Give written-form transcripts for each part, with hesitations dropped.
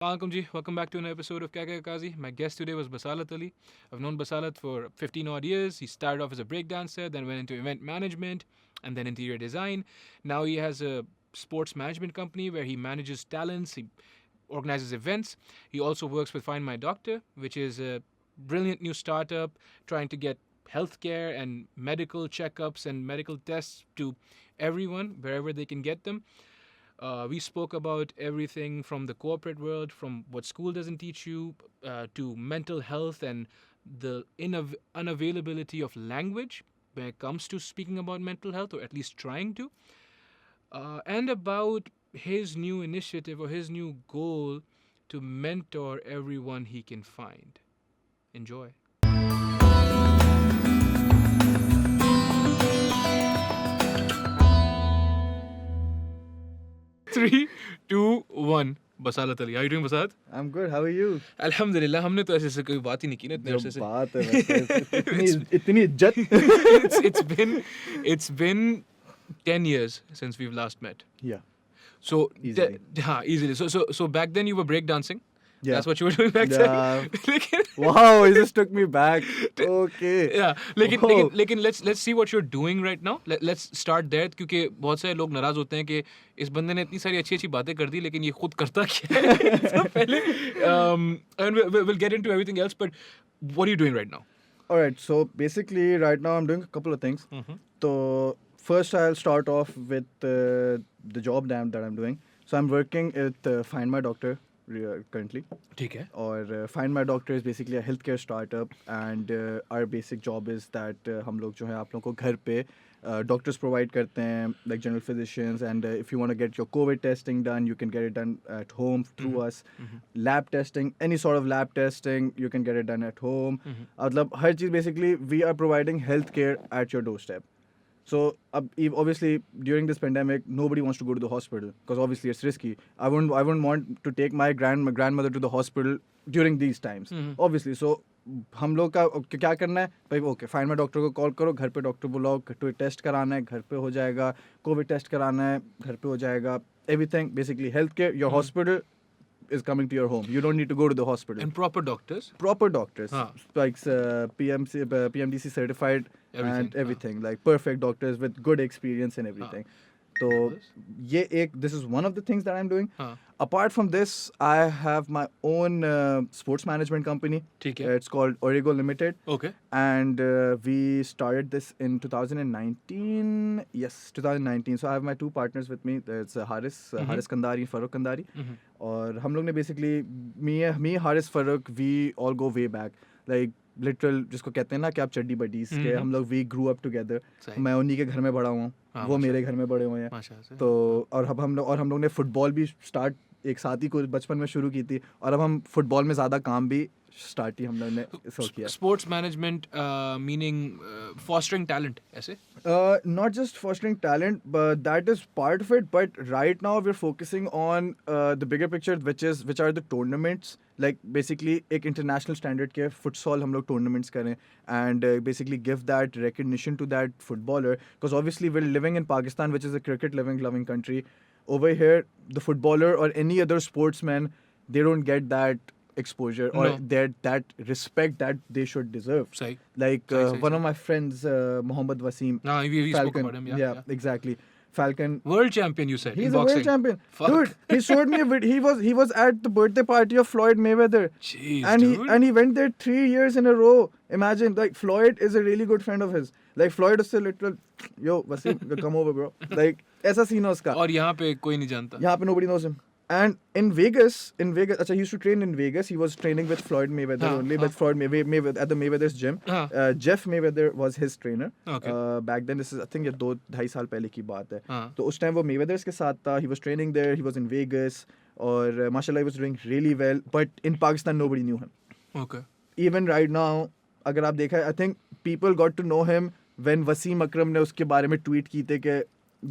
Alaikum ji, welcome back to an episode of Kaka Kazi. My guest today was Basalat Ali. I've known Basalat for 15 odd years. He started off as a breakdancer, then went into event management and then interior design. Now he has a sports management company where he manages talents, he organizes events. He also works with Find My Doctor, which is a brilliant new startup trying to get healthcare and medical checkups and medical tests to everyone wherever they can get them. We spoke about everything from the corporate world, from what school doesn't teach you, to mental health and the unavailability of language when it comes to speaking about mental health, or at least trying to, and about his new initiative or his new goal to mentor everyone he can find. Enjoy. Three, two, one. बसालत Ali, how you doing बसात? I'm good. How are you? अल्हम्दुलिल्लाह, हमने तो ऐसे से कोई बात ही नहीं की ना इतने जो अरसे से. बात है वैसे इतनी इज्जत. It's been 10 years since we've last met. Yeah. So Easily. easily. So back then you were breakdancing. Yeah. That's what you were doing back Yeah. then. लेकिन Wow, it just took me back. Okay. yeah, Wow. लेकिन let's see what you're doing right now. Let's start there, क्योंकि बहुत सारे लोग नाराज होते हैं कि इस बंदे ने इतनी सारी अच्छी अच्छी बातें कर दी लेकिन ये खुद करता क्या है. तो पहले and we'll get into everything else, but what are you doing right now? All right. So basically, right now I'm doing a couple of things. So first, I'll start off with the job that I'm doing. So I'm working at Find My Doctor currently. ठीक है. Or Find My Doctor is basically a healthcare startup, and our basic job is that हम लोग जो है आप लोगों को घर पे doctors provide करते हैं, like general physicians, and if you want to get your COVID testing done, you can get it done at home through us. Lab testing, any sort of lab testing, you can get it done at home. मतलब हर चीज़ basically we are providing healthcare at your doorstep. So obviously during this pandemic, nobody wants to go to the hospital because obviously it's risky. I wouldn't want to take my grandmother to the hospital during these times. Obviously, so हम लोग का क्या करना है भाई. Okay, find my doctor को call करो, घर पे डॉक्टर बुलाओ, कोई टेस्ट कराना है घर पे हो जाएगा, कोविड टेस्ट कराना है घर पे हो जाएगा. Everything basically healthcare. Your hospital is coming to your home. You don't need to go to the hospital. And proper doctors. Proper doctors, हाँ. like PMDC certified Everything, and everything, like perfect doctors with good experience and everything. So this is one of the things that I'm doing. हाँ. Apart from this, I have my own sports management company. ठीक है. It's called Origo Limited. Okay. And we started this in 2019. Yes, 2019. So I have my two partners with me. It's Haris Kandari and Farooq Kandari. और हम लोग ने basically me Haris Farooq, we all go way back, like literal जिसको कहते हैं ना कि आप चड्डी बडीज के. हम लोग we grew up together. मैं उन्हीं के घर में बड़ा हुआ हूँ, वो मेरे घर में बड़े हुए हैं. तो और हम लोग ने फुटबॉल भी स्टार्ट एक साथ ही कुछ बचपन में शुरू की थी, और अब हम फुटबॉल में ज़्यादा काम भी स्टार्ट ही हम लोग ने किया. Sports management meaning fostering talent, ऐसे? Not just fostering talent, but that is part of it. But right now we're focusing on the bigger picture, which are the tournaments. Like basically एक international standard के futsal हम लोग tournaments करें, and basically give that recognition to that footballer, because obviously we're living in Pakistan, which is a cricket loving country. Over here, the footballer or any other sportsman, they don't get that exposure or that respect that they should deserve. Sahi. Like one of my friends, Mohammad Wasim. We spoke about him. Yeah, exactly. Falcon. World champion, you said. He's in a boxing. world champion. Fuck. Dude, he showed me a video. He was at the birthday party of Floyd Mayweather. Jeez, and dude. he went there 3 years in a row. Imagine, like Floyd is a really good friend of his. Like Floyd is a literal, yo Wasim, come over bro. Like ऐसा scene है उसका. और यहाँ पे कोई नहीं जानता. यहाँ पे nobody knows him. And in Vegas, he used to train in Vegas. He was training with Floyd Mayweather only, with Floyd Mayweather at the Mayweather's gym. Jeff Mayweather was his trainer. Okay. Back then, this is I think ये 2-2.5 साल पहले की बात है. तो उस time वो Mayweather's के साथ था. He was training there. He was in Vegas. और माशाल्लाह he was doing really well. But in Pakistan, nobody knew him. Okay. Even right now, अगर आप देखा, I think people got to know him when Wasim Akram ने उसके बारे में tweet की थे कि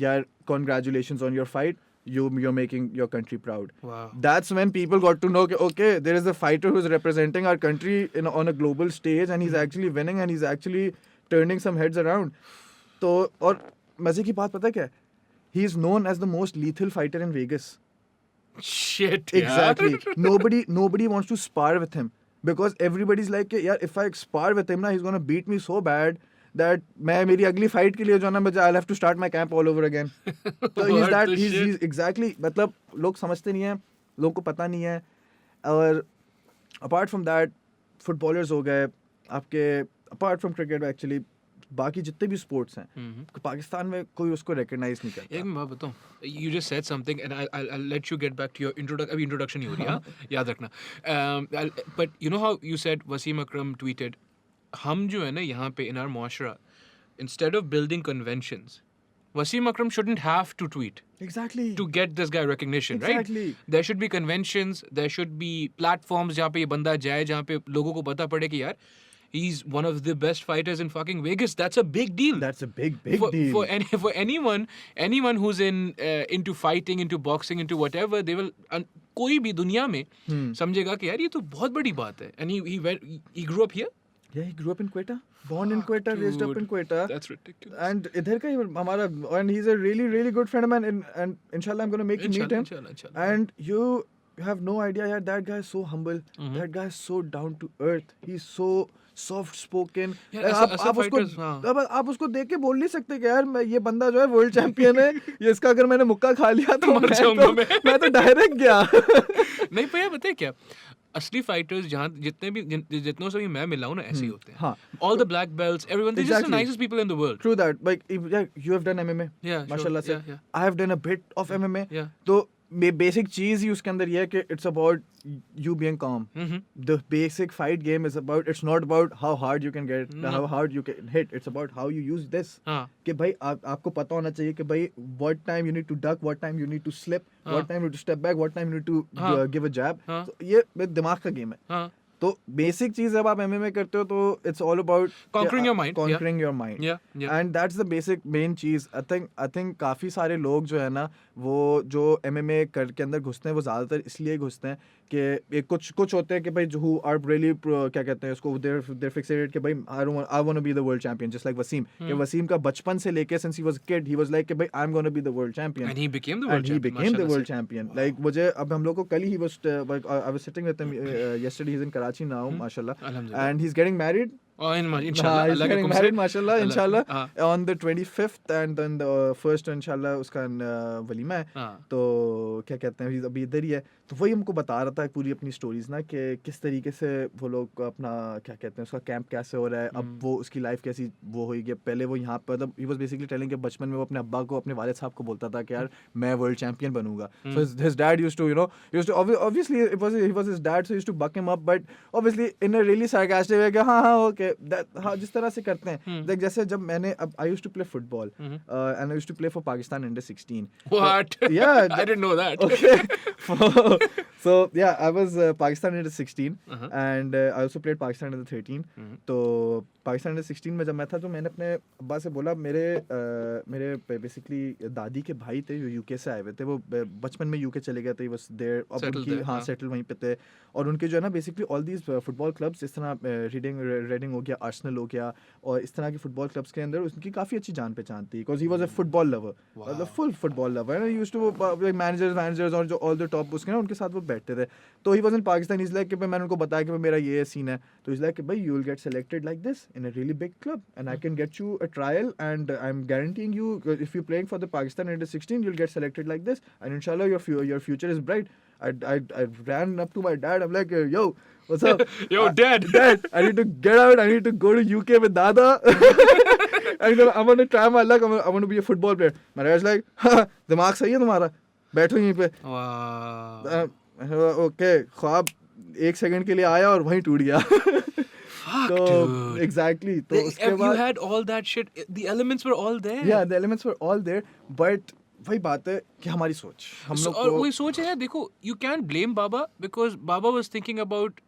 यार congratulations on your fight. You're making your country proud. Wow. That's when people got to know, okay, there is a fighter who's representing our country on a global stage, and he's actually winning, and he's actually turning some heads around. तो और मजे की बात पता क्या है? He is known as the most lethal fighter in Vegas. Shit, Exactly. यार. Nobody wants to spar with him because everybody's like, yeah, if I spar with him, na, he's gonna beat me so bad that मैं मेरी अगली fight के लिए जो है ना मुझे I'll have to start my camp all over again. So he's What that the shit? he's exactly मतलब लोग समझते नहीं हैं, लोगों को पता नहीं है. और apart from that, footballers हो गए आपके, apart from cricket actually बाकी जितने भी स्पोर्ट्स हैं पाकिस्तान में कोई उसको रिकॉग्नाइज नहीं करता. एक मैं बात बताऊं, you just said something and I'll let you get back to your अभी introduction ही हो रही है, हाँ? याद रखना. But you know how you said Wasim Akram tweeted, हम जो है ना यहाँ पे in our मुआशरा, instead of building conventions, Wasim Akram shouldn't have to tweet Exactly. to get this guy recognition, Exactly. right? There should be conventions, there should be platforms जहाँ पे ये बंदा जाए, जहाँ पे लोगों को पता पड़े कि यार he's one of the best fighters in fucking Vegas. That's a big deal. That's a big deal. For anyone who's into fighting, into boxing, into whatever, they will कोई भी दुनिया में समझेगा कि यार ये तो बहुत बड़ी बात है. And he grew up here. Yeah, he grew up in Quetta. Born in Quetta, raised up in Quetta. That's ridiculous. And इधर का ही हमारा, and he's a really good friend of mine, and inshallah I'm going to make you meet him. Inshallah. And you have no idea, yaar, that guy is so humble. That guy is so down to earth. He's so soft spoken. आप उसको देख के बोल नहीं सकते कि यार मैं ये बंदा जो है वर्ल्ड चैंपियन है, ये इसका अगर मैंने मुक्का खा लिया तो मैं तो डायरेक्ट गया. नहीं पर बताए क्या, असली फाइटर्स जहाँ जितनों से भी मैं मिला हूँ ना ऐसे ही होते हैं. All the black belts, everyone, they're just the nicest people in the world. True that. Like you have done MMA. Yeah, माशाल्लाह से. Yeah. I have done a bit of MMA. Yeah. तो बेसिक चीज ही उसके अंदर ये है कि it's about you being calm. The basic fight game is about, it's not about how hard you can get, how hard you can hit. It's about how you use this. कि भाई आपको पता होना चाहिए कि भाई what time you need to duck, what time you need to slip, what time you need to step back, what time you need to give a jab. तो ये दिमाग का गेम है. तो बेसिक चीज जब आप एमएमए करते हो तो it's all about conquering your mind. And that's the basic main चीज. आई थिंक काफी सारे लोग जो है ना वो जो एमएमए के अंदर घुसते हैं वो ज्यादातर इसलिए घुसते हैं कि कुछ होते हैं कि भाई जो आर रियली क्या कहते हैं उसको देयर फिक्सेटेड कि भाई I want to be the world champion, just like Wasim. कि वसीम का बचपन से लेके since he was kid he was like कि भाई I am gonna be the world champion, and he became the world champion. Like मुझे अब हम लोग को कल he was I was sitting with him yesterday, he's in Karachi now, mashallah, and he's getting married. Inshallah. He's getting married, mashallah, inshallah, on the 25th, and then the first inshallah उसका वलीमा है. तो क्या कहते हैं अभी इधर ही है. तो वही हमको बता रहा था पूरी अपनी स्टोरीज ना कि किस तरीके से वो लोग अपना क्या कहते हैं उसका कैंप कैसे हो रहा है, अब वो उसकी लाइफ कैसी वो होगी. पहले वो यहाँ पर मतलब he was basically telling कि बचपन में वो अपने अब्बा को अपने वालिद साहब को बोलता था कि यार मैं वर्ल्ड चैंपियन बनूंगा. So his dad used to obviously he was his dad, so he used to buck him up, but obviously in a really sarcastic way कि हाँ okay हाँ जिस तरह से करते हैं. Like जैसे जब मैंने अब I used to play football and I used to play for Pakistan under 16. What? Yeah, I didn't know that. Okay. So yeah, I was Pakistan under 16 and I also played Pakistan under 13. तो Pakistan under 16 में जब मैं था तो मैंने अपने अब्बा से बोला मेरे बेसिकली दादी के भाई थे जो यूके से आए हुए थे, वो बचपन में यूके चले गए थे, बस देयर अब उनकी हाँ सेटल वहीं पे थे. और उनके जो है ना basically all these football clubs जिस तरह रेडिंग हो गया, आर्सेनल हो गया और इस तरह के फुटबॉल क्लब्स के अंदर उनकी काफ़ी अच्छी जान पहचान थी because he was a football lover, मतलब full football lover. He used to managers और जो ऑल द टॉप उसके ना उनके साथ वो बैठते थे. तो he was in Pakistan. Is like कि मैंने उनको बताया कि मेरा ये सीन है, तो इज लाइक कि भाई you will get selected like this in a really big club and I can get you a trial and I'm guaranteeing you if you're playing for the Pakistan under 16 you'll get selected like this and inshallah your future is bright. I ran up to my dad. I'm like, yo, what's up? Yo, dad, I need to get out. I need to go to UK with Dada. And I want to try my luck. I want to be a football player. My dad's like, दिमाग सही है तुम्हारा, बैठो यहीं पे. Okay, ख्वाब 1 second के लिए आया और वहीं टूट गया. Fuck, so, dude. Exactly. तो उसके बाद you had all that shit. The elements were all there. Yeah, the elements were all there. But वही बात है कि हमारी सोच हम लोग और वही सोच है. देखो, you can't blame Baba because Baba was thinking about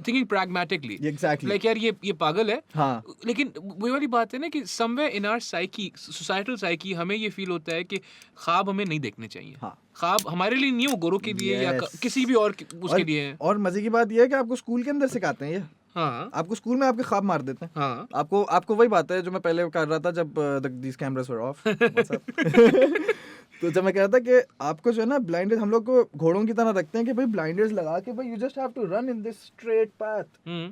thinking pragmatically. Exactly. Like यार ये पागल है. हाँ. लेकिन वही वाली बात है ना कि somewhere in our psyche, societal psyche, हमें ये फील होता है कि ख्वाब हमें नहीं देखने चाहिए. हाँ. ख्वाब हमारे लिए नहीं, वो गोरों के लिए या किसी भी और उसके लिए है. और मजे की बात ये है कि आपको स्कूल के अंदर सिखाते हैं ये. हाँ. आपको स्कूल में आपके ख्वाब मार देते हैं. हाँ. आपको वही बात है जो मैं पहले कर रहा था जब these cameras were off. तो जब मैं कह रहा था कि आपको जो है ना ब्लाइंडर्स हम लोग को घोड़ों की तरह रखते हैं कि भाई ब्लाइंडर्स लगा के भाई you just have to run in this straight path,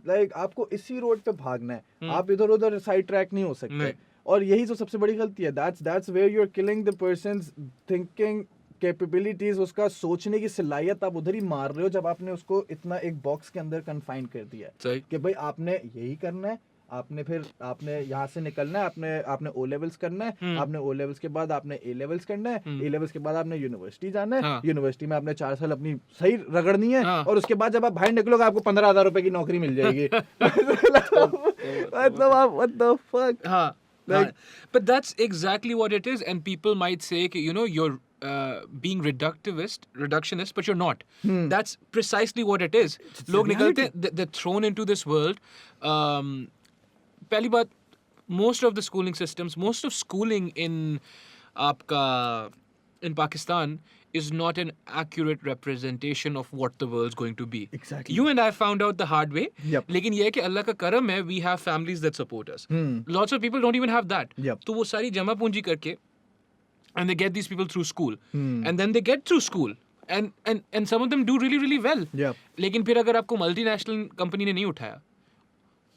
like आपको इसी रोड पे भागना है, आप इधर उधर साइड ट्रैक नहीं हो सकते। और यही तो सबसे बड़ी गलती है, that's where you are killing the person's thinking capabilities, उसका सोचने की सलाहियत आप उधर ही मार रहे हो जब आपने उसको इतना एक बॉक्स के अंदर कन्फाइन कर दिया है कि भाई आपने यही करना है, आपने यहाँ से निकलना है, आपने ओ लेवल्स करना है, आपने ओ लेवल्स के बाद आपने ए लेवल्स करना है, ए लेवल्स के बाद आपने यूनिवर्सिटी जाना है, यूनिवर्सिटी में आपने 4 साल अपनी सही रगड़नी है, और उसके बाद जब आप बाहर निकलोगे आपको 15,000 रुपए की नौकरी मिल जाएगी। मतलब आप what the fuck? Like, but that's exactly what it is, and people might say, you know, you're being reductionist, but you're not. That's precisely what it is. Log nikalते हैं, they're thrown into this world. पहली बात, most of the schooling systems, most of schooling in Pakistan is not an accurate representation of what the world's going to be. Exactly. You and I found out the hard way. Yep. लेकिन ये है कि अल्लाह का करम है, we have families that support us. Lots of people don't even have that. Yep. तो वो सारी जमा पूंजी करके, and they get these people through school. And then they get through school. And some of them do really, really well. Yep. लेकिन फिर अगर आपको मल्टीनेशनल कंपनी ने नहीं उठाया,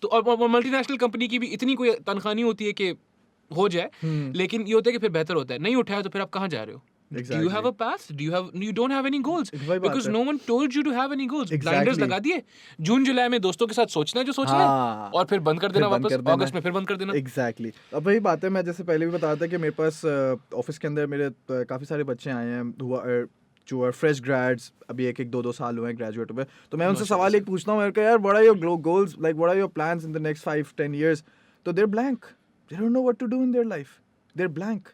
तो और मल्टीनेशनल कंपनी की भी इतनी कोई तनख्वाह नहीं होती है कि हो जाए, लेकिन ये होता है कि फिर बेहतर होता है, नहीं उठाया तो फिर आप कहाँ जा रहे हो? Exactly. Do you have a path? You don't have any goals वही बात because है। no one told you to have any goals. Exactly. Blinders लगा दिए, जून जुलाई में दोस्तों के साथ सोचना है जो सोचना है, और फिर बंद कर देना वापस, अगस्त में फिर बंद कर देना। Exactly. अब वही बात है, मैं जैसे पहले भी बताया था कि मेरे पास ऑफिस के अंदर मेरे काफ़ी सारे बच्चे आए हैं जो आर फ्रेश ग्रेड्स, अभी 1-2 साल हुए हैं ग्रेजुएट में, तो मैं उनसे सवाल एक पूछता हूँ यार, what are your goals, like what are your plans in the next 5-10 years, तो their blank, they don't know what to do in their life, their blank,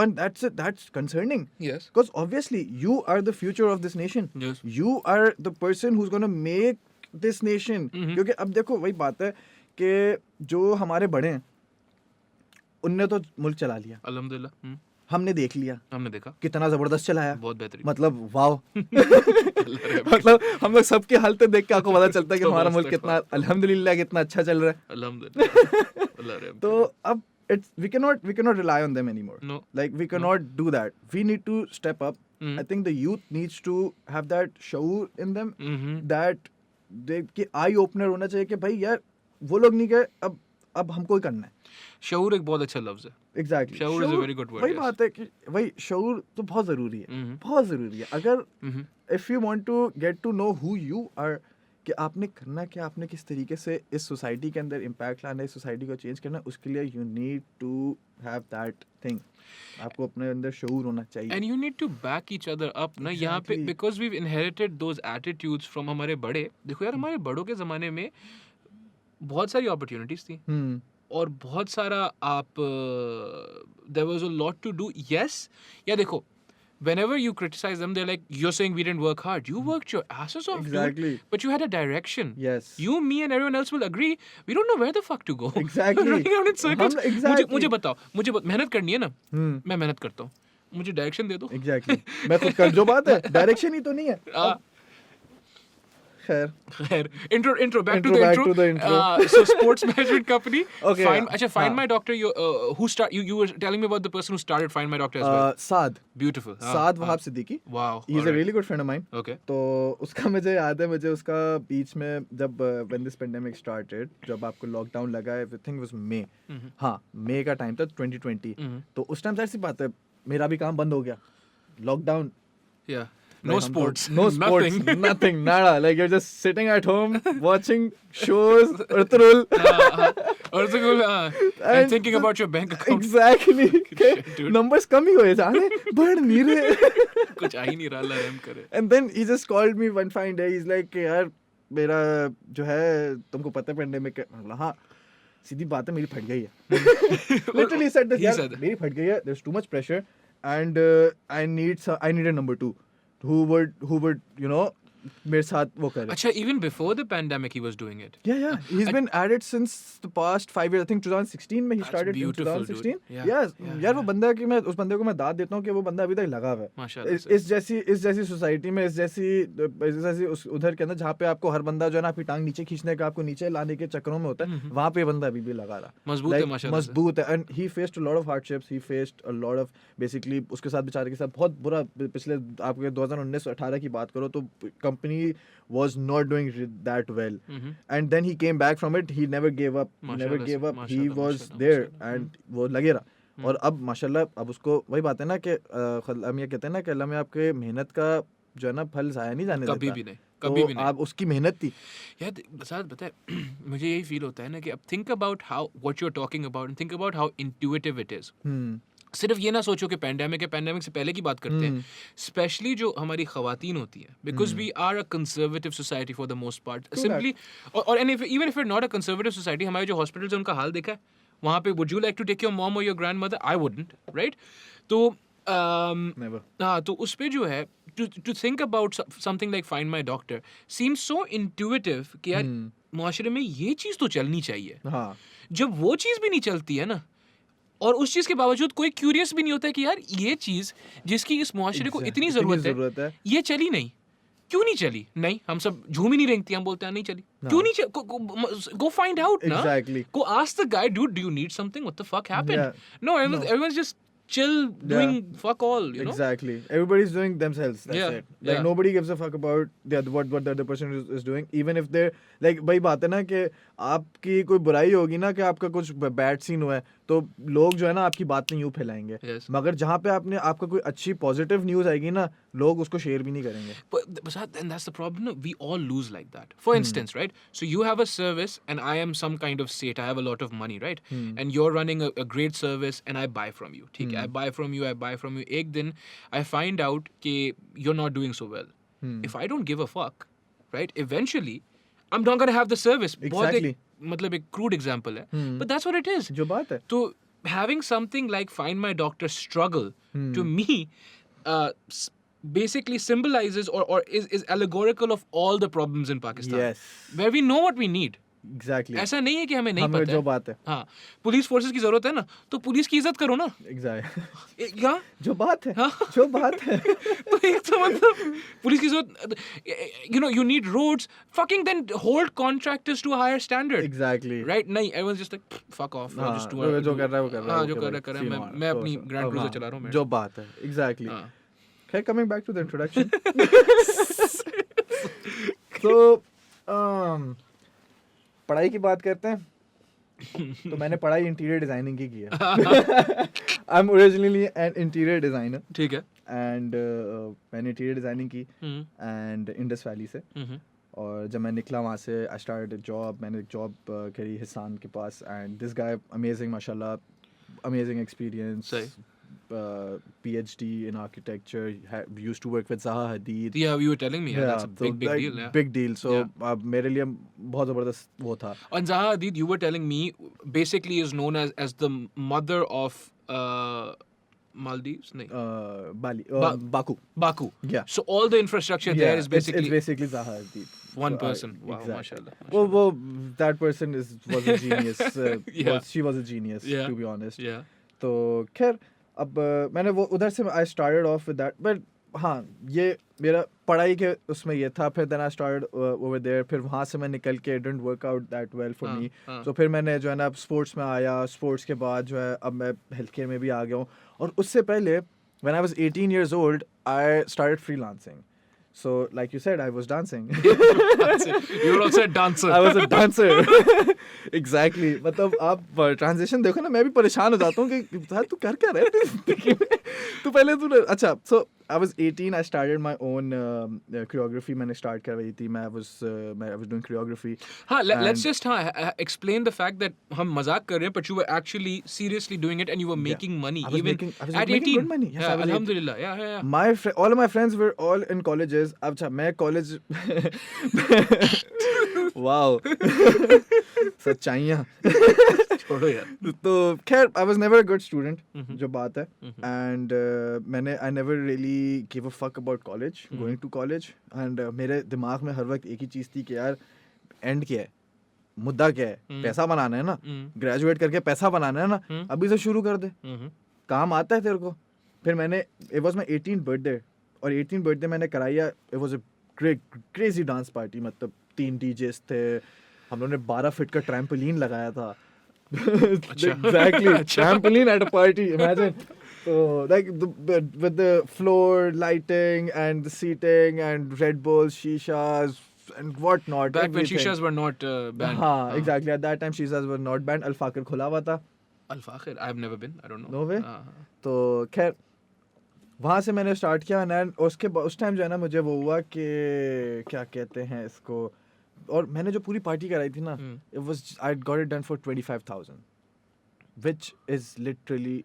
and that's concerning. Yes. Because obviously you are the future of this nation. Yes. You are the person who's going to make this nation. क्योंकि अब देखो वही बात है कि जो हमारे बड़े हैं उनने तो मुल्क चला लिया, अल्हम्दुलिल्लाह, हमने देख लिया, हमने देखा कितना जबरदस्त चलाया, बहुत बेहतरीन, मतलब वाव। मतलब हम लोग सबकी हालतें देख के आपको पता चलता है कि हमारा मुल्क कितना अल्हम्दुलिल्लाह कितना अच्छा चल रहा है। अल्हम्दुलिल्लाह। तो अब we cannot rely on them anymore. No. Like we cannot do that. We need to step up. I think the youth needs to have that shaur in them, that they कि eye opener होना चाहिए कि भाई यार वो लोग नहीं गए, अब हमको ही करना है। शऊर एक बहुत अच्छा लफ्ज है। Exactly. शऊर is a very good word. वही yes. बात है कि वही शऊर तो बहुत ज़रूरी है, बहुत ज़रूरी है। अगर if you want to get to know who you are, कि आपने करना क्या, आपने किस तरीके से इस सोसाइटी के अंदर इम्पैक्ट लाना है, इस सोसाइटी को चेंज करना, उसके लिए you need to have that thing, आपको अपने अंदर शऊर होना चाहिए। And you need to back each other up ना, यहाँ पे because we inherited those attitudes from हमारे बड़े। देखो यार, हमारे बड़ों के ज़माने में बहुत सारी अपॉर्चुनिटीज थी और बहुत सारा आप there was a lot to do. Yes, yeah देखो, whenever you criticize them, they're like, you're saying we didn't work hard. You worked your asses off, Exactly. dude. But you had a direction. Yes. You, me and everyone else will agree, we don't know where the fuck to go. Exactly. Running around in circles. Exactly. मुझे बताओ, मेहनत करनी है ना, मैं मेहनत करता हूँ, मुझे डायरेक्शन दे दो। Exactly. मैं खुद कर, जो बात है डायरेक्शन ही तो नहीं है। खैर intro back to Intro the back to the intro. So sports management company. Okay. Find My Doctor. You were telling me about the person who started Find My Doctor as well. Saad Beautiful. Saad Wahab Siddiqui. Wow. He's a really good friend of mine. Okay. तो उसका मुझे याद है, मुझे उसका बीच में जब when this pandemic started, जब आपको लॉकडाउन लगा, everything was May. हाँ, मई का टाइम था 2020. तो उस टाइम जाहिर सी बात है मेरा भी काम बंद हो गया, lockdown. Yeah. No sports. No sports. Nothing. Nada. Like you're just sitting at home watching shows. Urtrul. Urtrul. And thinking about your bank account. Exactly. Shit, Numbers कम ही हुए जाने, बढ़ नहीं रहे। कुछ आ ही नहीं रहा, अल्लाह रहम करे। And then he just called me one fine day. He's like, यार मेरा जो है तुमको पता है पेंडेमिक, हाँ सीधी बात है, मेरी फट गई है। Literally said this, यार मेरी फट गई है, there's too much pressure and I need a number two who would मेरे साथ वो करे. Acha, even before the pandemic, he was doing it. Yeah, he's been at it since the past 5 years. I think 2016 में he That's started. beautiful, in 2016. dude. Yeah, Yes, yeah, यार वो yeah. बंदा कि मैं उस बंदे को मैं दाद देता हूँ कि वो बंदा अभी तक लगा हुआ है. माशाल्लाह इस जैसी सोसाइटी में, इस जैसी उस उधर के अंदर जहाँ पे आपको हर बंदा जो है ना आपकी टांग नीचे खींचने का, आपको नीचे लाने के चक्करों में होता है, वहाँ पे बंदा अभी भी लगा रहा. मजबूत है माशाल्लाह से. मजबूत है. And he faced a lot of hardships. He faced a lot of basically उसके साथ बेचारे के साथ बहुत बुरा पिछले आपके 2019-18 की बात करो तो company was not doing that well. And then he came back from it. He never gave up. He never gave up. He was there and वो लगे रहा. और अब माशाल्लाह अब उसको वही बात है ना कि हम ये कहते हैं ना कि अल्लाह में आपके मेहनत का जो है ना फल जाया नहीं जाने देता. कभी भी नहीं, कभी भी नहीं. आप उसकी मेहनत थी. यार बसात पता है मुझे यही फील होता है ना कि अब think about how what you are talking about and think about how intuitive it is. सिर्फ ये ना सोचो कि पैंडेमिक है, पैंडेमिक से पहले की बात करते हैं. स्पेशली जो हमारी खवातीन होती है, because we are a conservative society for the most part. Simply और even if it not a conservative society, हमारे जो हॉस्पिटल्स हैं उनका हाल देखा है वहाँ पे. Would you like to take your mom और your grandmother? I wouldn't, right? तो हाँ, तो उस पे जो है to think about something like find my doctor seems so intuitive कि यार मुआशरे में ये चीज़ तो चलनी चाहिए. हाँ. जब वो चीज़ भी नहीं चलती है ना, और उस चीज़ के बावजूद कोई क्यूरियस भी नहीं होता है कि यार ये चीज़ जिसकी इस मुआशरे को इतनी ज़रूरत है ये चली नहीं. क्यों नहीं चली? नहीं, हम सब झूम ही नहीं रेंगती, हम बोलते हैं नहीं चली. क्यों नहीं चली? Go find out ना. Exactly. Go ask the guy, dude, do you need something? What the fuck happened? No, everyone's just chill doing fuck all, you know. Exactly. Everybody's doing themselves. That's it. Like nobody gives a fuck about what the other person is doing. Even if they're like वही बात है ना कि आपकी कोई बुराई होगी ना कि आपका कुछ बैड सीन हुआ है तो लोग जो है ना आपकी बात नहीं यूं फैलाएंगे. मगर जहाँ पे आपका कोई अच्छी पॉजिटिव न्यूज आएगी ना लोग उसको शेयर भी नहीं करेंगे. But and that's the problem. We all lose like that. For instance, right? So you have a service and I am some kind of state. I have a lot of money, right? And you're running a great service and I buy from you. ठीक है? I buy from you. एक दिन I find out कि you're not doing so well. If I don't give a fuck, right? Eventually, I'm not gonna have the service. Exactly. मतलब एक crude example है. But that's what it is. जो बात है. तो having something like Find My Doctor struggle to me basically symbolizes or is allegorical of all the problems in Pakistan. Yes. Where we know what we need. Exactly. ऐसा नहीं है कि हमें नहीं पता जो बात है. हाँ, पुलिस फोर्सेस की जरूरत है ना तो पुलिस की इज्जत करो ना. Exactly. क्या? जो बात है. हाँ? जो बात है. तो एक तो मतलब पुलिस की जरूरत, you know, you need roads, fucking then hold contractors to a higher standard. Exactly. Right? नहीं, everyone's just like fuck off. हाँ, just do जो कर रहा है वो कर रहा है. हाँ, जो कर रहा है मैं अपनी ग्रैंड क्रूजर चला रहा हूँ. जो बात है. Exactly. Okay, coming back to the introduction. So, पढ़ाई की बात करते हैं. तो मैंने पढ़ाई इंटीरियर डिजाइनिंग की है. I am originally an interior designer. ठीक है. एंड मैंने इंटीरियर डिजाइनिंग की एंड इंडस वैली से. और जब मैं निकला वहाँ से आई स्टार्टेड जॉब. मैंने एक जॉब करी हिसान के पास एंड दिस गाय अमेजिंग माशाल्लाह, amazing experience. PhD in architecture. We used to work with Zaha Hadid. Yeah, you were telling me. Yeah, that's a big deal. Yeah. Big deal. So मेरे लिए बहुत ज़बरदस्त वो था. And Zaha Hadid, you were telling me, basically is known as the mother of Maldives. No. Bali. Baku. Baku. Yeah. So all the infrastructure there is basically. It's basically Zaha Hadid. One person. Wow, exactly. mashallah. Well, that person was a genius. She was a genius. Yeah. To be honest. Yeah. तो खैर अब मैंने वो उधर से I started off with that. But हाँ, ये मेरा पढ़ाई के उसमें ये था. फिर then I started over there. फिर वहाँ से मैं निकल के didn't work out that well for me. तो फिर मैंने जो है ना स्पोर्ट्स में आया. स्पोर्ट्स के बाद जो है अब मैं हेल्थ केयर में भी आ गया हूँ. और उससे पहले when I was 18 years old I started freelancing. So, like you said, I was dancing. You were also a dancer. I was a dancer. Exactly. मतलब आप ट्रांजिशन देखो ना, मैं भी परेशान हो जाता हूँ कि तू कर क्या रहा है. तो पहले तू अच्छा. So I was 18. I started my own choreography. मैंने start करवाई थी. I was doing choreography. हाँ, let's just explain the fact that हम मजाक कर रहे हैं, but you were actually seriously doing it and you were making money I was even making at 18. good money. Yes, yeah, I was alhamdulillah. Yeah. All of my friends were all in colleges. अच्छा, मैं college. Wow. सच्चाइयाँ. छोड़ो यार. तो खैर I was never a good student Mhm. जो बात है Mhm. And मैंने I never really give a fuck about college going to college and मेरे दिमाग में हर वक्त एक ही चीज़ थी कि यार एंड क्या है, मुद्दा क्या है, पैसा बनाना है ना, ग्रेजुएट करके पैसा बनाना है ना, अभी से शुरू कर दे, Mhm. काम आता है तेरे को. फिर मैंने it was my 18th birthday और 18th बर्थडे मैंने कराया. It was a crazy dance party, मतलब 3 डीजेस थे, हम लोगों ने 12 फीट का ट्रैम्पोलिन लगाया था. Exactly, trampoline at a party, imagine. So like with the floor lighting and the seating and Red Bulls, shishas and whatnot. Back when everything. shishas were not banned. हाँ, exactly. At that time, shishas were not banned. Al Fakir खुला हुआ था. Al Fakhir, I've never been. I don't know. No way? हाँ. तो खैर वहाँ से मैंने स्टार्ट किया एंड उस टाइम जो है ना मुझे वो हुआ कि क्या कहते हैं इसको, और मैंने जो पूरी पार्टी कराई थी ना, it was I got it done for 25,000 which is literally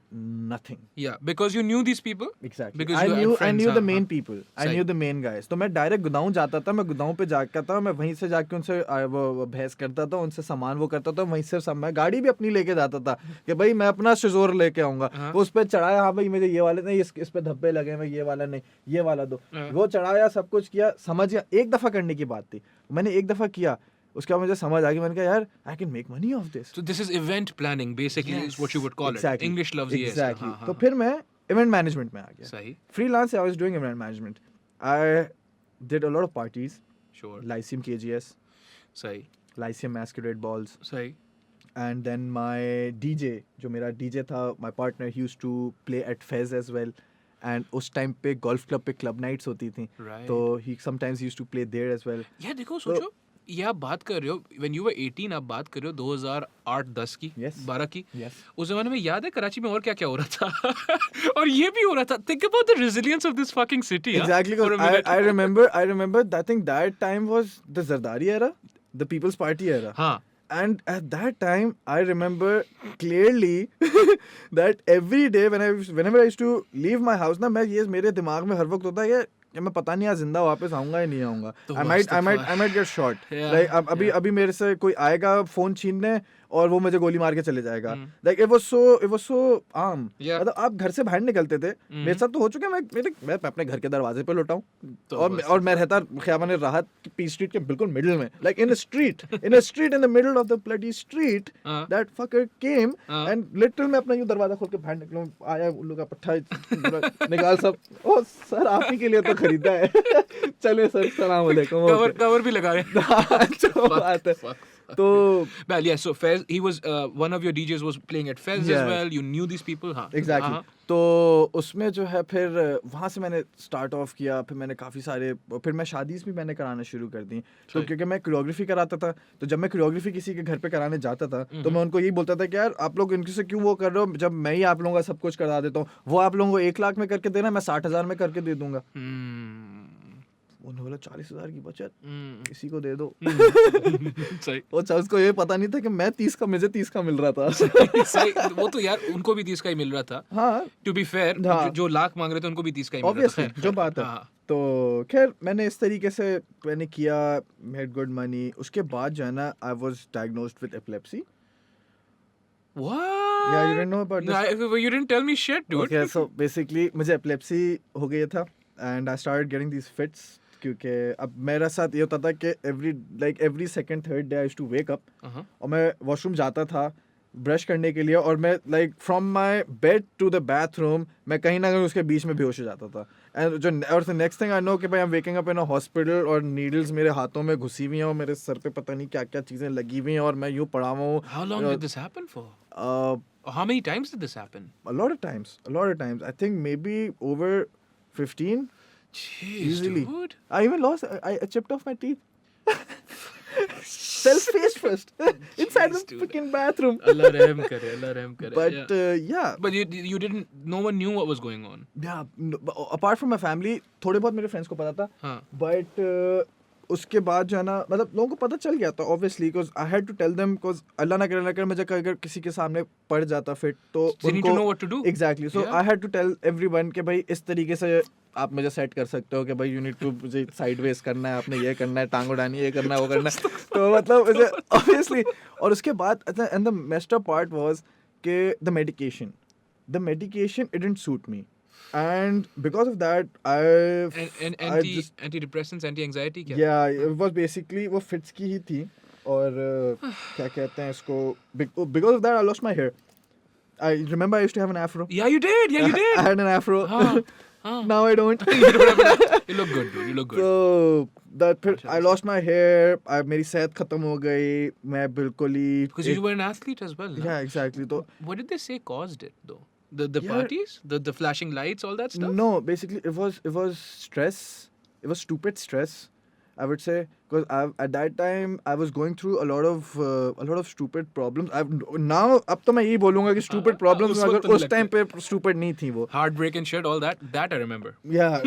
nothing. Yeah, because you knew these people. Exactly. Because I you had knew friends, the हाँ, main हाँ. people. I सही. knew the main guys. तो मैं direct गुदाऊं जाता था, मैं गुदाऊं पे जाकर था, मैं वहीं से जाके उनसे वो बहस करता था, उनसे सामान वो करता था, वहीं से सब मैं गाड़ी भी अपनी लेके जाता था कि भाई मैं अपना शिजोर लेके आऊंगा. वो उस पे चढ़ाया, हाँ भाई मुझे ये वाले नहीं, इस पे धब्बे लगे हैं, ये वाला नहीं, ये वाला दो. वो चढ़ाया, सब कुछ किया, समझ गया. एक दफा करने की बात थी, मैंने एक दफा किया, उसके बाद मुझे समझ आ गई, मैंने कहा यार I can make money of this. So this is event planning, basically, is what you would call it. English loves ये. Exactly. तो फिर मैं इवेंट मैनेजमेंट में आ गया. सही. Freelance, I was doing event management. I did a lot of parties. Sure. Lyceum KGS, सही. Lyceum Masquerade Balls, सही. and then my DJ, जो मेरा DJ था, my partner, he used to play at Fez as well. And उस time पे golf club पे club nights होती थी. Right. तो he sometimes used to play there as well. यार देखो सोचो, ये आप बात कर रहे हो when you were 18, आप बात कर रहे हो 2008-10 की, Yes. 12 की. Yes. उस जमाने में याद है कराची में और क्या क्या हो रहा था. और ये भी हो रहा था. Think about the resilience of this fucking city. Exactly, For a because minute. I remember I think that time was the Zardari era, the People's Party era. हाँ. And at that time, I remember clearly that every day whenever I used to leave my house, ना मैं ये मेरे दिमाग में हर वक्त होता है कि मैं पता नहीं आज जिंदा वापस आऊंगा या नहीं आऊंगा. I might get shot. Yeah, Like अभी मेरे से कोई आएगा फोन छीनने और वो मुझे गोली मार के चले जाएगा. Like it was so arm. Yeah. मतलब आप घर से बाहर निकलते थे. मेरे साथ तो हो चुका है, मैं अपने घर के दरवाजे पे लौटा हूँ और मैं रहता ख्याबान राहत पी स्ट्रीट के बिल्कुल मिडिल में, like in a street in the middle of the bloody street. That fucker came and literally मैं अपना यूं दरवाजा खोल के बाहर निकलूं, आया उल्लू का पट्टा निकाल सब. ओ सर आप ही के लिए तो खरीदा है. चले सर, सलाम अलैकुम. कवर भी लगा रहे हैं. जो बात है. तो well, yeah, so Fez, he was one of your DJs was playing at Fez as well. You knew these people, हाँ. Exactly. तो उसमें जो है फिर वहाँ से मैंने स्टार्ट ऑफ किया. फिर मैंने काफ़ी सारे, फिर मैं शादीज़ भी मैंने कराना शुरू कर दी. तो क्योंकि मैं कोरियोग्राफी कराता था, तो जब मैं कोरियोग्राफी किसी के घर पे कराने जाता था तो मैं उनको यही बोलता था कि यार आप लोग इनके से क्यों वो कर रहे हो, जब मैं ही आप लोगों का सब कुछ करा देता हूँ. वो आप लोगों को 1 लाख में करके देना, मैं 60,000 में करके दे दूंगा. उन्होंने बोला 40,000 की बचत किसी को दे दो. सही. उसको ये पता नहीं था कि मैं 30 का, मुझे 30 का मिल रहा था. सही. वो तो यार उनको भी 30 का ही मिल रहा था. हाँ. To be fair, जो लाख मांग रहे थे उनको भी 30 का ही मिल रहा था. जो बात है. तो खैर मैंने इस तरीके से मैंने किया, मेड गुड मनी. उसके बाद जो है ना I was diagnosed with epilepsy. What? Yeah, you didn't know about this? No, you didn't tell me shit, dude. Okay, so basically मुझे एपिलेप्सी हो गया था and I started getting these fits. क्योंकि अब मेरा साथ ये होता था कि every second third day I used to wake up और मैं वॉशरूम जाता था ब्रश करने के लिए, और मैं from my bed to the bathroom मैं कहीं ना कहीं उसके बीच में बेहोश हो जाता था. एंड और नेक्स्ट थिंग आई नो कि भाई I am waking up in a hospital और नीडल्स मेरे हाथों में घुसी हुई हैं और मेरे सर पे पता नहीं क्या क्या चीज़ें लगी हुई हैं और मैं यूँ पड़ा हुआ हूँ. How long did this happen for? How many times did this happen? A lot of times. I think maybe over 15. Jeez, Easily. dude. I even lost. I chipped off my teeth. Self-face first inside the dude. freaking bathroom. Allah रहम करे, Allah रहम करे. But yeah. But you didn't. No one knew what was going on. Yeah. But apart from my family, थोड़े बहुत मेरे friends को पता था. हाँ. But उसके बाद जो है ना, मतलब लोगों को पता चल गया था obviously, because I had to tell them, because अल्लाह ना करे मुझे अगर किसी के सामने पड़ जाता फिट तो They need to know what to do. Exactly. So Yeah. I had to tell everyone कि भाई इस तरीके से आप मुझे सेट कर सकते हो कि भाई यू नीड टू मुझे साइडवेज करना है, आपने ये करना है, टांग उड़ानी है, ये करना है, वो करना है. तो मतलब मुझे ऑब्वियसली. और उसके बाद and the messed up part was कि the medication it didn't suit me, and because of that And I just antidepressants, anti-anxiety क्या? yeah, it was basically वो फिट्स की ही थी. और क्या कहते हैं इसको, because of that I lost my hair. I remember I used to have an afro. Yeah, you did. Yeah, you did. I had an afro. हाँ. Now I don't. You don't have enough. You look good, dude. You look good. So that I lost my hair. मेरी सेहत खत्म हो गई. मैं बिल्कुल ही. Because you were an athlete as well. No? Yeah, exactly. So What did they say caused it though? The Yeah. parties, the flashing lights, all that stuff. no, basically it was stress. It was stupid stress, I would say, because at that time I was going through a lot of stupid problems. Now अब तो मैं यही बोलूँगा कि stupid problems उस में वक्त अगर तो उस नहीं time पे stupid नहीं थी वो. Heartbreak and shit, all that. That I remember. Yeah,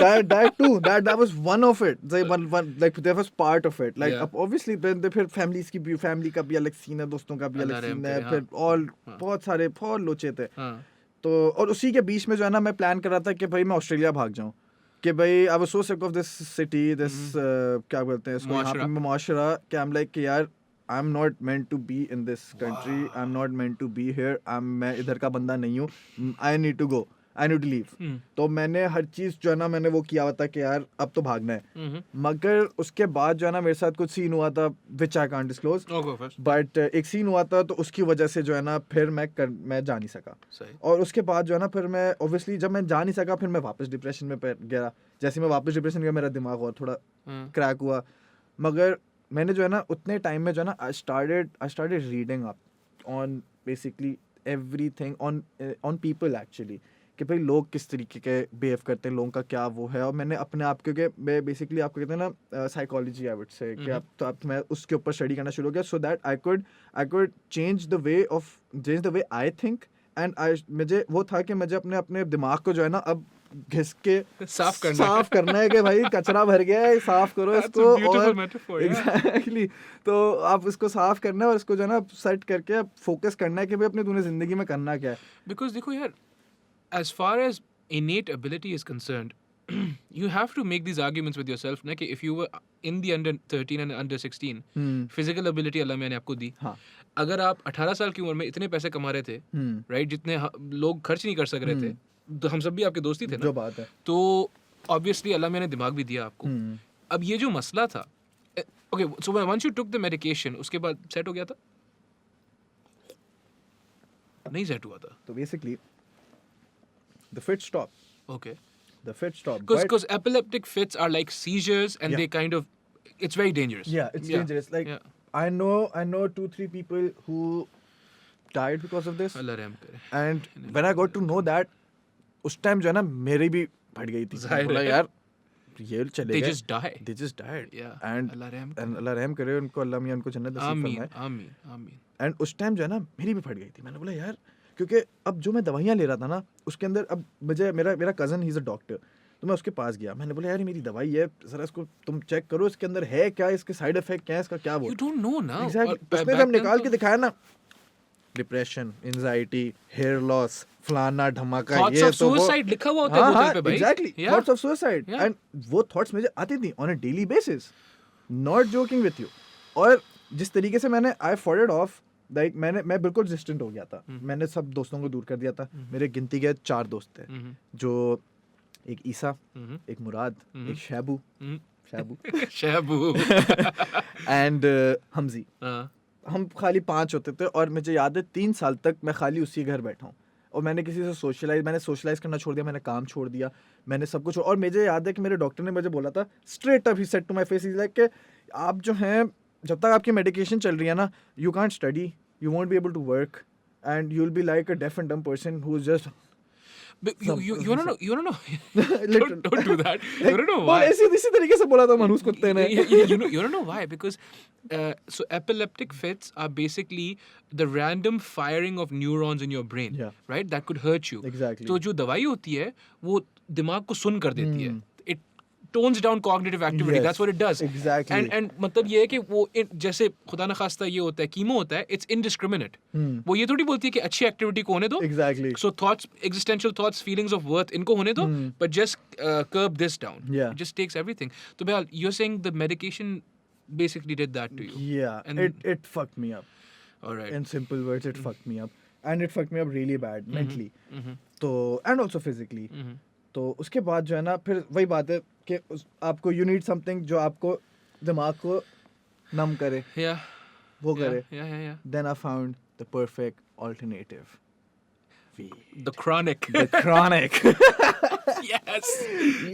that too. That was one of it. One like that was part of it. Like Yeah. obviously फिर family का भी अलग scene है, दोस्तों का भी अल्लाह अलग रहम scene है, करे, फिर हाँ. all हाँ. बहुत लोचे थे. हाँ. तो और उसी के बीच में जो है ना मैं प्लान कर रहा था कि भाई मैं ऑस्ट्रेलिया भाग जाऊं, कि भाई I was so sick of this city, this क्या बोलते हैं इसको यहाँ पे मुआशरा, कि आई एम लाइक कि यार I am not meant to be in this country, I am not meant to be here, मैं इधर का बंदा नहीं हूँ, I need to go, I need to leave. तो मैंने हर चीज़ जो है ना मैंने वो किया हुआ था कि यार अब तो भागना है. मगर उसके बाद जो है ना मेरे साथ कुछ सीन हुआ था विच आई कांट डिस्क्लोज, बट एक सीन हुआ था तो उसकी वजह से जो है ना फिर मैं जा नहीं सका. और उसके बाद जो है ना फिर मैं ऑब्वियसली जब मैं जा नहीं सका फिर मैं वापस डिप्रेशन में गया. जैसे मैं वापस डिप्रेशन गया मेरा दिमाग और थोड़ा क्रैक हुआ. मगर मैंने जो है ना उतने टाइम में जो है ना I started reading up on basically everything on people actually, कि भाई लोग किस तरीके के बिहेव करते हैं, लोगों का क्या वो है. और मैंने अपने आप, क्योंकि मैं बेसिकली आपको कहते हैं ना साइकोलॉजी आई वुड से, कि अब मैं उसके ऊपर स्टडी करना शुरू हो गया, so that I could change the way I think. And मुझे वो था कि मुझे अपने दिमाग को जो है ना अब घिस के साफ करना है कि भाई कचरा भर गया है, साफ करो इसको. और एग्जैक्टली, तो आप इसको साफ करना है और इसको जो है ना सेट करके अब फोकस करना है कि भाई अपने तूने जिंदगी में करना क्या है. बिकॉज देखो यार, as far as innate ability is concerned, you have to make these arguments with yourself ना, कि if you were in the under 13 and under 16, physical ability अल्लाह मैंने आपको दी. हाँ. अगर आप 18 साल की उम्र में इतने पैसे कमा रहे थे, राइट, जितने लोग खर्च नहीं कर सक रहे थे, तो हम सब भी आपके दोस्त ही थे ना. जो बात है. तो ऑब्वियसली अल्लाह मैंने दिमाग भी दिया आपको. अब ये जो मसला था, okay, so once you took the medication, उसके बाद सेट हो गया था? नहीं सेट हुआ था. तो basically the fit stop. Okay. The fit stop. Because epileptic fits are like seizures, and they kind of, it's very dangerous. Yeah, it's dangerous. Like I know 2-3 people who died because of this. Allah रहम करे. And when I got to know that, उस time जो है ना मेरी भी फट गई थी. बोला यार ये चले गए. They just died. Yeah. And अल्लाह रहम करे उनको, अल्लाह मियां उनको जन्नत नसीब फरमाए. आमीन. And उस टाइम जो है ना मेरी भी फट गई थी. मैंने बोला यार, क्योंकि अब जो मैं दवाइयाँ ले रहा था ना उसके अंदर, अब मुझे मेरा cousin he is a doctor, तो मैं उसके पास गया. मैंने बोला यार मेरी दवाई है, ज़रा इसको तुम चेक करो, इसके अंदर है क्या, इसके साइड इफेक्ट क्या है, इसका क्या वो. You don't know now. Exactly. उसने जब निकाल के दिखाया ना, डिप्रेशन, एंजाइटी, हेयर लॉस, फलाना धमाका, Thoughts ये of तो वो suicide लिखा हुआ होता है बोतल पे भाई. Exactly, thoughts of suicide. Yeah. And वो थॉट्स मुझे आती थी on a daily basis, not joking with you. और जिस तरीके से मैंने आई फॉरवर्ड ऑफ, लाइक मैं बिल्कुल डिस्टेंट हो गया था. मैंने सब दोस्तों को दूर कर दिया था. मेरे गिनती के 4 दोस्त थे, जो एक ईसा, एक मुराद, एक शैबू एंड हमजी. हम खाली 5 होते थे. और मुझे याद है 3 साल तक मैं खाली उसी घर बैठा हूँ. और मैंने किसी से सोशलाइज करना छोड़ दिया, मैंने काम छोड़ दिया, मैंने सब कुछ. और मुझे याद है कि मेरे डॉक्टर ने मुझे बोला था straight up, he said to my face, is like कि आप जो हैं जब तक आपकी मेडिकेशन चल रही है ना, you can't study, you won't be able to work, and you will be like a deaf and dumb person who is just. But you don't know. don't do that. You don't know why. इसी तरीके से बोला था मनूस कुत्ते ने. You don't know why, because so epileptic fits are basically the random firing of neurons in your brain, right? That could hurt you. Exactly. तो जो दवाई होती है वो दिमाग को सुन कर देती है. It tones down cognitive activity. Yes, That's what it does. exactly. And मतलब ये है कि वो जैसे खुदा न खास्ता ये होता है कीमो होता है, it's indiscriminate. वो ये थोड़ी बोलती है कि अच्छी एक्टिविटी को होने दो. Exactly. So thoughts, existential thoughts, feelings of worth, इनको होने दो, but just curb this down. Yeah. It just takes everything. So Behal, you're saying the medication basically did that to you. Yeah, And it fucked me up. all right. In simple words, it fucked me up. And it fucked me up really bad, mentally. तो and also physically. तो उसके बाद जो है ना, फिर वही बात है कि आपको you need something जो आपको दिमाग को नम करे, Yeah. वो करे. Yeah. Then I found the perfect alternative. Weed. The chronic. The chronic. Yes.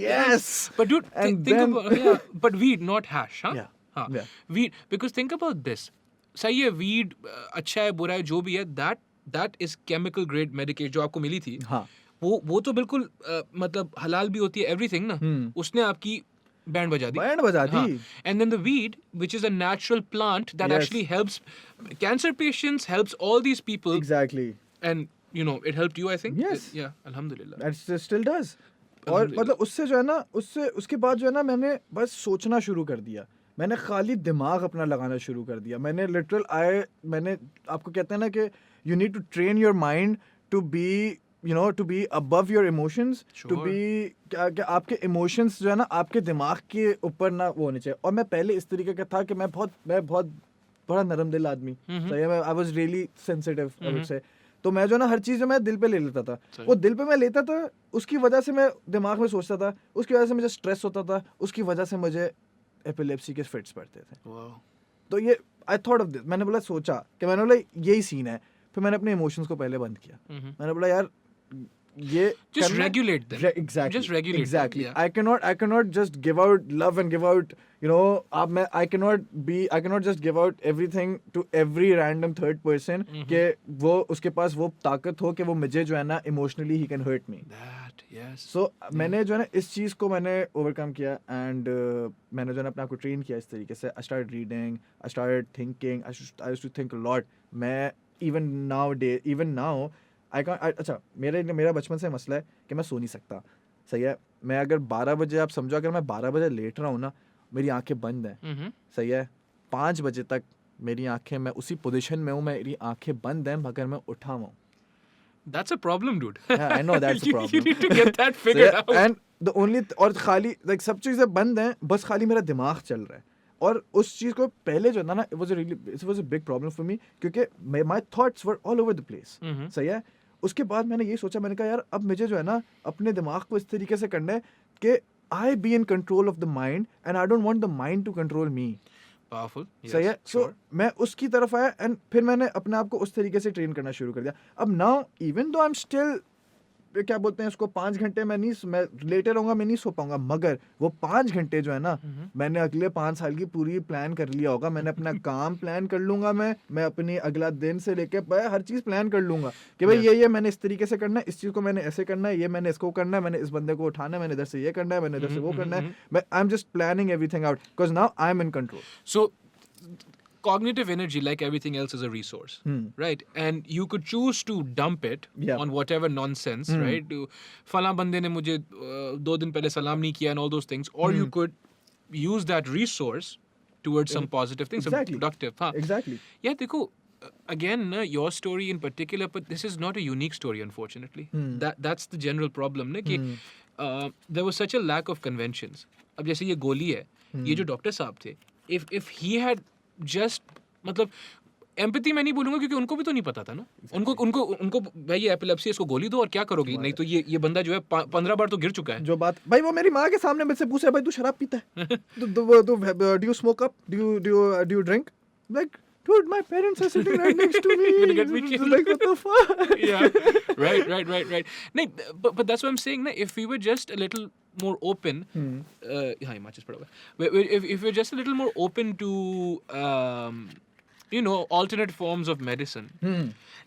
Yes. But dude, And think then- about but weed, not hash, huh? Yeah. Huh. Yeah. Weed, because think about this. सही है, weed अच्छा है बुरा है जो भी है, that is chemical grade medication जो आपको मिली थी. हाँ. वो तो बिल्कुल मतलब हलाल भी होती है, everything ना. उसने आपकी बैंड बजा दी. बैंड बजा दी. हाँ. And then the weed, which is a natural plant that Yes. actually helps cancer patients, helps all these people, Exactly. and you know it helped you, I think. Yes. Yeah, alhamdulillah. That still does. और Alhamdulillah. मतलब उससे जो है ना, उसके बाद जो है ना, मैंने बस सोचना शुरू कर दिया. मैंने खाली दिमाग अपना लगाना शुरू कर दिया. मैंने मैंने आपको कहते हैं ना कि you need to train your mind to be, you know, to be above your emotions, to Sure. be क्या आपके emotions जो है ना, आपके दिमाग के ऊपर ना वो होने चाहिए. और मैं पहले इस तरीके का था कि मैं बहुत बड़ा नरम दिल आदमी. सही है, I was really sensitive, I would say. तो मैं जो ना हर चीज़ जो मैं दिल पे ले लेता था, वो दिल पे मैं लेता था, उसकी वजह से मैं दिमाग में सोचता था, उसकी वजह से मुझे स्ट्रेस होता था, उसकी वजह से मुझे एपिलेप्सी के फिट्स पड़ते थे. Wow. तो ये आई थॉट ऑफ दिस, मैंने बोला सोचा कि मैंने बोला यही सीन है. फिर मैंने अपने इमोशंस को पहले बंद किया. मैंने बोला यार ये Just regulate them. Exactly. Just regulate them, Exactly. yeah. I cannot just give out love and give out, you know, I cannot just give out everything to every random third person कि वो उसके पास वो ताकत हो कि वो मुझे जो है ना emotionally he can hurt me. That, yes. So मैंने जो है ना इस चीज़ को मैंने overcome किया and मैंने जो है ना अपने आप को train किया इस तरीके से. I started reading, I started thinking, I used to think a lot. मैं even now अच्छा मेरा बचपन से मसला है कि मैं सो नहीं सकता. सही है, मैं अगर 12 बजे, आप समझो अगर मैं 12 बजे लेट रहा हूँ ना, मेरी आंखें बंद हैं. सही है, 5 बजे तक मेरी आंखें, मैं उसी पोजीशन में हूँ, मेरी आंखें बंद हैं मगर मैं उठा हुआ हूँ. That's a problem, dude. Yeah, I know that's a You problem. need to get that figured out. And the only और खाली like सब चीज़ें बंद हैं, बस खाली मेरा दिमाग चल रहा है. और उस चीज़ को पहले जो था ना, it was a big problem for me क्योंकि my thoughts were all over the place. सही है. उसके बाद मैंने ये सोचा, मैंने कहा यार अब मुझे जो है ना अपने दिमाग को इस तरीके से करना है कि I be in control of the mind and I don't want the mind to control me. Powerful. सही है. Yes, सो sure. मैं उसकी तरफ आया एंड फिर मैंने अपने आप को उस तरीके से ट्रेन करना शुरू कर दिया. अब now even though I am still क्या बोलते हैं उसको 5 घंटे मैं लेटे रहूंगा, मैं नहीं सो पाऊंगा, मगर वो 5 घंटे जो है ना मैंने अगले 5 साल की पूरी प्लान कर लिया होगा. मैंने अपना काम प्लान कर लूंगा, मैं अपनी अगला दिन से लेके हर चीज़ प्लान कर लूंगा कि भाई ये मैंने इस तरीके से करना है, इस चीज़ को मैंने ऐसे करना है, ये मैंने इसको करना है, मैंने इस बंदे को उठाना है, मैंने इधर से ये करना है, मैंने इधर से वो करना है. I am just planning everything out because now I am in control. So, cognitive energy, like everything else, is a resource, right? And you could choose to dump it Yeah. on whatever nonsense, right? फला बंदे ने मुझे 2 दिन पहले सलाम नहीं किया and all those things, or you could use that resource towards some positive things, some Exactly. productive. हाँ. Exactly. Yeah, देखो, again, your story in particular, but this is not a unique story, unfortunately. That's the general problem, ना कि there was such a lack of conventions. अब जैसे ये गोली है, ये जो डॉक्टर साहब थे, if he had just मतलब एम्पैथी मैं नहीं बोलूंगा क्योंकि उनको भी तो नहीं पता था ना. उनको भाई ये एपिलेप्सी, इसको गोली दो और क्या करोगी, नहीं तो ये बंदा जो है 15 बार तो गिर चुका है. जो बात भाई वो मेरी माँ के सामने मुझसे पूछे भाई तू शराब पीता है, do you smoke up, do you drink, like dude my parents are sitting right next to me. Gonna get me killed. Like what the fuck. Yeah, right. No, but that's what I'm saying. Na, if we were just a little more open, हाँ much is probably. If we're just a little more open to alternate forms of medicine.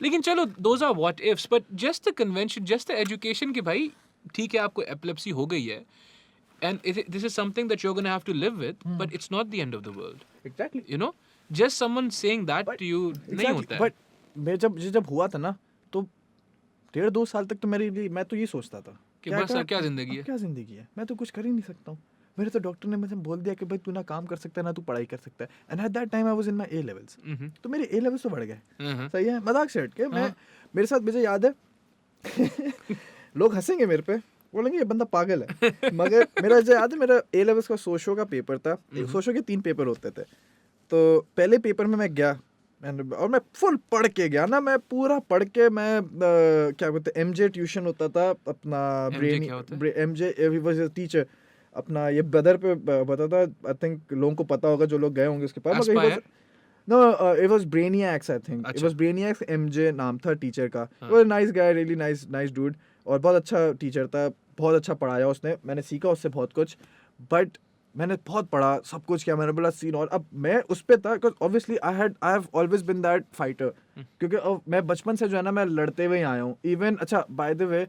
लेकिन चलो those are what ifs, but just the convention, just the education कि भाई ठीक है आपको epilepsy हो गई है, and this is something that you're going to have to live with, but it's not the end of the world. Exactly. You know, just someone saying that to you नहीं होता है. But मैं जब हुआ था ना तो 1.5-2 साल तक तो मैं तो ये सोचता था कि बस क्या जिंदगी है, क्या जिंदगी है, मैं तो कुछ कर ही नहीं सकता हूँ. मेरे तो डॉक्टर ने मुझे बोल दिया कि भाई तू ना काम कर सकता है ना तू पढ़ाई कर सकता है, and at that time I was in my A levels, तो मेरे ए लेवल्स तो बढ़ गए, सही है, मजाक से हट के मैं, मेरे साथ मुझे याद है लोग हंसेंगे मेरे पे, बोलेंगे ये बंदा पागल है, मगर मेरा जो याद है, मेरा ए लेवल्स का सोशो का पेपर था, सोशो के 3 पेपर होते थे, तो पहले पेपर में मैं गया और मैं फुल पढ़ के गया ना, मैं पूरा पढ़ के, मैं क्या बोलते हैं, एमजे ट्यूशन होता था अपना, brainy MJ he was a teacher अपना, ये बदर पे बताता, आई थिंक लोगों को पता होगा जो लोग गए होंगे उसके पास, मगर no it was Brainiacs, I think it was Brainiacs, MJ नाम था टीचर का, it was a nice guy, really nice dude, और बहुत अच्छा टीचर था, बहुत अच्छा पढ़ाया उसने, मैंने सीखा उससे बहुत कुछ, बट मैंने बहुत पढ़ा, सब कुछ किया, मैंने बोला सीन, और अब मैं उस पे था, because obviously I have always been that fighter, क्योंकि मैं बचपन से जो है ना मैं लड़ते हुए आया हूँ, इवन, अच्छा by the way,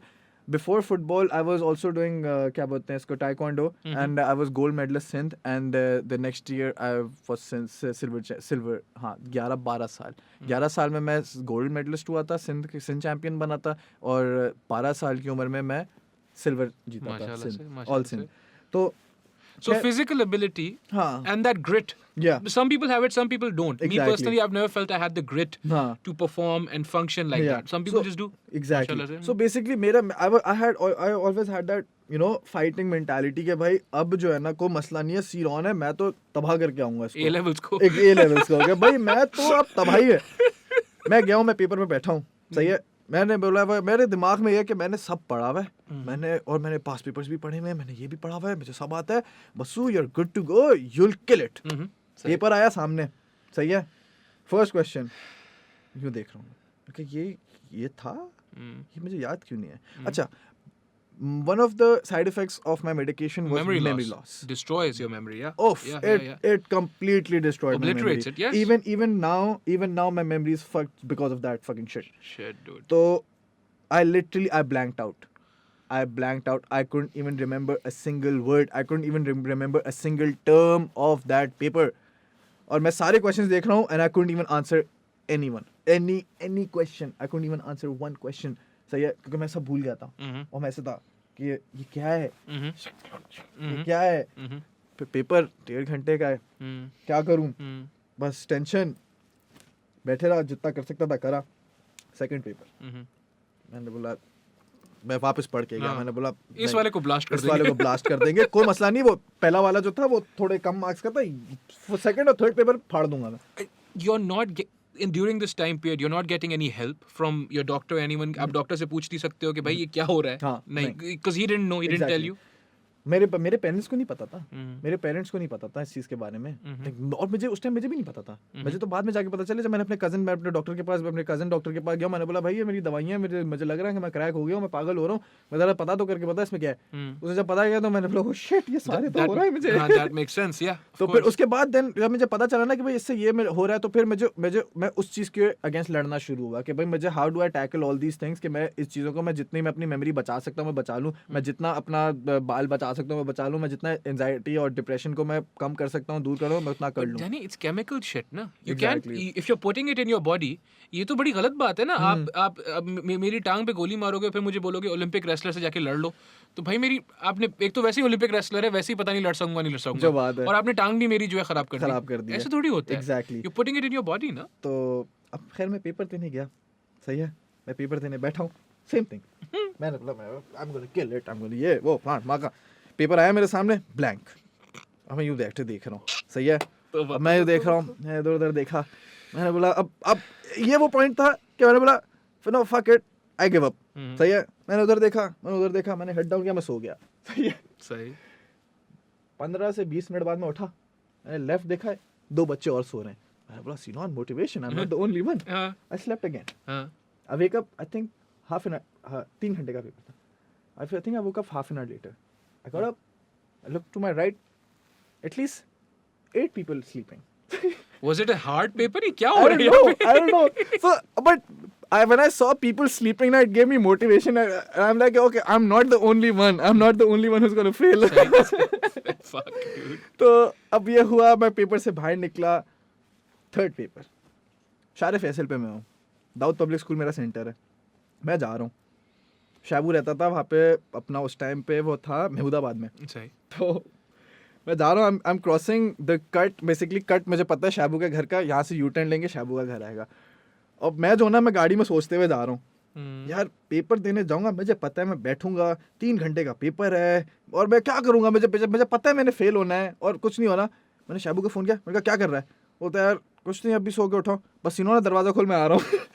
before football I was also doing क्या बोलते हैं इसको, taekwondo, and I was gold medalist Sindh, and the next year I was silver, हाँ 11 साल में मैं गोल्ड मेडलिस्ट हुआ था, सिंध चैंपियन बना था, और 12 साल की उम्र में मैं सिल्वर जीता था, सिंध, ऑल सिंध, तो So physical ability and that grit. Yeah. Some people have it, some people don't. Exactly. Me personally, I've never felt I had the grit to perform and function like that. Some people just do. Exactly. So basically, I always had that, you know, fighting mentality कि भाई अब जो है ना कोई मसला नहीं है, सीरॉन है, मैं तो तबाह करके आऊंगा इसको. A levels को. भाई मैं तो अब तबाही है. मैं गया हूँ, मैं पेपर में बैठा हूँ, सही है. मैंने बोला, मेरे दिमाग में ये कि मैंने सब पढ़ा हुआ है, मैंने पास पेपर्स भी पढ़े हुए हैं, मैंने ये भी पढ़ा हुआ है, मुझे सब आता है, बसू you are good to go, you will kill it. Paper आया सामने, सही है, फर्स्ट क्वेश्चन, यूँ देख रहा हूँ कि ये था, ये मुझे याद क्यों नहीं है. अच्छा, one of the side effects of my medication was memory loss. Destroys your memory, yeah. Oh, it completely destroyed my memory. Obliterates it, yes. Even now my memory is fucked because of that fucking shit. Shit, dude. So I blanked out. I couldn't even remember a single word. I couldn't even remember a single term of that paper. और मैं सारे questions देख रहा हूँ and I couldn't even answer any question. I couldn't even answer one question. सही है, क्योंकि मैं सब भूल गया था, और मैं ऐसे था कि ये क्या है, ये क्या है, पेपर 1.5 घंटे का है, क्या करूं, बस टेंशन, बैठे रहा, जितना कर सकता था करा. सेकंड पेपर मैंने बोला, मैं वापस पढ़ के गया, मैंने बोला इस वाले को ब्लास्ट कर देंगे, कोई मसला नहीं, वो पहला वाला जो था वो थोड़े कम मार्क्स का था, सेकंड और थर्ड पेपर फाड़ दूंगा मैं. You're not during this time period you're not getting any help from your doctor or anyone. आप डॉक्टर से पूछ नहीं सकते हो कि भाई ये क्या हो रहा है. हाँ, नहीं, because he didn't know, he didn't tell you. मेरे पेरेंट्स को नहीं पता था, मेरे पेरेंट्स को नहीं पता था इस चीज़ के बारे में, और मुझे उस टाइम मुझे भी नहीं पता था, मुझे तो बाद में जाके पता चला जब मैंने अपने डॉक्टर के पास गया, मैंने बोला भाई ये मेरी दवाइयाँ, मुझे लग रहा है कि मैं क्रैक हो गया हूँ, मैं पागल हो रहा हूँ, मैं ज़रा पता तो करके बता इसमें क्या है. उसे जब पता गया तो मैंने बोला, ओह शिट, ये सारे तो हो रहा है मुझे. That makes sense, yeah. तो फिर उसके बाद देन जब मुझे पता चला ना कि भाई इससे ये हो रहा है, तो फिर मैं उस चीज़ के अगेंस्ट लड़ना शुरू हुआ कि भाई मुझे how do I tackle all these things, कि मैं इस चीज़ों को, मैं जितनी मैं अपनी मेमोरी बचा सकता हूँ मैं बचा लूँ, मैं जितना अपना बाल बचा सकता हूँ मैं बचा लूँ, मैं जितना एंजाइटी और डिप्रेशन को मैं कम कर सकता हूँ, दूर करूँ, मैं उतना कर लूँ. यानी इट्स केमिकल शिट ना, you can, if you are putting it in your body, ये तो बड़ी गलत बात है ना. आप मेरी टांग पे गोली मारोगे, फिर मुझे बोलोगे ओलंपिक रेसलर से जाके लड़ लो, तो भाई आपने एक तो वैसे ही ओलंपिक रेसलर है, वैसे ही पता नहीं लड़ सकूंगा, और आपने टांग भी मेरी जो है खराब कर दी. ऐसे थोड़ी होता है. Exactly, you putting it in your body ना. तो अब खैर मैं पेपर देने गया, सही है, मैं पेपर देने बैठा हूँ, सेम थिंग, मैंने बोला आई am gonna kill it, I am gonna ये वो प्लांट माँ का. पेपर आया मेरे सामने, ब्लैंक. अब मैं यूँ देख रहा हूँ, सही है, अब मैं देख रहा हूँ, मैं इधर उधर देखा, मैंने बोला अब ये वो पॉइंट था कि मैंने बोला no fuck it, I give up. सही है, मैंने उधर देखा, मैंने हेड डाउन किया, मैं सो गया. सही है, सही. 15 से 20 मिनट बाद में उठा, मैंने लेफ्ट देखा है, 2 बच्चे और सो रहे हैं. मैंने बोला सीनॉन motivation, I am not the only one. I slept again. I wake up, I think 3 घंटे का पेपर था. I think I woke up half an hour later. I got up, I look to my right, at least 8 people sleeping. Was it a hard paper? क्या हो रहा है? I don't know. So, but when I saw people sleeping, it gave me motivation. I'm like, okay, I'm not the only one. I'm not the only one who's going to fail. Fuck, dude. तो अब ये हुआ, मैं paper से बाहर निकला. Third paper, शारे फैसल पे मैं हूँ, दाऊद पब्लिक स्कूल मेरा सेंटर है, मैं जा रहा हूँ. शाबू रहता था वहाँ पे अपना, उस टाइम पे वो था महमूदाबाद में. सही. तो मैं जा रहा हूँ, I am crossing the cut, basically cut मुझे पता है शैबू के घर का, यहाँ से यू टर्न लेंगे शैबू का घर आएगा। और मैं जो ना मैं गाड़ी में सोचते हुए जा रहा हूँ यार पेपर देने जाऊंगा, मुझे पता है मैं बैठूंगा 3 घंटे का पेपर है और मैं क्या करूंगा, मुझे पता है मैंने फेल होना है और कुछ नहीं होना। मैंने शैबू को फ़ोन किया, मैंने कहा क्या कर रहा है, बोलता है यार कुछ नहीं अभी सो के उठाओ, बस इन्होंने दरवाज़ा खोल मैं आ रहा हूँ।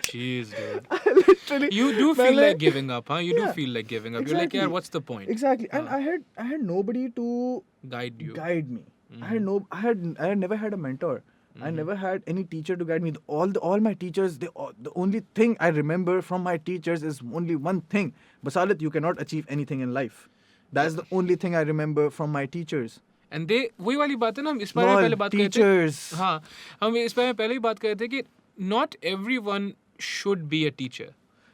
Jeez, dude. Literally, You do feel मैंने- like giving up, huh? You do Yeah, feel like giving up. You're like, yeah, exactly. what's the point? Exactly, and I had nobody to Guide you. guide me. I had never had a mentor. I never had any teacher to guide me. All my teachers, the only thing I remember from my teachers is only one thing: Basalat, you cannot achieve anything in life. That's the only thing I remember from my teachers. And they वही वाली बात है ना, हम इस बारे में Lol, पहले बात कर रहे थे। teachers. हाँ, हम इस बारे में पहले ही बात कर रहे थे कि not everyone should be a teacher.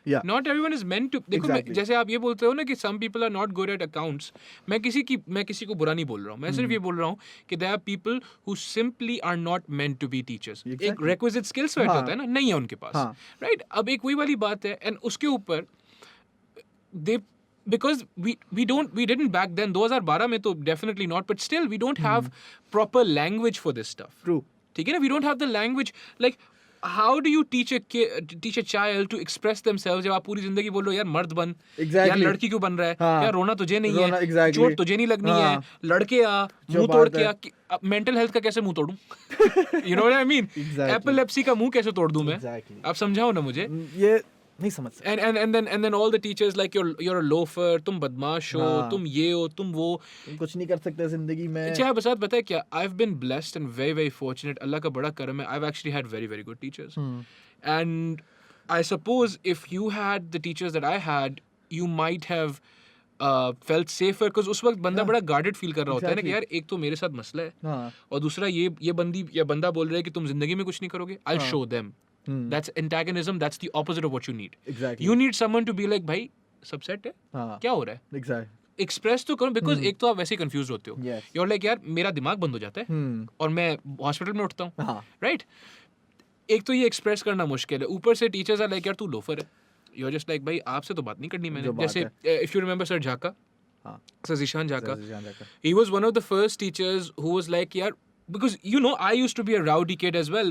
Yeah. Not everyone is meant to. देखो Exactly. जैसे आप ये बोलते हो ना कि some people are not good at accounts, मैं किसी को बुरा नहीं बोल रहा हूँ, मैं सिर्फ ये बोल रहा हूँ कि there are people who simply are not meant to be teachers. एक Exactly. requisite skill set हाँ. होता है ना, नहीं है उनके पास, हाँ. right? अब एक वही वाली बात है, and उसके ऊपर they because we didn't back then 2012 में तो definitely not, but still we don't have proper language for this stuff. True. ठीक है ना, we don't have the language, like how do you teach a child to express themselves जब आप पूरी जिंदगी बोल रहे हो यार मर्द बन, Exactly. यार लड़की क्यों बन रहा है, हाँ. यार रोना तुझे नहीं रोना, है, exactly. चोट तुझे नहीं लगनी हाँ. है, लड़के आ, जो मुंह तोड़ बात के है. आ, मेंटल हेल्थ का कैसे मुंह तोड़ूं? You know what I mean? Exactly. Epilepsy का मुंह कैसे तोड़ दूं मैं? Exactly. आप समझाओ ना मुझे। ये नहीं समझ सकते। And then all the teachers like you're a loafer, तुम बदमाश हो, हाँ. तुम ये हो, तुम वो। तुम कुछ नहीं कर सकते जिंदगी में। अच्छा बस पता है क्या, I've been blessed and very fortunate, अल्लाह का बड़ा करम है, I've actually had very good teachers. And I suppose if you had the teachers that I had, you might have felt safer, because उस वक्त बंदा बड़ा guarded feel कर रहा होता है ना कि यार एक तो मेरे साथ मसला है, हाँ. और दूसरा ये बंदी या बंदा बोल रहा है कि तुम जिंदगी में कुछ नहीं करोगे, I'll show them. That's antagonism, that's the opposite of what you need. Exactly. You need someone to be like भाई सब सेट है, हाँ. क्या हो रहा है, Exactly. एक्सप्रेस तो करो, बिकॉज एक तो आप वैसे ही कंफ्यूज होते हो, Yes. you're like यार मेरा दिमाग बंद हो जाता है और मैं हॉस्पिटल में उठता हूँ, हाँ. राइट? एक तो ये एक्सप्रेस करना मुश्किल है, ऊपर से टीचर्स आर लाइक यार तू लोफर है, you're just like भाई आपसे तो बात नहीं करनी मैंने, जो बात जैसे इफ यू रिमेंबर सर झाका, हाँ. सर ज़ीशान झाका, ध्यान रखा. he was one of the first teachers who was like यार, because you know I used to be a rowdy kid as well,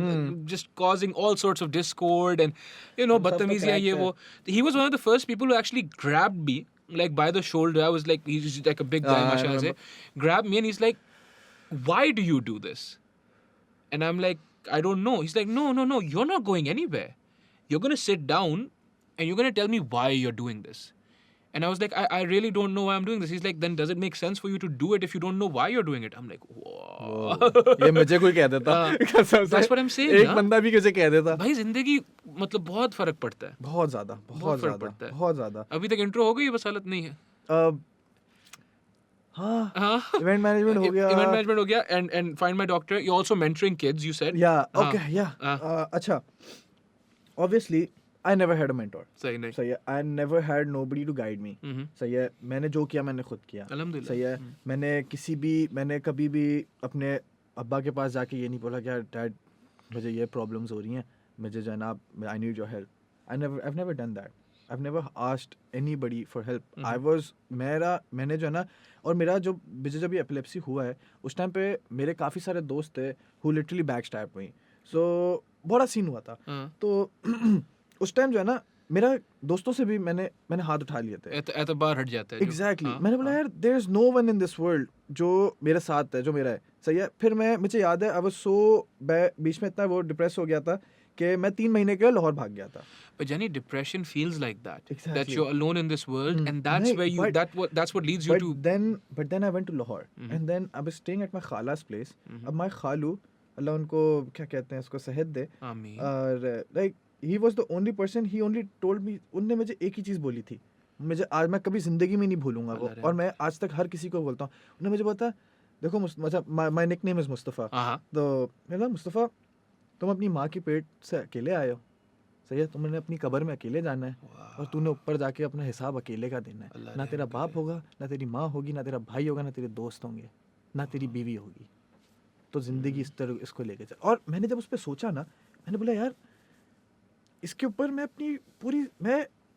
just causing all sorts of discord and you know बदतमीजियाँ ये वो. He was one of the first people who actually grabbed me like by the shoulder. I was like, he's like a big guy, I mashallah se, grabbed me and he's like, why do you do this? And I'm like, I don't know. He's like, no, you're not going anywhere. You're gonna sit down and you're gonna tell me why you're doing this. And I was like, I really don't know why I'm doing this. He's like, then does it make sense for you to do it if you don't know why you're doing it? I'm like, whoa. ये मुझे कोई कह देता. कसम से. That's what I'm saying. एक ना? बंदा भी मुझे कह देता. भाई जिंदगी मतलब बहुत फर्क पड़ता है, बहुत ज्यादा, बहुत फर्क पड़ता ज्यादा, है। बहुत ज्यादा. अभी तक इंट्रो हो गई, बस हालत नहीं है। हाँ. हाँ, इवेंट मैनेजमेंट हो गया. इवेंट मैनेजमेंट हो गया, and find my doctor. You're also mentoring kids, you said. Yeah. हाँ. Okay. Yeah. हाँ. अच्छा. Obviously, I never had a mentor. सही नहीं। सही है. I never had nobody to guide me. सही है. मैंने जो किया मैंने खुद किया. अल्हम्दुलिल्लाह। सही है. मैंने कभी भी अपने अब्बा के पास जाके ये नहीं बोला कि यार डैड मुझे ये प्रॉब्लम्स हो रही हैं, मुझे जो है ना I need your help. I've never done that. I've never asked anybody for help. मैंने जो है ना, और मेरा मुझे जब ये एपिलेप्सी हुआ है उस टाइम पे मेरे काफ़ी सारे दोस्त थे who literally backstabbed me. So बड़ा सीन हुआ था. तो उस टाइम जो है ना मेरा दोस्तों से भी मैंने हाथ उठा लिए थे. एतबार हट जाता है जो। एग्जैक्टली. हाँ, मैंने बोला यार there is no one in this world जो मेरे साथ है, जो मेरा है. सही है. फिर मुझे याद है आई वाज सो बीच में इतना वो डिप्रेस हो गया था कि मैं 3 महीने के लिए लाहौर भाग गया था. But Jenny, depression feels like that. That Exactly. you're alone in this world, and that's नहीं, where you but- that's what leads you But to. then I went to Lahore and then I was staying at my khala's place. अब my खालू, अल्लाह उनको क्या कहते हैं, उसको सेहत दे. आमीन। और like he was the only person, he only told me, उनने मुझे एक ही चीज़ बोली थी, मुझे आज मैं कभी ज़िंदगी में नहीं भूलूंगा वो, अल्लाह और मैं आज तक हर किसी को बोलता हूँ. उन्होंने मुझे बोला देखो मतलब my nickname is मुस्तफ़ा. हाँ, तो मैंने मुस्तफ़ा तुम अपनी माँ के पेट से अकेले आए हो. सही है. तुमने अपनी कब्र में अकेले जाना है और तूने ऊपर जाके अपना हिसाब अकेले का देना है. अल्लाह ना रहम तेरा करे। बाप होगा, ना तेरी माँ होगी, ना तेरा भाई होगा, ना तेरे दोस्त होंगे, ना तेरी बीवी होगी. तो ज़िंदगी इस तरह इसको लेके चल. और मैंने जब उस पर सोचा ना, मैंने बोला यार इसके ऊपर मैं अपनी पूरी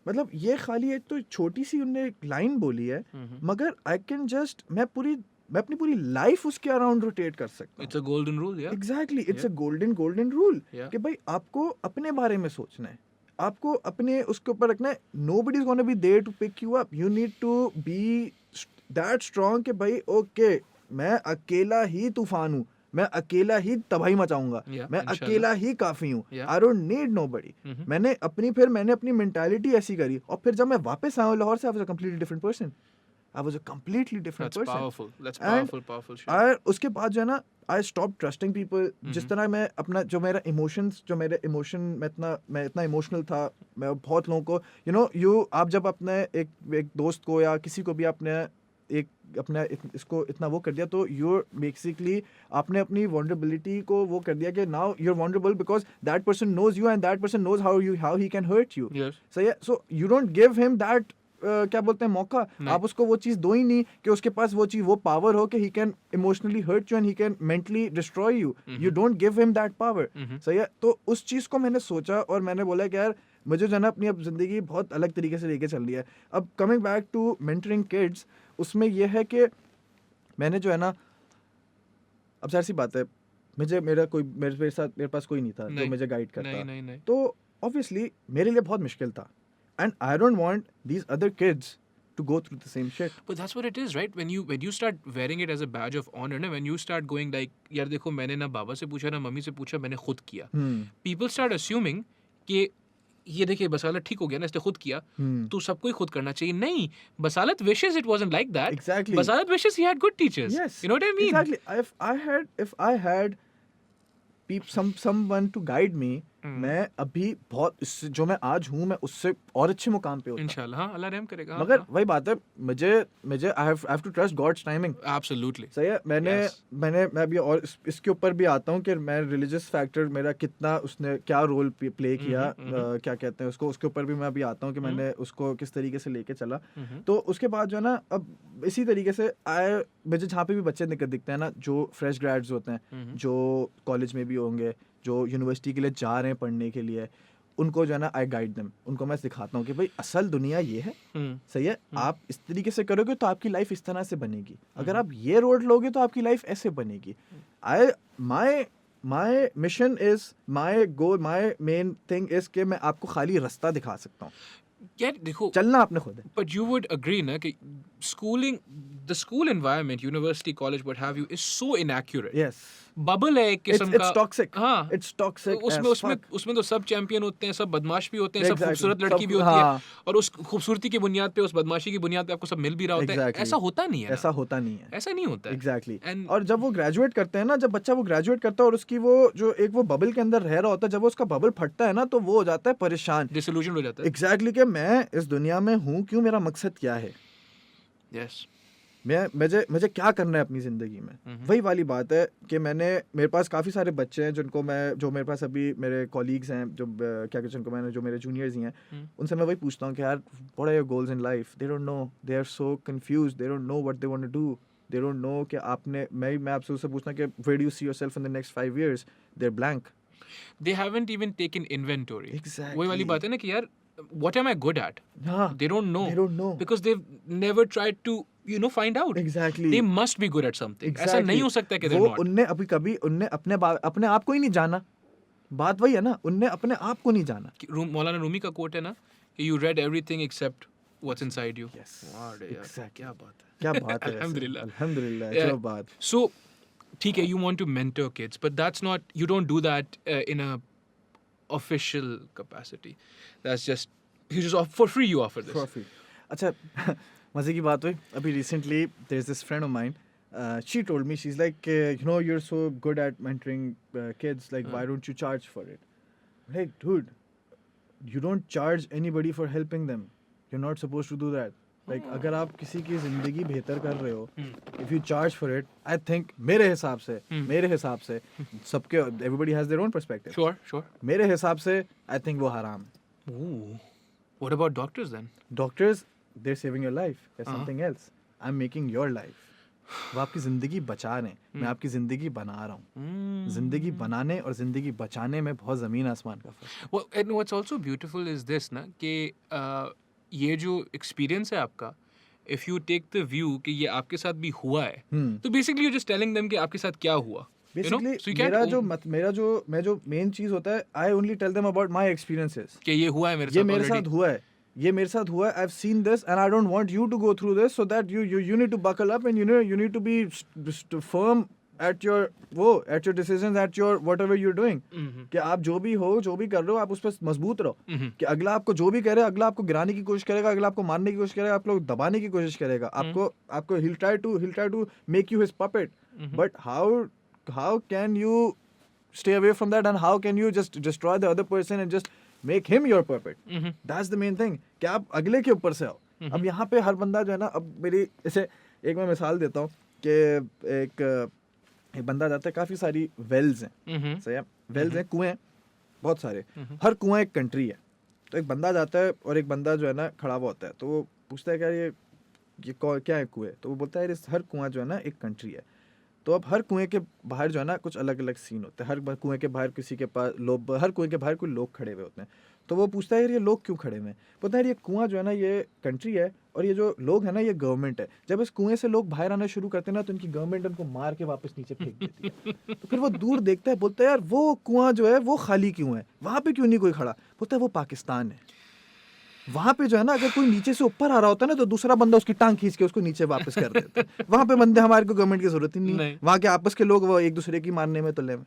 मतलब ये खाली एक तो छोटी सी उनने एक लाइन बोली है, मगर आई कैन जस्ट मैं पूरी मैं अपनी पूरी लाइफ उसके अराउंड रोटेट कर सकता हूँ. It's a golden rule, yeah. Exactly, it's a Yeah. Golden rule Yeah. कि भाई आपको अपने बारे में सोचना है, आपको अपने उसके ऊपर रखना है. Nobody is gonna be there to pick you up. You need to be that strong कि भाई ओके मैं अकेला ही तूफान हूँ, मैं अकेला ही तबाही मचाऊंगा, Yeah, मैं inshallah. अकेला ही काफी हूँ. Yeah. I don't need nobody. Mhm. मैंने अपनी मेंटालिटी ऐसी करी, और फिर जब मैं वापस आया लाहौर से, I was a completely different person. I was a completely different That's person. powerful. That's And powerful shit. और उसके बाद जो है ना, आई स्टॉप ट्रस्टिंग पीपल. जिस तरह मैं अपना जो मेरे इमोशन मैं इतना इमोशनल था, मैं बहुत लोगों को आप जब अपने एक दोस्त को या किसी को भी आपने इसको इतना वो कर दिया, तो यूर बेसिकली आपने अपनी वनरेबिलिटी को वो कर दिया कि now you're vulnerable because that person knows you and that person knows how he can hurt you. Yes. So you don't give him that क्या बोलते हैं मौका. नहीं. आप उसको वो चीज़ दो ही नहीं कि उसके पास वो पावर हो कि he can emotionally hurt you and he can mentally destroy you. You don't give him that power. सही है. तो उस चीज़ को मैंने सोचा और मैंने बोला कि यार मुझे जो है ना अपनी अब ज़िंदगी बहुत अलग तरीके से लेके चल रही है. अब coming back to mentoring kids, उसमें यह है कि मैंने जो है ना, अब सारी सी बात है, मेरे पास कोई नहीं था जो नहीं. मुझे गाइड करता. नहीं. तो ऑब्वियसली मेरे लिए बहुत मुश्किल था. And I don't want these other kids to go through the same shit. But that's what it is, right? When you start wearing it as a badge of honor, na, when you start going like, यार देखो मैंने ना बाबा से पूछा ना mummy से पूछा, मैंने खुद किया. People start assuming कि ये देखिए बसालत ठीक हो गया ना, इसने खुद किया, तो सबको ही खुद करना चाहिए. नहीं, बसालत wishes it wasn't like that. Exactly. बसालत wishes he had good teachers. Yes. You know what I mean? Exactly. If I had someone to guide me, मैं अभी बहुत जो मैं आज हूँ मैं उससे और अच्छे मुकाम पे होता. इंशाल्लाह, हाँ, अल्लाह रहम करेगा. मगर वही बात है, मुझे I have to trust God's timing. Absolutely. सही है. मैं अभी और इसके ऊपर भी आता हूँ कि मैं रिलीजियस फैक्टर मेरा कितना उसने क्या रोल प्ले किया, क्या कहते हैं उसके ऊपर भी मैं अभी आता हूँ कि मैंने उसको किस तरीके से लेके चला. तो उसके बाद जो है ना, अब इसी तरीके से मुझे जहाँ पे भी बच्चे दिखते हैं ना, जो फ्रेश ग्रेड्स होते हैं, जो कॉलेज में भी होंगे, जो यूनिवर्सिटी के लिए जा रहे हैं पढ़ने के लिए, उनको जो है ना आई गाइड देम. उनको मैं सिखाता हूँ कि भाई असल दुनिया ये है. सही है. आप इस तरीके से करोगे तो आपकी लाइफ इस तरह से बनेगी. अगर आप ये रोड लोगे तो आपकी लाइफ ऐसे बनेगी. My mission is, my goal, my main thing is कि मैं आपको खाली रास्ता दिखा सकता हूँ. यार देखो, चलना आपने खुद है. but you would agree ना कि the school environment, university, college, what have you, is so inaccurate. Yes. Bubble है एक किस्म का. It's toxic. हाँ. It's toxic. उसमें तो सब चैंपियन होते हैं, सब बदमाश भी होते हैं, सब Exactly. खूबसूरत लड़की भी होती है, और उस खूबसूरती की बुनियाद पे, उस बदमाशी की बुनियाद पे आपको सब मिल भी रहा होता है. Exactly. ऐसा होता नहीं है. ऐसा होता नहीं है. ऐसा नहीं होता है. Exactly. And- और जब वो ग्रेजुएट करते हैं ना, जब बच्चा वो ग्रेजुएट करता है और उसकी वो जो एक वो बबल के अंदर रह रहा होता है, जब वो उसका बबल फटता है ना, तो वो हो जाता है परेशान. Disillusioned हो जाता है. एग्जैक्टली कि मैं इस दुनिया में हूँ क्यों, मेरा मकसद क्या है, Yes. मुझे क्या करना है अपनी ज़िंदगी में. वही वाली बात है कि मेरे पास काफ़ी सारे बच्चे हैं जो मेरे पास अभी मेरे कॉलीग्स हैं, जो क्या कहते हैं, जो मेरे जूनियर्स ही हैं, उनसे मैं वही पूछता हूँ कि यार what are your goals in life. They don't know, they are so confused, they don't know what they want to do. They don't know कि मैं आपसे उससे पूछता कि where do you see yourself in the next 5 years. They are blank. They haven't even taken inventory. Exactly. वही वाली बात है ना कि यार what am I good at? हाँ. They don't know. They don't know. Because they've never tried to, find out. Exactly. They must be good at something. Exactly. ऐसा नहीं हो सकता कि they're वो not. उनने अपने आप को ही नहीं जाना. बात वही है ना, उनने अपने आप को नहीं जाना. मौलाना रूमी का कोट है ना कि you read everything except what's inside you. Yes. वाह रे यार, Exactly. क्या बात है. क्या बात है. अल्हम्दुलिल्लाह. Yeah. क्या बात. So, ठीक है, you want to mentor kids, but that's not, you don't do that in a official capacity. That's just, you just for free you offer this. Trophy. अच्छा मजे की बात हुई अभी recently there's this friend of mine, she told me, she's like you're so good at mentoring kids, like why don't you charge for it. Like dude, you don't charge anybody for helping them. You're not supposed to do that. Like अगर आप किसी की ज़िंदगी बेहतर कर रहे हो, if you charge for it, I think मेरे हिसाब से सबके, everybody has their own perspective. Sure. मेरे हिसाब से I think वो हराम है. Ooh. What about doctors then? Doctors, they're saving your life. There's something else. I'm making your life. वो आपकी ज़िंदगी बचा रहे हैं, मैं आपकी ज़िंदगी बना रहा हूँ. ज़िंदगी बनाने और ज़िंदगी बचाने में बहुत ज़मीन आसमान का फ़र्क है. Well, and what's also beautiful is this ना कि ये जो experience है आपका, if you take the view कि ये आपके साथ भी हुआ है, तो basically you're just telling them कि आपके साथ क्या हुआ. You know? Basically So you can't मेरा जो मेन चीज होता है, I only tell them about my experiences. कि ये हुआ है मेरे ये साथ मेरे already. साथ हुआ है, ये मेरे साथ हुआ है, I have seen this and I don't want you to go through this, so that you need to buckle up and you need to be firm at your decisions, at your whatever you're doing. कि आप जो भी कर रहे हो, आप उस पर मजबूत रहो. कि अगला आपको जो भी करे, अगला आपको गिराने की कोशिश करेगा, अगला आपको मारने की कोशिश करेगा, आपको दबाने की कोशिश करेगा, आपको he'll try to make you his puppet. But how can you stay away from that, and how can you just destroy the other person and just make him your puppet? That's the main thing. कि आप अगले के ऊपर से आओ. अब यहाँ पे हर बंदा जो है ना, अब मेरी इसे एक मैं मिसाल देता हूँ कि एक बंदा जाता है, काफ़ी सारी वेल्स हैं, सही है, वेल्स हैं, कुएं हैं बहुत सारे, हर कुआं एक कंट्री है. तो एक बंदा जाता है और एक बंदा जो है ना खड़ा हुआ होता है, तो वो पूछता है कि यार ये क्या है कुएं? तो वो बोलता है यार हर कुआं जो है ना एक कंट्री है. तो अब हर कुएं के बाहर जो है ना कुछ अलग अलग सीन होते हैं. हर कुएं के बाहर किसी के पास लोग, हर कुएं के बाहर कोई लोग खड़े हुए होते हैं. तो वो पूछता है यार ये लोग क्यों खड़े हुए हैं? पता है यार ये कुआं जो है ना ये कंट्री है, और ये जो लोग हैं ना ये गवर्नमेंट है. जब इस कुएं से लोग बाहर आना शुरू करते हैं ना, तो इनकी गवर्नमेंट उनको मार के वापस नीचे फेंक देती है. तो फिर वो दूर देखता है, बोलता है यार वो कुआं जो है वो खाली क्यों है, वहाँ पे क्यों नहीं कोई खड़ा? बोलता है वो पाकिस्तान है. वहाँ पे जो है ना अगर कोई नीचे से ऊपर आ रहा होता है ना, तो दूसरा बंदा उसकी टांग खींच के उसको नीचे वापस कर देता है. वहाँ पे बंदे हमारे को गवर्नमेंट की जरूरत ही नहीं है. वहाँ के आपस के लोग वो एक दूसरे की मारने में तुले में.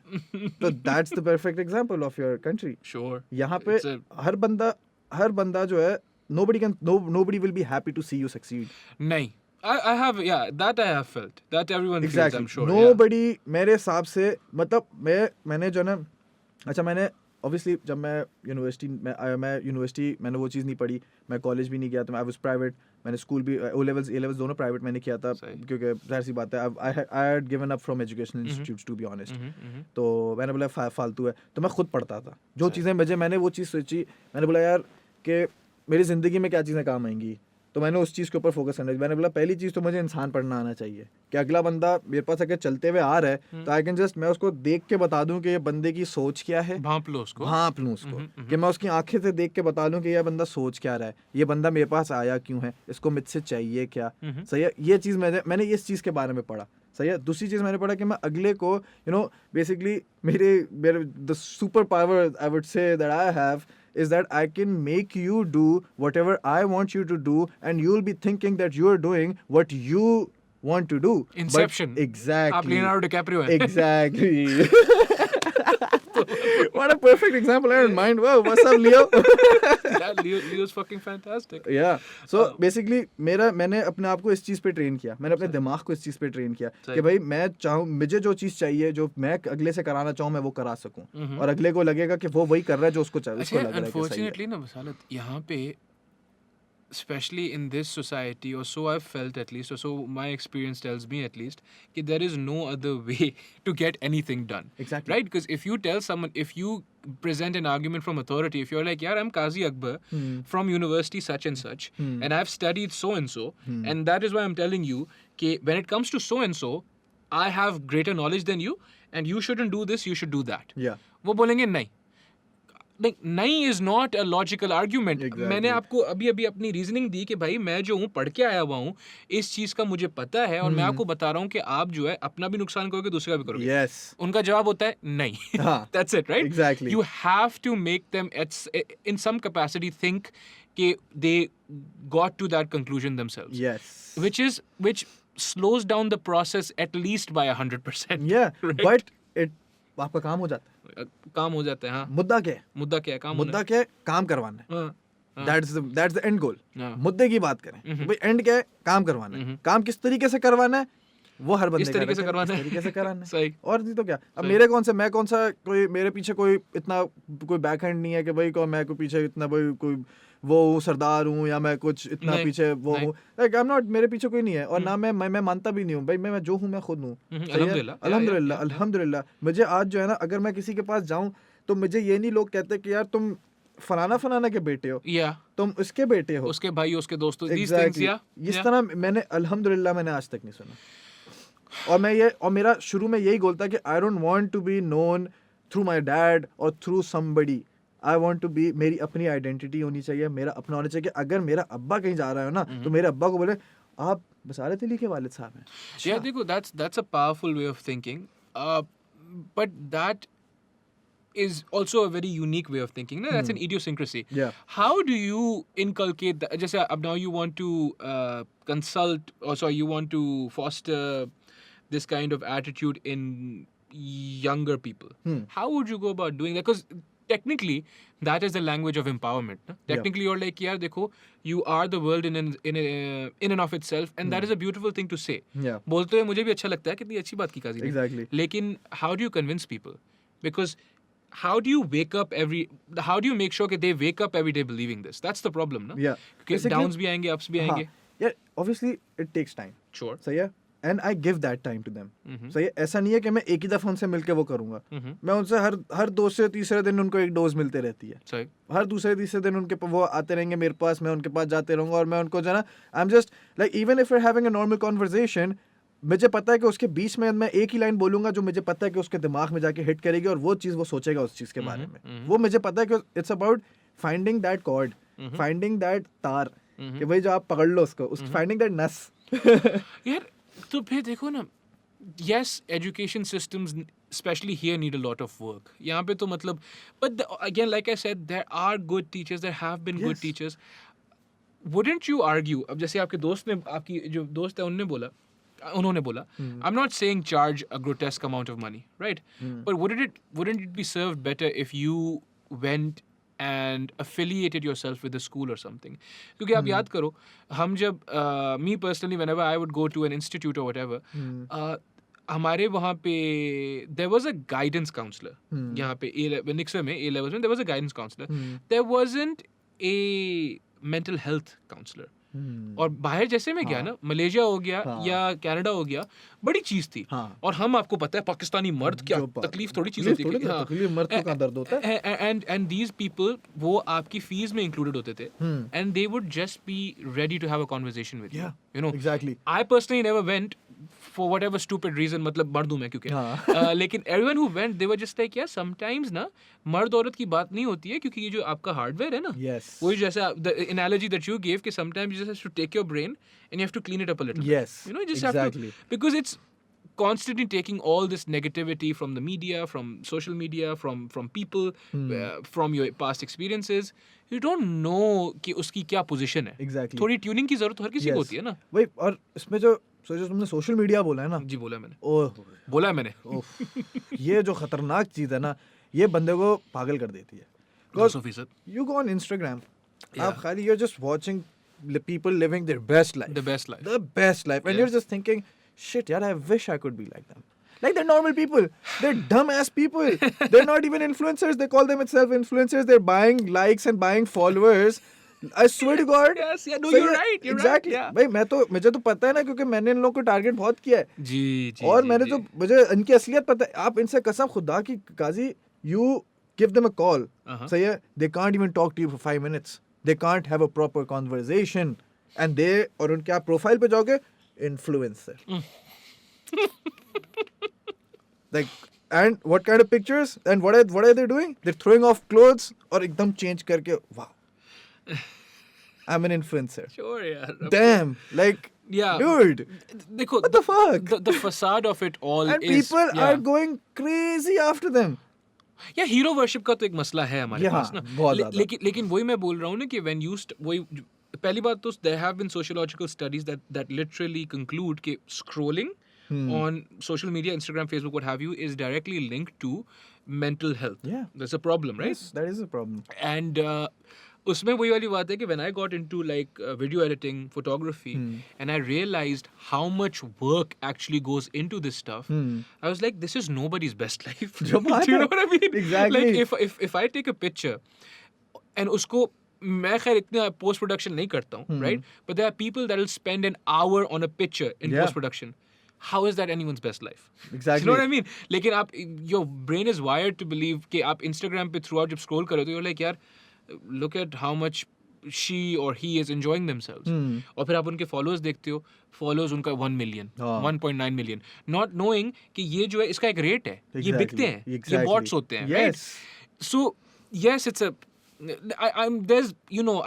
तो that's the perfect example of your country. Sure. यहाँ पे हर बंदा जो है, nobody will be happy to see you succeed. नहीं. I have, yeah, that I have felt. That everyone feels, I'm sure. Nobody, मेरे हिसाब से, मतलब मैंने जो ना, अच्छा मैंने ऑब्वियसली जब मैं यूनिवर्सिटी मैंने वो चीज़ नहीं पढ़ी, मैं कॉलेज भी नहीं गया, तो आई वाज प्राइवेट. मैंने स्कूल भी ए लेवल्स दोनों प्राइवेट मैंने किया था, क्योंकि जाहिर सी बात है I had given up from educational institutes to be honest. तो मैंने बोला फालतू है, तो मैं खुद पढ़ता था जो चीज़ें मैंने वो चीज़ सोची. मैंने बोला यार कि मेरी ज़िंदगी में क्या चीज़ें काम आएंगी, तो मैंने उस चीज़ के ऊपर फोकस करना. मैंने बोला पहली चीज़ तो मुझे इंसान पढ़ना आना चाहिए, कि अगला बंदा मेरे पास अगर चलते हुए आ रहा है, तो आई कैन जस्ट मैं उसको देख के बता दूं कि ये बंदे की सोच क्या है, भांप लूं उसको. कि मैं उसकी आंखें से देख के बता दूं कि ये बंदा सोच क्या रहा है, ये बंदा मेरे पास आया क्यों है, इसको मुझसे चाहिए क्या. सही है, ये चीज़ मैंने इस चीज़ के बारे में पढ़ा. सही है. दूसरी चीज़ मैंने पढ़ा कि मैं अगले को बेसिकली मेरे the super power I would say that I have is that I can make you do whatever I want you to do, and you'll be thinking that you're doing what you want to do. Inception. But exactly. आप Leonardo DiCaprio हैं. Exactly. What a perfect example I had in mind. Wow, what's up, Leo? Yeah, Leo's fucking fantastic. Yeah. So basically मैंने अपने आप को इस चीज़ पे train किया, मैंने अपने दिमाग को इस चीज़ पे ट्रेन किया कि भाई मैं चाहूँ, मुझे जो चीज़ चाहिए, जो मैं अगले से कराना चाहूँ, मैं वो करा सकूँ, और अगले को लगेगा कि वो वही कर रहा है जो उसको चाहिए, उसको लग रहा है कि सही है. Unfortunately ना बसालत, यहाँ पे especially in this society, or so I've felt at least, or so my experience tells me at least, that there is no other way to get anything done. Exactly. Right? Because if you tell someone, if you present an argument from authority, if you're like, yeah, I'm Qazi Akbar from university such and such, and I've studied so and so, and that is why I'm telling you, that when it comes to so and so, I have greater knowledge than you, and you shouldn't do this, you should do that. Yeah. वो बोलेंगे नहीं. नहीं is not a logical argument. मैंने आपको अभी अपनी reasoning दी कि भाई मैं जो हूँ पढ़ के आया हुआ हूँ, इस चीज का मुझे पता है, और मैं आपको बता रहा हूँ कि आप जो है अपना भी नुकसान करोगे, दूसरे का भी करोगे. Yes. उनका जवाब होता है नहीं. That's it, right? Exactly. You have to make them in some capacity think कि they got to that conclusion themselves. Yes. Which slows down the process at least by 100%. Yeah. Right? But आपका काम हो जाता है. काम हो जाता है. हाँ. मुद्दा क्या है? काम करवाना है. That's the end goal. मुद्दे की बात करें, भाई एंड क्या है? काम करवाना है. काम किस तरीके से करवाना है वो हर बंदे इस तरीके से करवाना है. सही. और नहीं तो क्या. अब मैं कौन सा कोई मेरे पीछे कोई इतना कोई बैक हैंड नहीं है कि भाई मैं कोई पीछे इतना कोई वो सरदार हूँ, या मैं कुछ इतना पीछे वो हूँ. लाइक आई एम नॉट, मेरे पीछे कोई नहीं है, और ना मैं मानता भी नहीं हूँ भाई. मैं जो हूँ मैं खुद हूँ. अल्हम्दुलिल्लाह. मुझे आज जो है ना, अगर मैं किसी के पास जाऊँ तो मुझे ये नहीं लोग कहते कि यार तुम फलाना के बेटे हो, या तुम उसके बेटे हो, उसके भाई, उसके दोस्तों. इस तरह मैंने अल्हम्दुलिल्लाह मैंने आज तक नहीं सुना. और मेरा शुरू में यही गोल था कि I don't want to be known through my dad और through somebody. I want to be, मेरी अपनी आइडेंटिटी होनी चाहिए, मेरा अपना होना चाहिए. कि अगर मेरा अब्बा कहीं जा रहा है ना, तो मेरे अब्बा को बोले आप बसारत अली के वालिद साहब हैं. Yeah, देखो, that's a powerful way of thinking. But that is also a very unique way of thinking. No, that's an idiosyncrasy. Yeah. How do you inculcate that? Just now you want to consult, or sorry, you want to foster this kind of attitude in younger people. How would you go about doing that? Because technically, that is the language of empowerment. No? Technically, you're like, yeah, dekho, you are the world in and of itself, and that is a beautiful thing to say. Yeah. बोलते हुए मुझे भी अच्छा लगता है, कितनी अच्छी बात की काजी ने. Exactly. लेकिन how do you convince people? Because how do you make sure that they wake up every day believing this? That's the problem, no? Yeah. Because Basically- downs भी आएंगे, ups भी हाँ. आएंगे. Yeah, obviously it takes time. Sure. सही है. And I give that time to them. सही है. ऐसा नहीं है कि मैं एक ही दफा उनसे मिलके वो करूंगा. मैं उनसे हर दूसरे तीसरे दिन उनको एक डोज मिलते रहती है. सही. हर दूसरे तीसरे दिन उनके वो आते रहेंगे मेरे पास, मैं उनके पास जाते रहूंगा और मैं उनको जो है ना, I am just like even if we are having a normal conversation, मुझे पता है कि उसके बीच में मैं एक ही लाइन बोलूंगा जो मुझे पता है कि उसके दिमाग में जाके हिट करेगी और वो चीज़ वो सोचेगा उस चीज़ के बारे में. वो मुझे पता है कि it's about finding that cord, finding that तार, कि भाई जो आप पकड़ लो उसको, फाइंडिंग दैट नस. यार तो फिर देखो ना, yes, education systems especially here need a lot of work. यहाँ पे तो मतलब, but again, like I said, there are good teachers, there have been good Yes. teachers. Wouldn't you argue, अब जैसे आपके दोस्त ने, आपकी जो दोस्त है उन्होंने बोला, I'm not saying charge a grotesque amount of money, right? But wouldn't it be served better if you went and affiliated yourself with a school or something? क्योंकि आप याद करो, हम जब me personally, whenever I would go to an institute or whatever, हमारे वहाँ पे there was a guidance counselor. यहाँ पे निक्सर में A levels में there was a guidance counselor. There wasn't a mental health counselor. और बाहर जैसे मैं गया ना, मलेशिया हो गया या कनाडा हो गया, बड़ी चीज थी. और हम, आपको पता है, पाकिस्तानी मर्द क्या तकलीफ थोड़ी चीज होती है. तकलीफ मर्द को कहाँ दर्द होता है. एंड दीज पीपल, वो आपकी फीस में इंक्लूडेड होते थे, and they would just be ready to have a conversation with you. You know, exactly. I personally never went for whatever stupid reason, मतलब मर्द हूँ मैं क्योंकि, लेकिन everyone who went, they were just like, yeah, sometimes ना मर्द औरत की बात नहीं होती है, क्योंकि ये जो आपका हार्डवेयर है ना, Yes. वही जैसा the analogy that you gave, कि sometimes you just have to take your brain and you have to clean it up a little. Yes. You know, you just have Exactly. to, because it's constantly taking all this negativity from the media, from social media, from people, from your past experiences. You don't know कि उसकी क्या position है. Exactly. थोड़ी tuning की जरूरत हर किसी को होती है ना. वही, और इसमें जो तुमने सोशल मीडिया बोला है ना, जी बोला मैंने. ओह, बोला है मैंने. ये जो खतरनाक चीज है ना, ये बंदे को पागल कर देती है. 200%. You go on Instagram, Yeah. आप खाली you're just watching people living their best life. The best life. The best life. And Yeah. you're just thinking, shit, yaar, I wish I could be like them. Like, they're normal people. They're dumb-ass people. They're not even influencers. They call them itself influencers. They're buying likes and buying followers. I swear to God. Yes, yeah, no, So you're right. You're exactly. right. Yeah. भाई मुझे तो पता है ना, क्योंकि मैंने इन लोगों को टारगेट बहुत किया है. जी जी. और जी, मैंने जी. तो, मुझे इनकी असलियत पता है. आप इनसे कसम खुदा की, काजी, you give them a call. सही है, they can't even talk to you for 5 minutes. They can't have a proper conversation. And और उनके आप प्रोफाइल पे जाओगे, influencer. Like, and what kind of pictures? And what are they doing? They're throwing off clothes और एकदम change करके, wow. I'm an influencer. Sure, yeah. Damn, like, Yeah. dude, देखो, what the fuck? The facade of it all And is. people yeah. are going crazy after them. या hero worship का तो एक मसला है हमारे Yeah, पास ना. बहुत ज़्यादा. लेकिन वही मैं बोल रहा हूँ ना कि when you वही पहली बात तो there have been sociological studies that literally conclude कि scrolling on social media, Instagram, Facebook, what have you, is directly linked to mental health. Yeah. That's a problem, right? Yes, that is a problem. And उसमें वही वाली बात है कि when I got into like video editing, photography, and I realized how much work actually goes into this stuff, I was like, this is nobody's best life. Do you know what I mean? Exactly. Like if I take a picture and उसको मैं खैर इतना post production नहीं करता हूँ, right? But there are people that will spend an hour on a picture in Yeah. post production. How is that anyone's best life? Exactly. You know what I mean? लेकिन आप, your brain is wired to believe कि आप Instagram पे throughout जब scroll करो तो you're like, यार, look at how much she or he is enjoying themselves. और फिर आप उनके followers देखते हो, followers उनका 1 million, 1.9 million, not knowing कि ये जो है इसका एक rate है, ये बिकते हैं, ये bots होते हैं, right? Yes. So yes, it's a I'm there's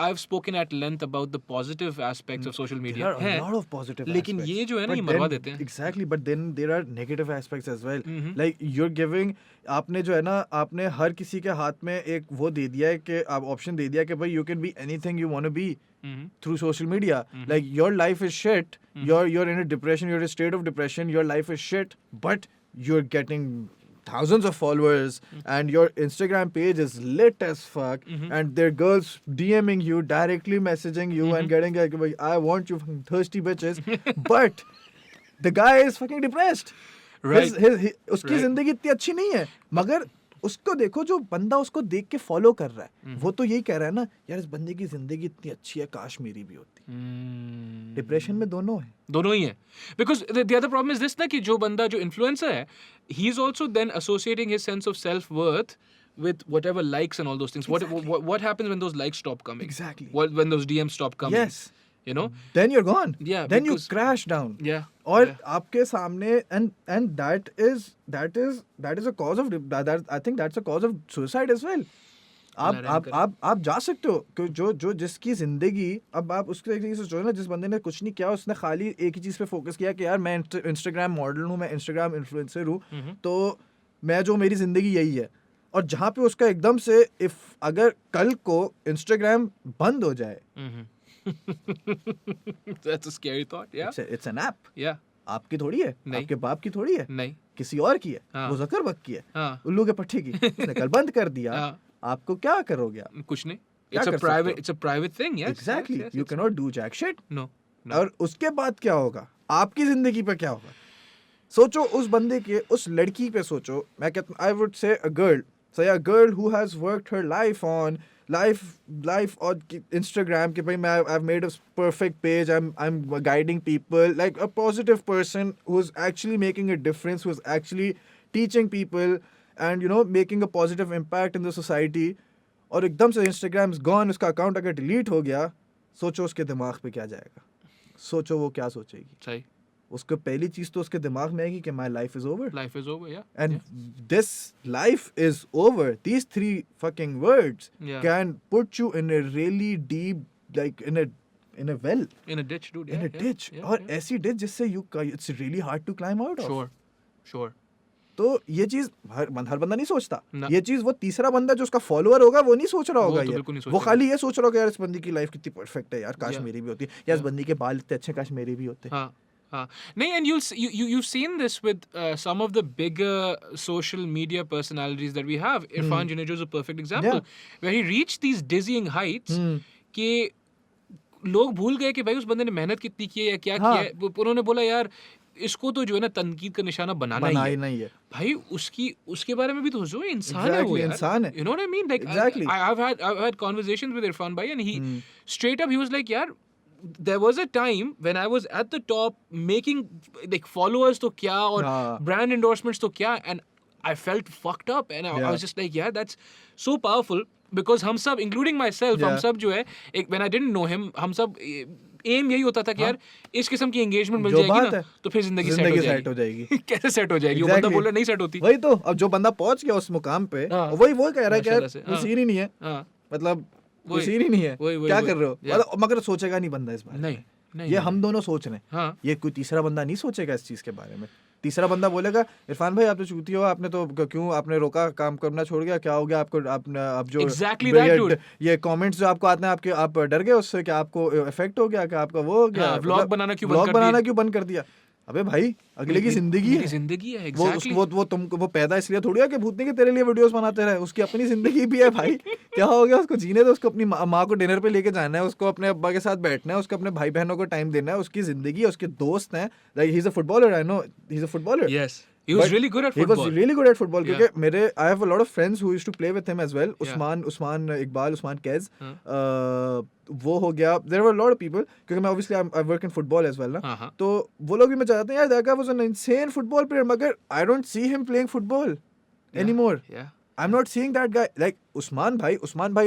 I've spoken at length about the positive aspects of social media. There are a lot of positive लेकिन aspects. ये जो है ना But ये मरवा then- देते हैं. Exactly, but then there are negative aspects as well. Mhm. Like you're giving, आपने जो है ना आपने हर किसी के हाथ में एक वो दे दिया है कि आप ऑप्शन दे दिया कि भाई you can be anything you want to be Mhm. through social media. Mhm. Like your life is shit. You're in a depression. You're in a state of depression. Your life is shit. But you're getting thousands of followers and your Instagram page is lit as fuck and there are girls DMing you, directly messaging you and getting like, I want you fucking thirsty bitches. But the guy is fucking depressed. Right. उसकी Right. जिंदगी इतनी अच्छी नहीं है मगर उसको देखो जो बंदा उसको देख के फॉलो कर रहा है वो तो यही कह रहा है ना यार इस बंदे की जिंदगी इतनी अच्छी है काश मेरी भी होती. डिप्रेशन में दोनों है. दोनों ही है because the other problem is this ना कि जो बंदा जो इन्फ्लुएंसर है he is also then associating his sense of self worth with whatever likes and all those things. What happens when those likes stop coming? Exactly. When those DMs stop coming? Yes. You know? Then you're gone. Yeah, Then because- you crash down. Yeah. और yeah. आपके सामने and that is a cause of that I think that's a cause of suicide as well. आप जा सकते हो कि जो जिसकी जिंदगी अब आप उसके लिए सोचो ना जिस बंदे ने कुछ नहीं किया उसने खाली एक ही चीज़ पे फोकस किया कि यार मैं इंस्टाग्राम मॉडल हूँ मैं इंस्टाग्राम इन्फ्लुएंसर हूँ तो मैं जो मेरी जिंदगी यही है और जहाँ पे उसका एकदम से अगर कल को इंस्टाग्राम बंद हो जाए That's a scary thought. Yeah. It's an app. Yeah. आपकी थोड़ी है नहीं. आपके बाप की थोड़ी है नहीं. किसी और की है हाँ. वो ज़करबर्ग की है हाँ. उल्लू के पट्टे की उसने कल बंद कर दिया हाँ. आपको क्या करोगे आप कुछ नहीं. क्या It's a कर सकते private. हो? It's a private thing. Yes. Exactly Yes, you it's- can not do jack shit No. No. और उसके बाद क्या होगा आपकी जिंदगी पे क्या होगा सोचो उस बंदे के उस लड़की पे सोचो मैं कहता I would say a girl say a girl who has worked her life on life on Instagram कि भाई मैं I've made a perfect page I'm guiding people like a positive person who's actually making a difference who's actually teaching people and you know making a positive impact in the society और एकदम से Instagram is gone उसका account अगर delete हो गया सोचो उसके दिमाग पे क्या जाएगा सोचो वो क्या सोचेगी सही. उसको पहली चीज तो उसके दिमाग में आएगी कि my life is over Life is over. Yeah. and Yeah. this life is over these three fucking words Yeah. can put you in a really deep like in a well In a ditch, dude. in Yeah, a yeah, ditch yeah, और yeah. ऐसी ditch जिससे it's really hard to climb out of Sure. Sure. तो ये चीज हर बंदा नहीं सोचता ना. ये चीज वो तीसरा बंदा जो उसका फॉलोअर होगा वो नहीं सोच रहा वो होगा तो ये बिल्कुल नहीं वो सोचेगा. खाली ये सोच रहा होगा यार इस बंदी की लाइफ कितनी परफेक्ट है यार काश Yeah. मेरी भी होती या इस Yeah. बंदी के बाल इतने अच्छे काश मेरे भी होते हाँ. No, and you've seen this with some of the bigger social media personalities that we have. Irfan Junaid is a perfect example, where he reached these dizzying heights कि लोग भूल गए कि भाई उस बंदे ने मेहनत कितनी की है या क्या किया है. उन्होंने बोला यार इसको तो जो है ना तनकीद का निशाना बनाना ही है. नहीं है भाई उसके बारे में भी तो सोचो इंसान है वो यार. इंसान है. You know what I mean? Like Exactly. I've had conversations with Irfan bhai and he straight up he was like यार there was a time when I was at the top making like followers to kya or brand endorsements to kya and I felt fucked up and I was just like yeah that's so powerful because हम सब including myself हम सब जो है एक when I didn't know him हम सब M यही होता था कि यार इस किस्म की एंगेजमेंट मिल जाएगी ना तो फिर जिंदगी सेट हो जाएगी. कैसे सेट हो जाएगी? वो बंदा बोल रहा नहीं सेट होती. वही तो अब जो बंदा पहुंच गया उस मुकाम पे वही वो कह रहा है कि यार कोई सीन ही नहीं है. मतलब कोई सीन ही नहीं है. क्या कर रहे हो मगर सोचेगा नहीं बंदा इस बारे में. नहीं ये हम दोनों सोच रहे हैं. ये कोई तीसरा बंदा नहीं सोचेगा इस चीज के बारे में. तीसरा बंदा बोलेगा इरफान भाई आप तो चूती हो आपने तो क्यों आपने रोका काम करना छोड़ गया क्या हो गया आपको आपने आप जो exactly that, dude. ये कमेंट्स जो आपको आते हैं आपके आप डर गए उससे कि आपको इफेक्ट हो गया कि आपका वो हो गया व्लॉग बनाना क्यों बंद कर दिया. अबे भाई अगले की जिंदगी है exactly. वो तुमको वो पैदा इसलिए थोड़ी है कि भूतने के तेरे लिए वीडियोस बनाते रहे. उसकी अपनी जिंदगी भी है भाई. क्या हो गया उसको जीने दो. उसको अपनी माँ को डिनर पे लेके जाना है उसको अपने अब्बा के साथ बैठना है उसको अपने भाई बहनों को टाइम देना है. उसकी जिंदगी है उसके दोस्त हैं. Like he is a footballer I know he is a footballer. Yes. He was really good at football. He was really good at football क्योंकि मेरे I have a lot of friends who used to play with him as well. Usman Iqbal Usman कैज वो हो गया. There were a lot of people क्योंकि मैं obviously I work in football as well ना. तो वो लोग भी मैं चाहते हैं यार that guy was an insane football player मगर I don't see him playing football anymore. Yeah. I'm not seeing that guy like Usman bhai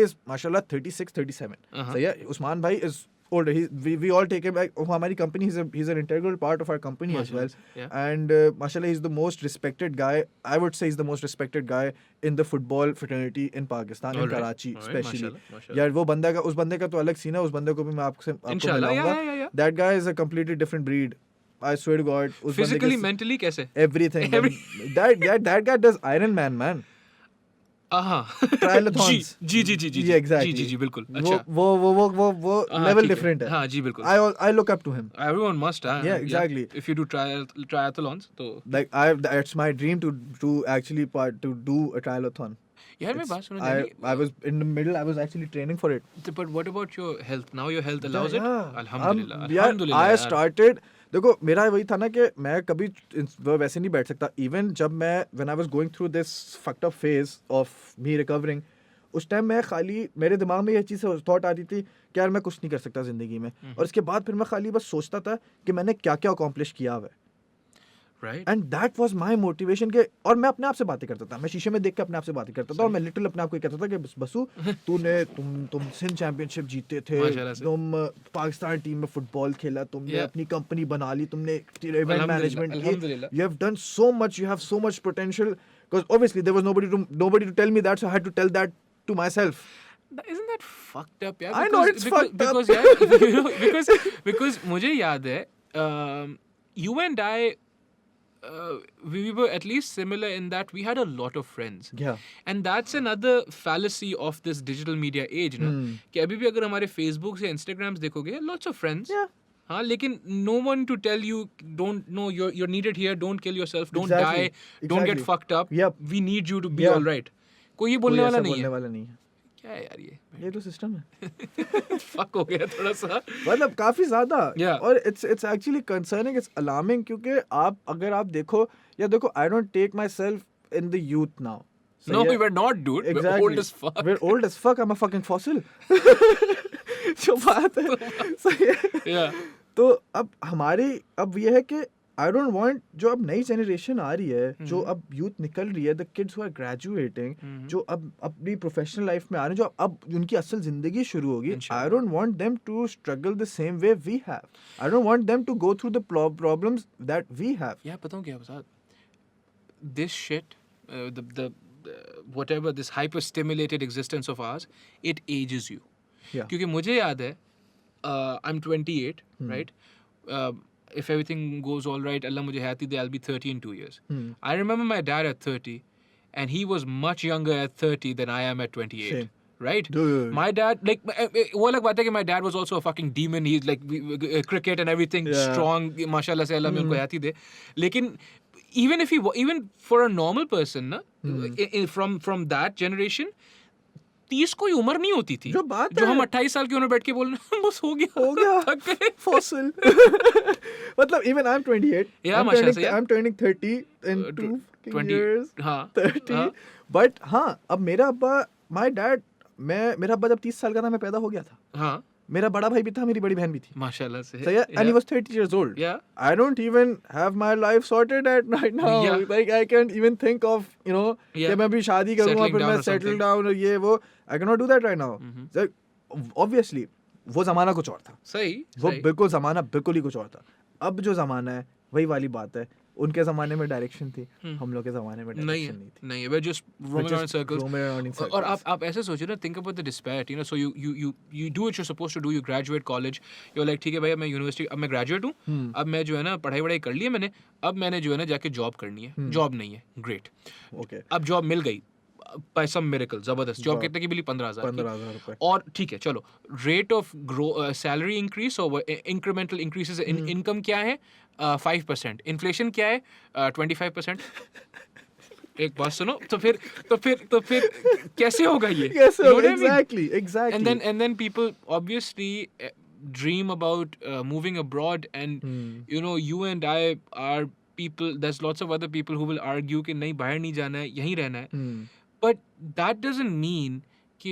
is mashallah 36 37. So yeah Usman bhai is older. We all take him like हमारी company. He's an integral part of our company as well. Yeah. And mashallah, he's the most respected guy. I would say he's the most respected guy in the football fraternity in Pakistan, in Alright, Karachi alright, especially. mashallah. यार वो बंदा का उस बंदे का तो अलग scene है. उस बंदे को भी मैं आपको Inshallah, मिलाऊंगा. yeah. That guy is a completely different breed. I swear to God. उस बंदे Physically, के mentally, कैसे? everything. That guy does Iron Man. Triathlons. Ji Yeah, exactly. जी बिल्कुल. अच्छा. वो हाँ, level ठीक है. different है. हाँ जी बिल्कुल. I look up to him. Everyone must. Yeah, exactly. If you do triathlons, तो. Like it's my dream to actually do a triathlon. यार मैं बात सुनो Danny. I was in the middle. I was actually training for it. But what about your health? Now your health allows it? Yeah. Alhamdulillah. I started. देखो मेरा वही था ना कि मैं कभी वैसे नहीं बैठ सकता. Even जब मैं when I was going through this fucked up phase of me recovering, उस टाइम मैं खाली मेरे दिमाग में ये चीज़ थॉट आती थी कि यार मैं कुछ नहीं कर सकता ज़िंदगी में. और इसके बाद फिर मैं खाली बस सोचता था कि मैंने क्या क्या अकॉम्प्लिश किया हुआ है. Right. And that was my motivation के. और मैं अपने आप से बातें करता था. मैं शीशे में देख के अपने आप से बातें करता था. और मैं लिटिल अपने आप को कहता था कि बसू तुम सिंध चैंपियनशिप जीते थे, माशाल्लाह से. तुम पाकिस्तान टीम में फुटबॉल खेला, तुमने Yeah. अपनी कंपनी बना ली, तुमने इवेंट मैनेजमेंट की, Alhamdulillah. you have done so much, you have so much potential. Because obviously there was nobody to tell me that, so I had to tell that to myself. Isn't that fucked up? Yeah. I know it's fucked up. Because yeah, you know, because मुझे याद है, you and I. We were at least similar in that we had a lot of friends. Yeah. And that's another fallacy of this digital media age, ना? कि अभी भी अगर हमारे Facebook से Instagrams देखोगे, lots of friends. Yeah. हाँ, लेकिन no one to tell you, don't know you're needed here, don't kill yourself, don't Exactly. die, don't get fucked up. Yep. We need you to be Yeah. all right. कोई ये बोलने वाला नहीं है. क्या है यार ये तो सिस्टम है. फक हो गया थोड़ा सा. मतलब काफी ज्यादा. Yeah. और it's actually concerning, it's alarming. क्योंकि अगर आप देखो I don't take myself in the youth now. No, we were not, dude. Exactly. We're old as fuck. We're old as fuck. I'm a fucking fossil. जो बात है सही है. Yeah. तो अब ये है कि आई डोंट वांट, जो अब नई जनरेशन आ रही है, जो अब यूथ निकल रही है, the kids who are graduating, जो अब अपनी प्रोफेशनल लाइफ में आ रहे हैं, जो अब उनकी असल जिंदगी शुरू होगी, I don't want them to struggle the same way we have. I don't want them to go through the problems that we have. Yeah, पता हूँ क्या बता. This shit, the whatever, this hyper stimulated existence of ours, it ages you. Yeah. क्योंकि मुझे याद है, I'm 28, right? If everything goes all right, Allah मुझे हयाती दे, I'll be 30 in 2 years. I remember my dad at 30, and he was much younger at 30 than I am at 28. Same. Right? Dude. My dad, like, वो अलग बात है कि my dad was also a fucking demon. He's like cricket and everything, Yeah. strong. माशाल्लाह से अल्लाह में उनको हयाती दे. लेकिन even for a normal person, ना, from that generation, 30 कोई उम्र नहीं होती थी. जो बात जो है. हम 28 साल की उम्र बैठ के बोल रहे हैं, बस हो गया. थक गए. Fossil. मतलब even I'm 28. Yeah, माशाल्लाह से, yeah. I'm turning 30 in 2 years. हाँ. 30. हाँ. But हाँ, अब मेरा अब्बा, my dad, मेरा अब्बा जब 30 साल का था, मैं पैदा हो गया था. हाँ. मेरा बड़ा भाई भी था, मेरी बड़ी बहन भी थी. माशाल्लाह से. So yeah, and he was 30 years old. Yeah. I don't even have my life sorted right now. Yeah. Like I can't even think of, Yeah. कि मैं भी शादी करूँगा, Settling फिर down मैं or settle something. down और ये वो. I cannot do that right now. So, obviously, वो ज़माना कुछ और था. सही. वो बिल्कुल ज़माना बिल्कुल ही कुछ और था. अब जो ज़माना है, वही वाली बात है. उनके ज़माने में डायरेक्शन थी, हम लोग के ज़माने में डायरेक्शन नहीं थी. नहीं, we're just roaming around in circles. Roaming around in circles. और आप ऐसे सोचो ना, think about the disparity, so you do what you're supposed to do. You graduate college, you're like, ठीक है भाई, अब मैं यूनिवर्सिटी, अब मैं ग्रेजुएट हूँ, अब मैं जो है ना पढ़ाई कर ली है मैंने, अब मैंने जो है ना जाके जॉब करनी है. जॉब नहीं है, ग्रेट. Okay. अब जॉब मिल गई by some miracle, जबरदस्त. जॉब कितने की मिली? 15,000 की. 15,000 रुपए. और ठीक है, चलो, रेट ऑफ सैलरी इंक्रीज और इंक्रीमेंटल इंक्रीजेस इन इनकम क्या है? 5%. इन्फ्लेशन क्या है? 25%. एक बात सुनो, तो फिर कैसे होगा ये? Yes, You know what I mean? exactly. And then people obviously dream about moving abroad, and you and I are people. There's lots of other people who will argue कि नहीं, बाहर नहीं जाना है, यहीं रहना है. But that doesn't mean कि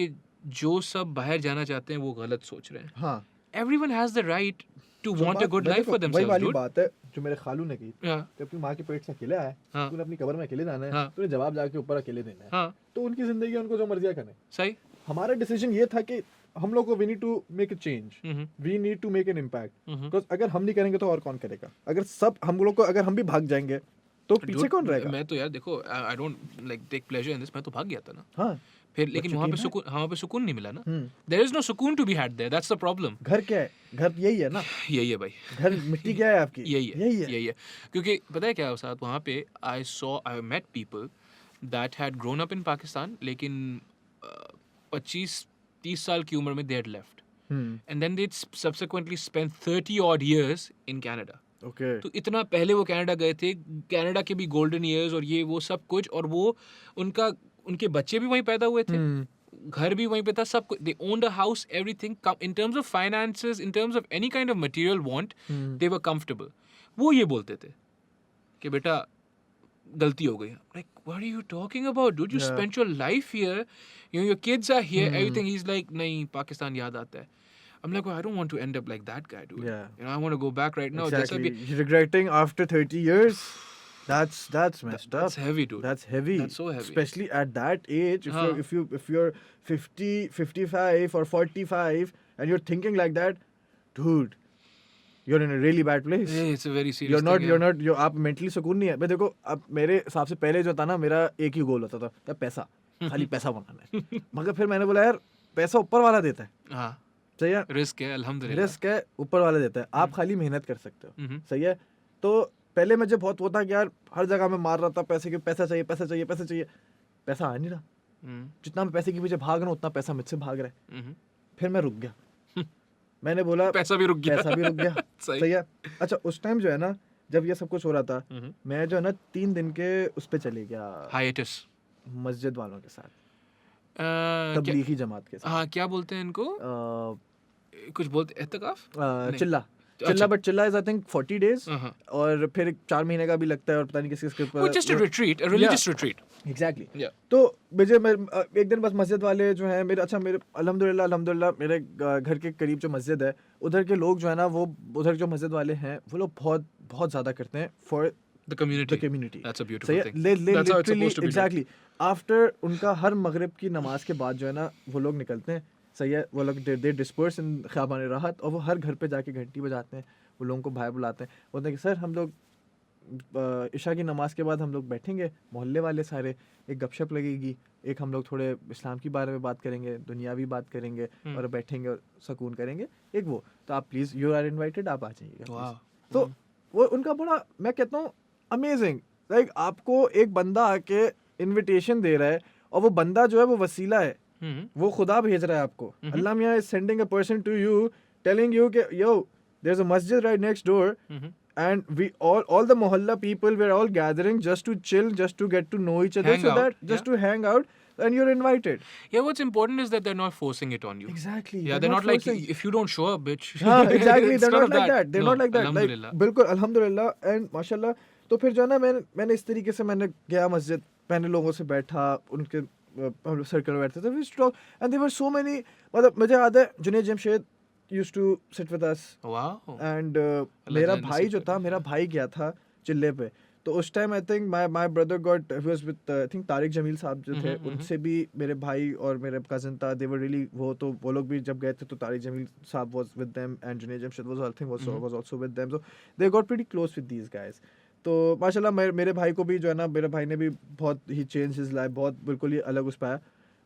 जो सब बाहर जाना चाहते हैं वो गलत सोच रहे हैं. हाँ. Everyone has the right to want a good life for वही themselves, वाली dude. बात है जो मेरे खालू ने की. हाँ. कि अपनी माँ के पेट से अकेले आए, हाँ. तूने अपनी कब्र में अकेले जाना है, हाँ. तूने जवाब जाके ऊपर अकेले देना है. हाँ. तो उनकी जिंदगी उनको जो मर्जी करें. सही. हमारा डिसीजन ये था कि हम लोग को we need to make a change, we need to make an impact, because अगर हम नहीं करेंगे तो और कौन करेगा? अगर सब हम लोग को अगर हम भी भाग जाएंगे तो पीछे कौन रहेगा? मैं तो यार देखो, I don't like take pleasure in this, मैं तो भाग गया था ना हाँ, फिर, लेकिन but वहाँ you पे came सुकून, वहाँ पे सुकून नहीं मिला ना. हम्म, देयर इज नो सुकून to be had there, that's the problem. घर क्या है? घर यही है ना, यही है भाई, घर मिट्टी क्या है आपकी? यही है, यही है। यही है. क्योंकि पता है क्या साथ वहाँ पे I met people that had grown up in Pakistan, लेकिन 25-30 साल की उम्र में they had left, hmm, and then they subsequently spent 30 odd years in Canada. Okay, तो इतना पहले वो कनाडा गए थे, कनाडा के भी गोल्डन ईयर्स और ये वो सब कुछ, और वो उनके बच्चे भी वहीं पैदा हुए थे, घर भी वहीं पे था, सब कुछ. They owned a house, everything. In terms of finances, in terms of any kind of material want, they were comfortable. वो ये बोलते थे कि बेटा गलती हो गई. Like what are you talking about dude, you Yeah. Spent your life here, your kids are here, everything. He is like नहीं, पाकिस्तान याद आता है. I'm like, I don't want to end up like that guy, dude. Yeah. You know, I want to go back right now. जैसा exactly. भी- You're regretting after 30 years. That's messed up. That's heavy, dude. That's heavy. That's so heavy. Especially at that age, Huh. if you're 50, 55 or 45 and you're thinking like that, dude, you're in a really bad place. Yeah, it's a very serious You're thing. not आप mentally सुकून नहीं है. मैं देखो, अब मेरे हिसाब से पहले जो था ना, मेरा एक ही गोल होता था, यार पैसा, खाली पैसा बनाना है. मगर फिर मैंने बोला यार पैसा ऊपर वाला देता है, हाँ, सही है, रिस्क है, अल्हम्दुलिल्लाह. रिस्क है, ऊपर वाला देता है, आप खाली मेहनत कर सकते हो, हम्म. सही है. तो पहले मुझे बहुत वो था कि यार हर जगह मैं मार रहा था पैसे के, पैसा चाहिए, पैसा चाहिए, पैसा चाहिए, पैसा आ नहीं रहा. हम्म. जितना मैं पैसे के पीछे भाग रहा हूँ उतना पैसा मुझसे भाग रहा है. हम्म. फिर मैं रुक गया. मैंने बोला पैसा भी रुक गया. पैसा भी रुक गया. सही. सही है. अच्छा, उस टाइम जो है ना, जब ये सब कुछ हो रहा था, हम्म. मैं जो है ना 3 दिन के उस पे चले गया Hiatus. मस्जिद वालों के साथ, क्या, तबलीगी जमात के साथ. हाँ, क्या बोलते हैं इनको? कुछ बोलते, एहतिकाफ? नहीं. चिल्ला, अच्छा. चिल्ला, बट चिल्ला इज आई थिंक 40 days, हाँ. और फिर 4 महीने का भी लगता है, और पता नहीं किसके Well, just a retreat, a religious retreat. Exactly. Yeah. तो मुझे एक दिन बस मस्जिद वाले जो हैं मेरे, अच्छा मेरे अल्हम्दुलिल्लाह मेरे घर के करीब जो मस्जिद है, उधर के लोग जो है ना, वो उधर जो मस्जिद वाले हैं, वो लोग बहुत बहुत ज़्यादा करते हैं for The community. The community. That's a सही beautiful है. thing. Literally That's how it's supposed to be done. Exactly. After उनका हर मगरिब की नमाज के बाद जो है ना, वो लोग निकलते हैं, सही है, वो लोग दे डिस्पर्स इन ख़ियाबान राहत, और वो हर घर पे जाके घंटी बजाते हैं, वो लोगों को बाहर बुलाते हैं, बोलते हैं कि सर हम लोग इशा की नमाज के बाद हम लोग बैठेंगे, मोहल्ले वाले सारे, एक गपशप लगेगी, एक हम लोग थोड़े इस्लाम के बारे में बात करेंगे, दुनियावी बात करेंगे, और बैठेंगे और सुकून करेंगे, एक वो. तो आप प्लीज़, यू आर इनवाइटेड, आप आ जाइएगा. Wow. तो वो उनका बड़ा, मैं कहता हूँ अमेजिंग. लाइक आपको एक बंदा आके इनविटेशन दे रहा है, और वो बंदा जो है वो वसीला है, हम्म. वो खुदा भेज रहा है आपको. अल्लाह मियाँ is sending a person to you, telling you कि यो देयर इज अ मस्जिद right next door, hmm. and we all the mohalla people were all gathering just to chill, just to get to know each other, Hang so out, that just to hang out, and you're invited. Yeah, what's important is that they're not forcing it on you. Exactly. Yeah, they're not like, forcing. if you don't show up, bitch. हाँ, exactly. It's They're none not of like that. They're No, not like that. Like, alhamdulillah. बिल्कुल अल्हम्दुलिल्लाह and माशाल्लाह. तो फिर जो है ना, मैंने इस तरीके से मैंने गया मस्जिद, मैंने लोगों से बैठा, उनके हम लोग सर्कल में बैठते थे, we used to talk, and there were so many, मतलब मुझे याद है Junaid Jamshed used to sit with us, Wow. and Allah मेरा जाने भाई नसीब जो करे. था, मेरा भाई गया था चिल्ले पे. तो उस time I think my brother got, he was with I think Tariq Jameel Sahab जो थे, उनसे भी मेरे भाई और मेरे कजन था, दे वर रियली, वो लोग भी जब गए थे तो Tariq Jameel Sahab was with them, and Junaid Jamshed was I think was also with them, so they got pretty close with these guys. तो माशाल्लाह मेरे भाई को भी जो है ना, मेरे भाई ने भी बहुत ही चेंज हिज लाइफ, बहुत बिल्कुल ही अलग उस पाया.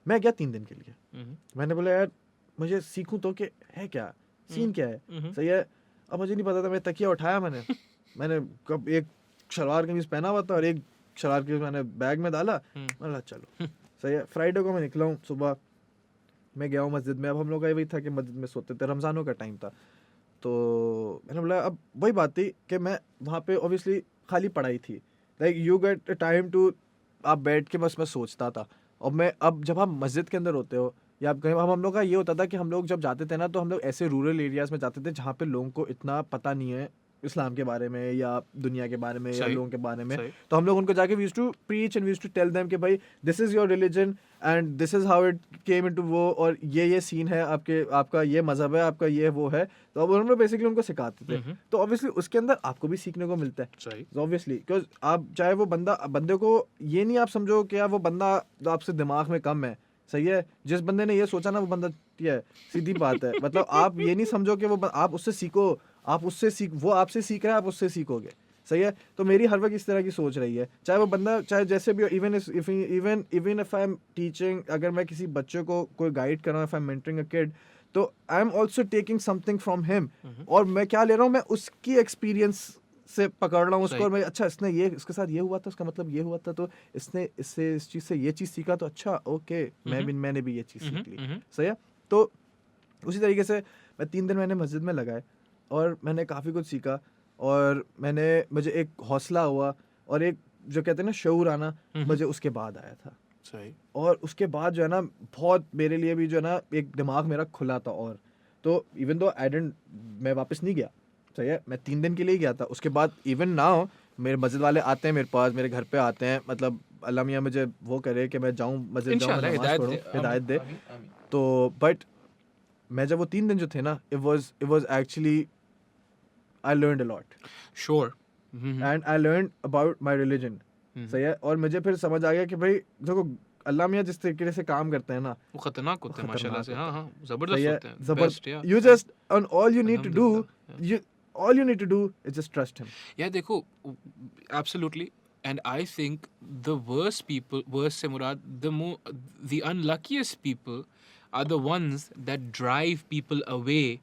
मैं गया 3 दिन के लिए. मैंने बोला यार मुझे सीखूं तो कि है क्या सीन, क्या है, सही है. अब मुझे नहीं पता था, मैं तकिया उठाया, मैंने कब एक शलवार कमीज पहना हुआ था और एक शलवार कमीज मैंने बैग में डाला, मैंने कहा चलो सही है. फ्राइडे को मैं निकला हूँ सुबह, मैं गया हूँ मस्जिद में. अब हम लोग का वही था कि मस्जिद में सोते थे, रमज़ानों का टाइम था, तो मैंने बोला अब वही बात थी कि मैं वहाँ पे ऑब्वियसली खाली पढ़ाई थी, like you get time to, आप बैठ के बस मैं सोचता था. और मैं अब जब आप मस्जिद के अंदर होते हो या आप कहीं, हम लोग का ये होता था कि हम लोग जब जाते थे ना, तो हम लोग ऐसे रूरल एरियाज़ में जाते थे जहाँ पे लोगों को इतना पता नहीं है इस्लाम के बारे में या दुनिया के बारे में या लोगों के बारे में. तो हम लोग उनको जाके we used to preach and we used to tell them कि भाई this is your religion and this is how it came into वो, और ये सीन है, आपका ये मज़हब है, आपका ये वो है. तो अब हम लोग बेसिकली उनको सिखाते थे. तो ऑब्वियसली उसके अंदर आपको भी सीखने को मिलता है, ऑब्वियसली, बिकॉज आप चाहे वो बंदे को ये नहीं आप समझो कि यार वो बंदा आपसे दिमाग में कम है, सही है, जिस बंदे ने ये सोचा ना वो बंदा ये है, सीधी बात है। मतलब आप ये नहीं समझो कि आप उससे सीखो, वो आपसे सीख रहा है, आप उससे सीखोगे, सही है। तो मेरी हर वक्त इस तरह की सोच रही है, चाहे वो बंदा चाहे जैसे भी, even if I am teaching, अगर मैं किसी बच्चे को कोई गाइड कर रहा हूँ, if I am mentoring a kid, तो I am also taking something from him, और मैं क्या ले रहा हूँ, मैं उसकी एक्सपीरियंस से पकड़ रहा हूँ उसको, और मैं अच्छा इसने ये इसके साथ ये हुआ था, उसका मतलब ये हुआ था, तो इसने इससे इस चीज़ से ये चीज़ सीखा, तो अच्छा ओके मैंने भी ये चीज़ सीख ली, सही है। तो उसी तरीके से मैं 3 दिन मैंने मस्जिद में लगाए और मैंने काफ़ी कुछ सीखा, और मुझे एक हौसला हुआ, और एक जो कहते हैं ना शऊर आना, मुझे उसके बाद आया था। सही। और उसके बाद जो है ना बहुत मेरे लिए भी जो है ना एक दिमाग मेरा खुला था, और तो इवन दो मैं वापस नहीं गया, सही है, मैं 3 दिन के लिए ही गया था। उसके बाद इवन नाउ मेरे मस्जिद वाले आते हैं मेरे पास, मेरे घर पे आते हैं, मतलब अल्लाह मियाँ मुझे वो करे कि मैं जाऊँ मस्जिद, जाऊँ, नमाज़ पढूं, हिदायत दे। तो बट मैं जब वो 3 दिन जो थे ना, it was actually I learned a lot, Sure. and I learned about my religion, सही है। और मुझे फिर समझ आ गया कि भाई देखो अल्लाह मियाँ जिस तरीके से काम करते हैं ना, वो खतरनाक होते हैं माशाल्लाह से। हाँ हाँ, सही जबरदस्त है, होते हैं। Best, yeah. you just and all you need to do, Alhamdulillah, all you need to do is just trust him. Yeah, देखो, absolutely. And I think the worst से मुराद, the unluckiest people are the ones that drive people away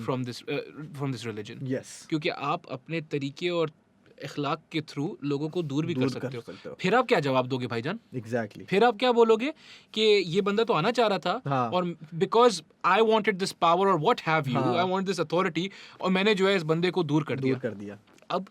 from this religion. Yes. क्योंकि आप अपने तरीके और इखलाक के through लोगों को दूर भी कर दूर सकते कर सकते हो। हो। फिर आप क्या जवाब दोगे भाईजान? Exactly. फिर आप क्या बोलोगे कि ये बंदा तो आना चाह रहा था, हाँ। और because I wanted this power और व्हाट हैव यू, हाँ। आई वांट दिस अथॉरिटी, और मैंने जो है इस बंदे को दूर कर दूर कर दिया। अब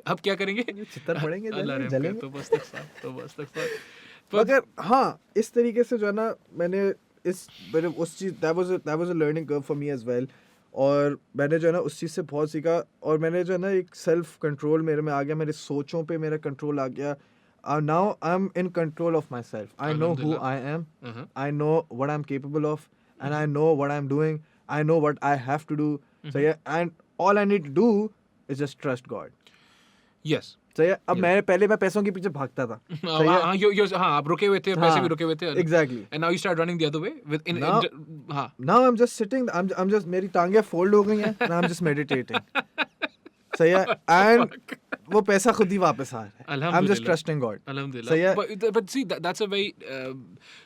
अब क्या करेंगे? चित्तर पड़ेंगे, अल्लाह रहम करे, जलेंगे। तो बस तक साथ, तो बस तक साथ। मगर हाँ, इस तरीके से जो है ना मैंने उस चीज़ that was a learning curve for me as well, और मैंने जो है ना उस चीज़ से बहुत सीखा, और मैंने जो है ना एक सेल्फ कंट्रोल मेरे में आ गया, मेरे सोचों पे मेरा कंट्रोल आ गया। Now I am in control of myself, I know who I am, I know what I am capable of, and I know what I am doing, I know what I have to do, सही है, and all I need to do is just trust God. Yes, सही है। अब पहले मैं पैसों के पीछे भागता था, सही है, हाँ, आप रुके हुए थे, पैसे भी रुके हुए थे, exactly, and now you start running the other way with हाँ, now I'm just sitting, I'm just, मेरी टांगे फोल्ड हो गई हैं, and I'm just meditating, सही है, and वो पैसा खुद ही वापस आ रहा है। I'm just trusting God. Alhamdulillah. सही है। But see, that's a very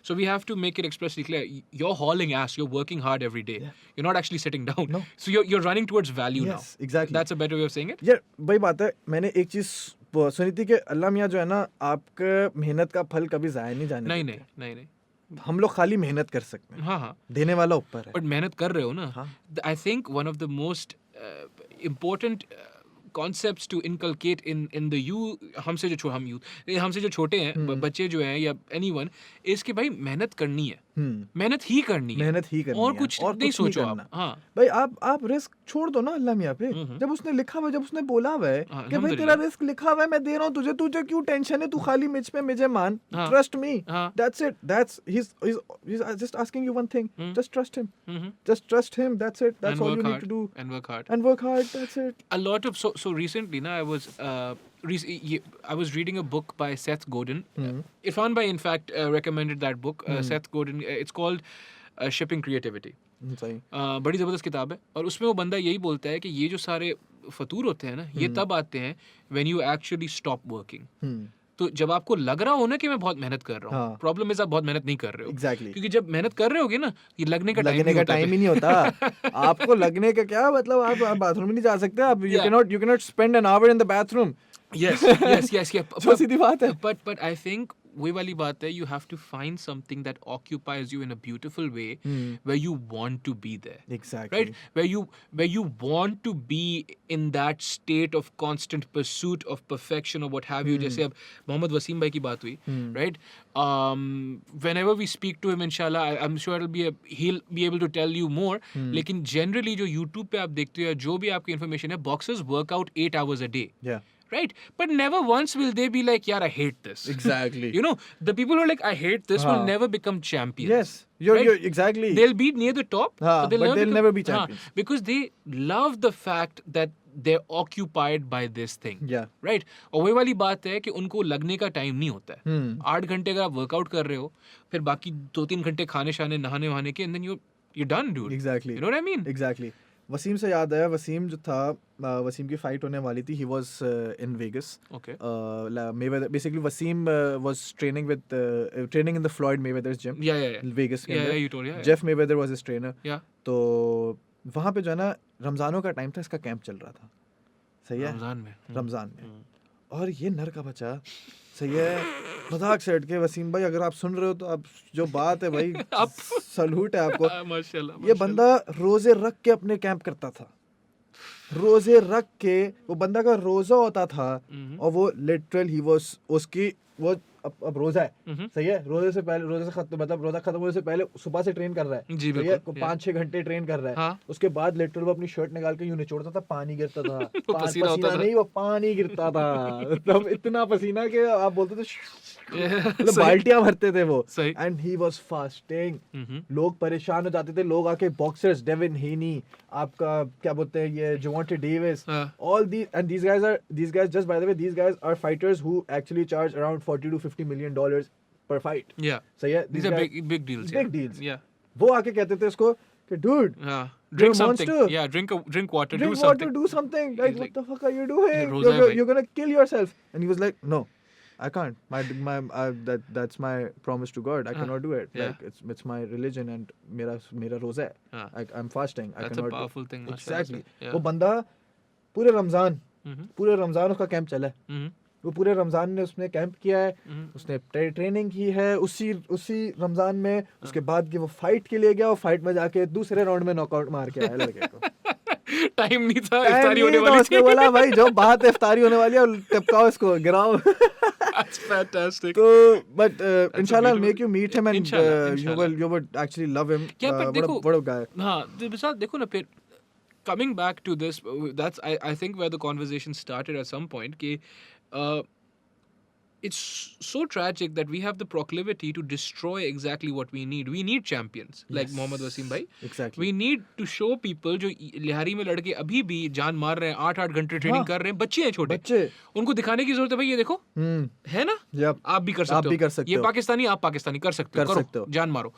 so we have to make it expressly clear. You're hauling ass. You're working hard every day. Yeah. You're not actually sitting down. No. So you're running towards value now. Yes, exactly. That's a better way of saying it. यार वही बात है, मैंने एक चीज सुनी थी कि अल्लाह मियाँ जो है ना आपके मेहनत का फल कभी जाया नहीं जाने नहीं देते। नहीं नहीं नहीं। हम लोग खाली मेहनत कर सकते हैं, हाँ हाँ। देने वाला ऊपर है। But मेहनत कर रहे हो ना? हाँ। I think one of the most important concepts to inculcate in the youth, हमसे जो छोटे हैं, बच्चे जो हैं या anyone, is कि भाई मेहनत करनी है, मेहनत ही करनी है, मेहनत ही करनी और है, कुछ और नहीं कुछ नहीं सोचो करना। आप। हाँ भाई आप रिस्क छोड़ दो ना अल्लाह मियाँ पे। जब उसने लिखा हुआ, जब उसने बोला हुआ है हाँ, कि भाई तेरा अल्हम्दुलिल्लाह। रिस्क लिखा हुआ है, मैं दे रहा हूँ तुझे क्यों टेंशन है, तू खाली मुझे मान, हाँ। ट्रस्ट मी, हाँ। that's it, that's he's just asking you one thing, just trust him, Mhm. just trust him, that's it, that's And all work you need hard. to do, And work hard. and work hard, that's it. A lot of so recently now I was reading a book by Seth Godin. Irfan Bhai in fact recommended that book. Seth Godin, it's called Shipping Creativity. सही। बड़ी ज़बरदस्त किताब है, और उसमें वो बंदा यही बोलता है कि ये जो सारे फतूर होते हैं ना, ये तब आते हैं when you actually stop working. तो जब आपको लग रहा हो ना कि मैं बहुत मेहनत कर रहा हूँ, हाँ। प्रॉब्लम इज आप बहुत मेहनत नहीं कर रहे हो। Exactly. क्योंकि जब मेहनत कर रहे होगे ना, ये लगने का लगने का टाइम ही नहीं होता। आपको लगने का क्या मतलब, आप बाथरूम नहीं जा सकते, आप you cannot spend an hour in the bathroom. yes. जो सीधी बात है। But I think वही वाली बात है, you have to find something that occupies you in a beautiful way, where you want to be there. Exactly. Right? Where you want to be in that state of constant pursuit of perfection or what have you. जैसे अब मोहम्मद वसीम भाई की बात हुई, right? Whenever we speak to him, inshallah, I'm sure he'll be able to tell you more. लेकिन generally जो YouTube पे आप देखते हो या जो भी आपकी information है, boxers work out 8 hours a day. Yeah. Right? But never once will they be like, yeah, I hate this. Exactly. You know, the people who are like, I hate this will never become champions. Yes. You're Right? exactly. They'll be near the top, हाँ, but they'll never never be champions. because they love the fact that they're occupied by this thing, Yeah. right? और वही वाली बात है कि उनको लगने का टाइम नहीं होता है. Hmm. 8 घंटे का आप वर्कआउट कर रहे हो, फिर बाकी 2-3 घंटे खाने शाने नहाने वहाने के, and then you're done, dude. Exactly. You know what I mean? Exactly. Wasim से याद आया, वसीम जो था, वसीम की फाइट होने वाली थी. He was in Vegas. Okay. Mayweather, basically Wasim was training in the Floyd Mayweather's gym. Yeah. in Vegas के Yeah, अंदर. you told, yeah. Jeff Mayweather was his trainer. Yeah. तो वहाँ पे जो है ना, रमज़ानों का टाइम था, इसका कैंप चल रहा था. सही है? रमजान में. रमज़ान में. और ये नर का बच्चा, सही है, मजाक से हट के, वसीम भाई अगर आप सुन रहे हो तो आप जो बात है भाई, सलूट है आपको. माशाल्लाह. ये बंदा रोजे रख के अपने कैंप करता था. रोजे रख के, वो बंदा का रोजा होता था और वो लिटरल ही वाज उसकी वो अब रोजा है, सही है, रोजे से पहले, रोजे से खत्म, मतलब रोजा खत्म होने से पहले सुबह से ट्रेन कर रहा है, जी, सही है, बिल्कुल, 5-6 घंटे ट्रेन कर रहा है. हाँ. उसके बाद लिटरल वो अपनी शर्ट निकाल के यूं निचोड़ता था, पानी गिरता था. पसीना होता था. नहीं, वो पानी गिरता था. मतलब इतना पसीना कि आप बोलते थे मतलब सही. बाल्टियां भरते थे वो. सही. And he was fasting. Mhm. लोग परेशान हो जाते थे, लोग आके बॉक्सर्स, डेविन हेनी, आपका क्या बोलते हैं ये जोंटे डेविस, हाँ. all these guys just by the way, these guys are fighters who actually charge around 40 to 50 million dollars per fight. Yeah. सही है? These are guys- big deals. big yeah. deals. Yeah. वो आके कहते थे इसको कि dude, Yeah. You're Drink a something. monster. Yeah. Drink water. drink do water, something. do something. Like, He's what like, the fuck are you doing? ये रोजा है भाई. You're gonna kill yourself. And he was like, no, I can't. That's my promise to God. I cannot do it. Yeah. Like it's my religion and मेरा रोजा है. I'm fasting. I That's a cannot. powerful thing. Exactly. Yeah. वो बंदा पूरे Mhm. Ramzan उसका camp चला है. Mhm. वो पूरे रमजान में उसने कैंप किया है. Mhm. उसने ट्रेनिंग की है. उसी रमजान में उसके बाद की वो फाइट के लिए गया और फाइट में जाके दूसरे राउंड में नॉकआउट मार के आया लड़के को. टाइम नहीं था. टाइम इफ्तारी होने नहीं था, वाली उसने थी. बोला भाई जो बात है इफ्तारी होने वाली है और टिपकाओ इसको, गिराओ. That's fantastic. तो but inshallah I'll beautiful- make you meet him and Inshallah. you would actually love him. Yeah, but देखो- what a guy. हाँ, विशाल देखो ना फिर. Coming back to this, that's I think where the conversation started at some point. कि it's so tragic that we have the proclivity to destroy exactly what we need. We need champions like Yes. Mohammad Wasim bhai. Exactly. We need to show people जो लिहारी में लड़के अभी भी जान मार रहे हैं, 8-8 घंटे ट्रेनिंग हाँ. कर रहे हैं, बच्चे हैं छोटे, बच्चे. उनको दिखाने की जरूरत है भाई, ये देखो है ना, Yep. आप भी कर सकते आप हो, भी कर सकते ये हो. पाकिस्तानी, आप पाकिस्तानी कर सकते हो, कर सकते करो, हो. जान मारो.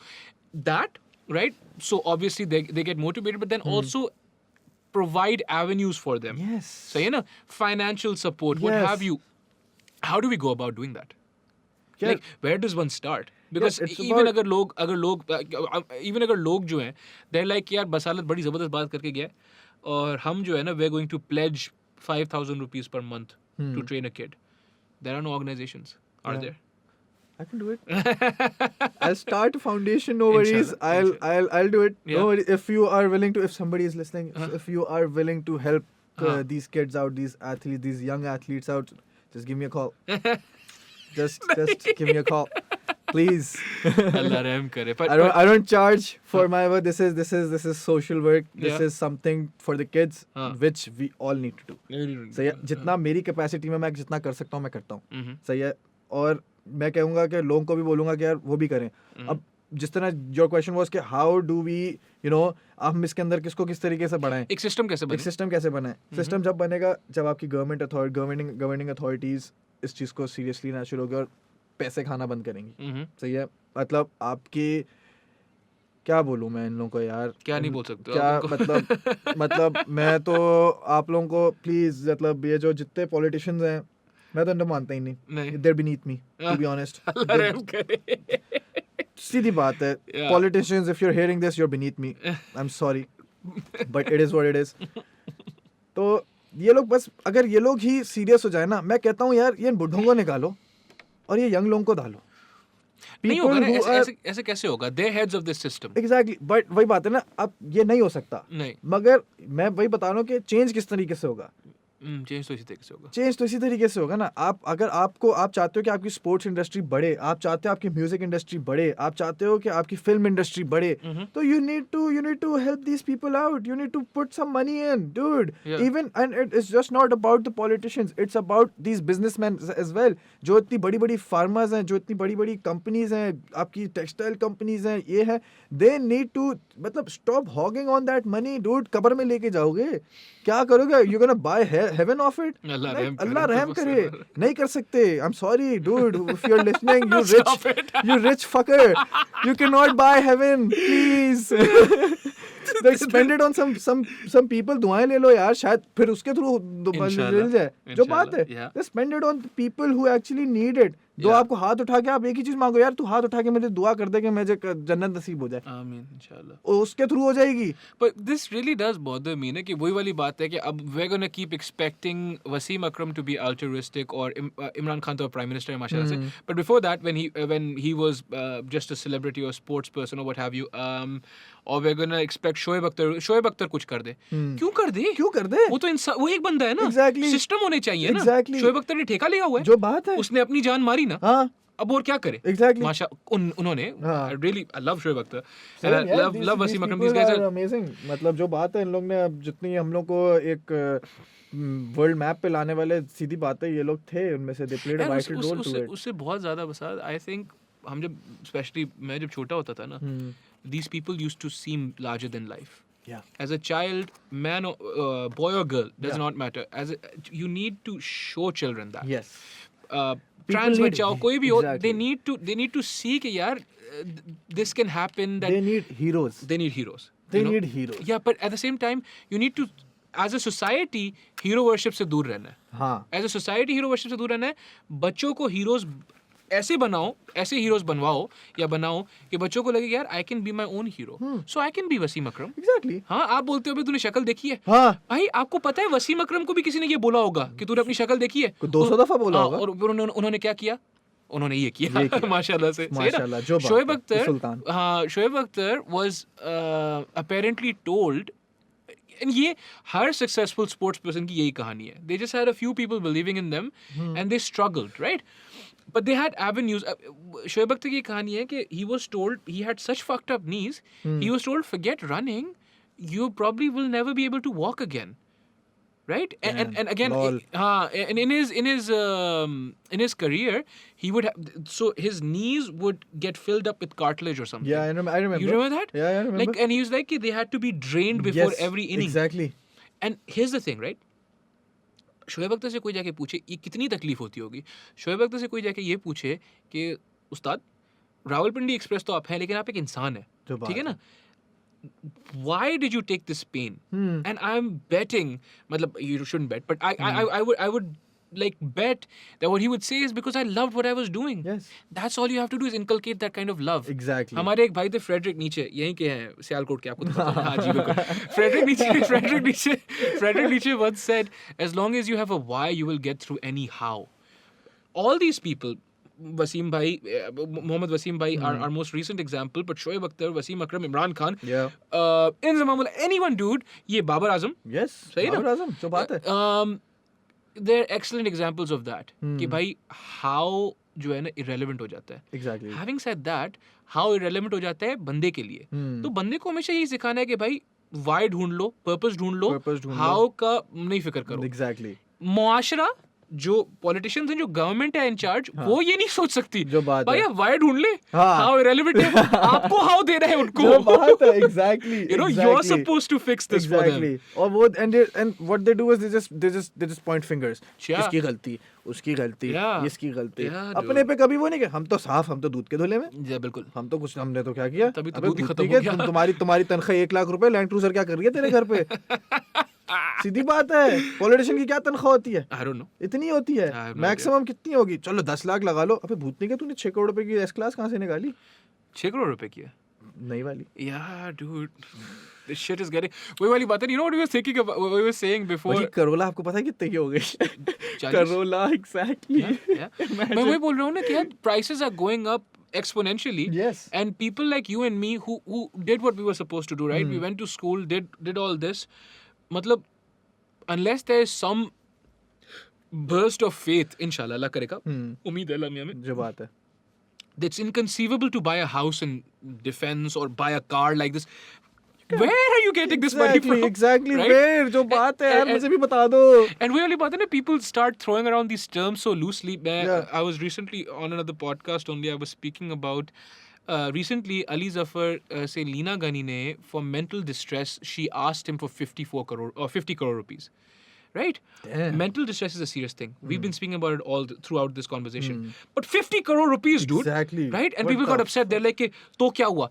That, right? So obviously they get motivated, but then also provide avenues for them. Yes. So you know, financial support, what Yes. have you. How do we go about doing that? Yeah. Like where does one start? Because it's even about- even अगर लोग जो हैं, they're like यार बसालत बड़ी जबरदस्त बात करके गया है, और हम जो है ना, we're going to pledge 5,000 rupees per month to train a kid. There are no organizations, are Yeah. there? I can do it. I'll start a foundation. No worries. Inshallah, I'll do it. Yeah. No worries. If you are willing to, if somebody is listening, if you are willing to help these kids out, these athletes, these young athletes out, just give me a call. just give me a call, please. Allah रहम करे. But I don't charge for my work. This is social work. This Yeah. is something for the kids, हाँ. which we all need to do. सही है. जितना मेरी capacity में मैं जितना कर सकता हूँ मैं करता हूँ. Mhm. सही है. और मैं कहूँगा कि लोगों को भी बोलूँगा कि यार वो भी करें. अब जिस तरह योर क्वेश्चन वाज कि हाउ डू वी हम इसके अंदर किसको किस तरीके से बढ़ाएं, एक सिस्टम कैसे एक बने? सिस्टम कैसे बनाएं. सिस्टम जब बनेगा जब आपकी गवर्निंग अथॉरिटीज इस चीज़ को सीरियसली ना शुरू होगी और पैसे खाना बंद करेंगी. Mhm. सही है. मतलब आपकी क्या बोलूँ मैं इन लोगों को यार, क्या नहीं बोल सकते हो क्या आप उनको? मतलब मैं तो आप लोगों को प्लीज, मतलब ये जो जितने पॉलिटिशियंस हैं मैं तो इनको मानता ही नहीं. नहीं. They're beneath me, to be honest. अल्लाह रहम करे. सीधी बात है. Yeah. Politicians, if you're hearing this, you're beneath me. I'm sorry, but it is what it is. तो ये लोग बस, अगर ये लोग ही सीरियस हो जाए ना, मैं कहता हूँ यार ये बुढ़ों को निकालो और ये यंग लोगों को डालो. नहीं होगा ना, ऐसे कैसे होगा? They're heads of this system. Exactly, but वही बात है ना, अब ये नहीं हो सकता. नहीं. मगर मैं वही बता रहा हूँ कि चेंज किस तरीके से होगा. चेंज तो इसी तरीके से होगा. चेंज तो इसी तरीके से होगा ना. आप अगर आप चाहते हो कि आपकी स्पोर्ट्स इंडस्ट्री बढ़े, आप चाहते हो आपकी म्यूजिक इंडस्ट्री बढ़े, आप चाहते हो कि आपकी फिल्म इंडस्ट्री बढ़े, तो you need to help these people out. You need to put some money in, dude. Yeah. Even and it's just not about the politicians. It's about these businessmen as well. जो इतनी बड़ी-बड़ी farmers हैं, जो इतनी बड़ी-बड़ी companies हैं, आपकी textile companies हैं, ये है, they need to मतलब stop hogging on that money, dude. कब्र में लेके जाओगे, क्या करोगे? You're gonna buy heaven of it? अल्लाह नहीं, रहम करे, अल्लाह रहम तो करे. बस. नहीं कर सकते. I'm sorry, dude. If you're listening, you Stop rich, it. you rich fucker. You cannot buy heaven, please. Like, spend it on some people. दुआएं ले लो यार, शायद फिर उसके थ्रू मिल जाए. जो बात है, yeah. just spend it on the people who actually need it. जो Yeah. आपको हाथ उठा के आप एक ही चीज मांगो, यार तू हाथ उठा के मुझे दुआ कर दे कि मुझे जन्नत नसीब हो जाए. आमीन इंशाल्लाह. और उसके थ्रू हो जाएगी. But this really does bother me ना कि वही वाली बात है कि अब we're gonna keep expecting Wasim Akram to be altruistic or Imran Khan to a prime minister माशाल्लाह से. But before that when he was just a celebrity or sports person or what have you, or we're gonna expect Shoaib Akhtar कुछ कर दे. क्यों कर दे? क्यों कर दे? वो तो इंसान, वो एक बंदा है ना. Exactly. सिस्टम होने चाहिए ना. Exactly. शोएब अख्तर ने ठेका लिया हुआ है. जो बात है. उसने अपनी जान मारी ना. हाँ. अब और क्या करे? Exactly. माशा उन्होंने हाँ. really I love Shoaib Akhtar and Same, I yeah, love these Wasim Akram. people These guys are are amazing. मतलब जो बात है इन लोग ने, अब जितनी हम लोग को एक वर्ल्ड मैप पे लाने वाले, सीधी बात है, ये लोग थे उनमें से. They played a यार vital role to it. उससे बहुत ज्यादा बसा. I think हम जब स्पेशली मैं जब छोटा होता था ना, these people used to seem larger than life. Yeah. As a child, man or boy or girl does Yeah. not matter. You need to show children that. Yes. Trans need- बच्चा हो कोई भी हो, Exactly. they need to see कि यार this can happen. That They need heroes. they need heroes. They you know? need heroes. Yeah, but at the same time, you need to, as a society, hero worship से दूर रहना है. हाँ. As a society, hero worship से दूर रहना है. बच्चों को heroes ऐसे बनाओ, ऐसे हीरोज बनवाओ या बनाओ कि बच्चों को लगे यार I can be my own hero, so I can be Wasim Akram. Exactly. हाँ, आप बोलते हो भाई तूने शक्ल देखी है. हाँ. भाई आपको पता है वसीम अकरम को भी किसी ने ये बोला होगा कि तूने अपनी शक्ल देखी है. 200 दफा बोला हाँ, होगा. और फिर उन्होंने क्या किया? उन्होंने ये किया. माशाल्लाह से. माशाल्लाह, जो बात शोएब है, अख्तर, सुल्तान. हाँ, Shoaib Akhtar was apparently told, and ये हर सक्सेसफुल स्पोर्ट्स पर्सन की यही कहानी है. They just had a few people believing in them and they struggled, right? But they had avenues. Shoaib Akhtar की कहानी है कि he was told he had such fucked up knees. He was told forget running, you probably will never be able to walk again. Right? And again, lol. and in his career, he would have, so his knees would get filled up with cartilage or something. Yeah, I remember. You remember that? Yeah, I remember. Like, and he was like, they had to be drained before Yes, every inning. Exactly. And here's the thing, right? Shoaib Akhtar से कोई जाके पूछे ये कितनी तकलीफ होती होगी. शोएब अख्तर से कोई जाके ये पूछे कि उस्ताद रावलपिंडी एक्सप्रेस तो आप हैं लेकिन आप एक इंसान है, जो बात ठीक है ना? Why did you take this pain? And I'm betting, matlab, you shouldn't bet, but I would like bet that what he would say is because I loved what I was doing. Yes. That's all you have to do is inculcate that kind of love. Exactly. हमारे एक भाई थे Frederick नीचे, यहीं के हैं, सियालकोट के, आपको तो पता है. हाँ जी बिल्कुल. फ्रेडरिक नीचे once said, as long as you have a why, you will get through any how. All these people, Wasim Bhai, Mohammad Wasim Bhai are our most recent example, but Shoaib Akhtar, Wasim Akram, Imran Khan, Yeah. Inzamam Ullah, anyone, dude, ये Babar Azam, Yes. सही ना? बाबर आजम, जो बात है. they're excellent examples of that. कि भाई how जो है ना irrelevant हो जाता है. Exactly. Having said that, how irrelevant हो जाता है बंदे के लिए. तो बंदे को हमेशा यही सिखाना है कि भाई why ढूंढ लो, purpose ढूंढ लो, Purpose ढूंढ लो. how का नहीं फिक्र करो. Exactly. मुआशरा जो पॉलिटिशियंस हैं, जो गवर्नमेंट है इन चार्ज, वो ये नहीं सोच सकती जो बात भाई है. आप वाई ढूंढ ले, हाँ. हाउ इरेलेवेंट है, आपको हाउ देना है उनको. जो बात है. Exactly. You know, exactly. you're supposed to fix this for them. Exactly. और वो and what they do is they just point fingers. Yeah. इसकी गलती, उसकी गलती, Yeah. इसकी गलती. Yeah, अपने पे कभी वो नहीं कि हम तो साफ, हम तो दूध के धुले में. जी बिल्कुल. हम तो कुछ, हमने तो क्या किया? तभी तो अबे दूध ही खत्म ठीक है, हो गया. तुम्हारी तनख्वाह 1 लाख रुपए, लैंड क्रूजर क्या कर रही है तेरे घर पे? सीधी बात है. पॉलिटिशियन की क्या तनख्वाह होती है? I don't know. इतनी होती है. I have no मैक्सिमम कितनी होगी? चलो 10 लाख लगा लो. अबे भूतनी के तूने 6 करोड़ रुपए की एस क्लास कहाँ से निकाली? 6 करोड़ रुपए की है. नई वाली. Yeah, dude. This shit is getting. वही वाली बात है. You know what we were thinking about? What we were saying before. वही करोला आपको पता है कितने की हो गई? 40? Corolla exactly. Yeah. मैं वही बोल रहा हूँ ना कि यार prices are going up exponentially. Yes. And people like you and me who did what we were supposed to do, right? We went to school, did all this. मतलब unless there is some burst of faith, inshallah, Allah karega. Hmm. Umeed hai Allah miyan mein. जो बात है. That's inconceivable to buy a house in defense or buy a car like this. Where are you getting this money from? Exactly. Right? Where? जो बात है यार, And- मुझे भी बता दो. And we only बात है ना, people start throwing around these terms so loosely. Yeah. I was recently on another podcast only, I was speaking about recently Ali Zafar say Leena Ghani ne, for mental distress, she asked him for 54 crore or 50 crore rupees. Right? Damn. Mental distress is a serious thing. We've been speaking about it all throughout this conversation. But 50 crore rupees, dude. Exactly. Right? And What people the got upset. They're like, तो क्या हुआ?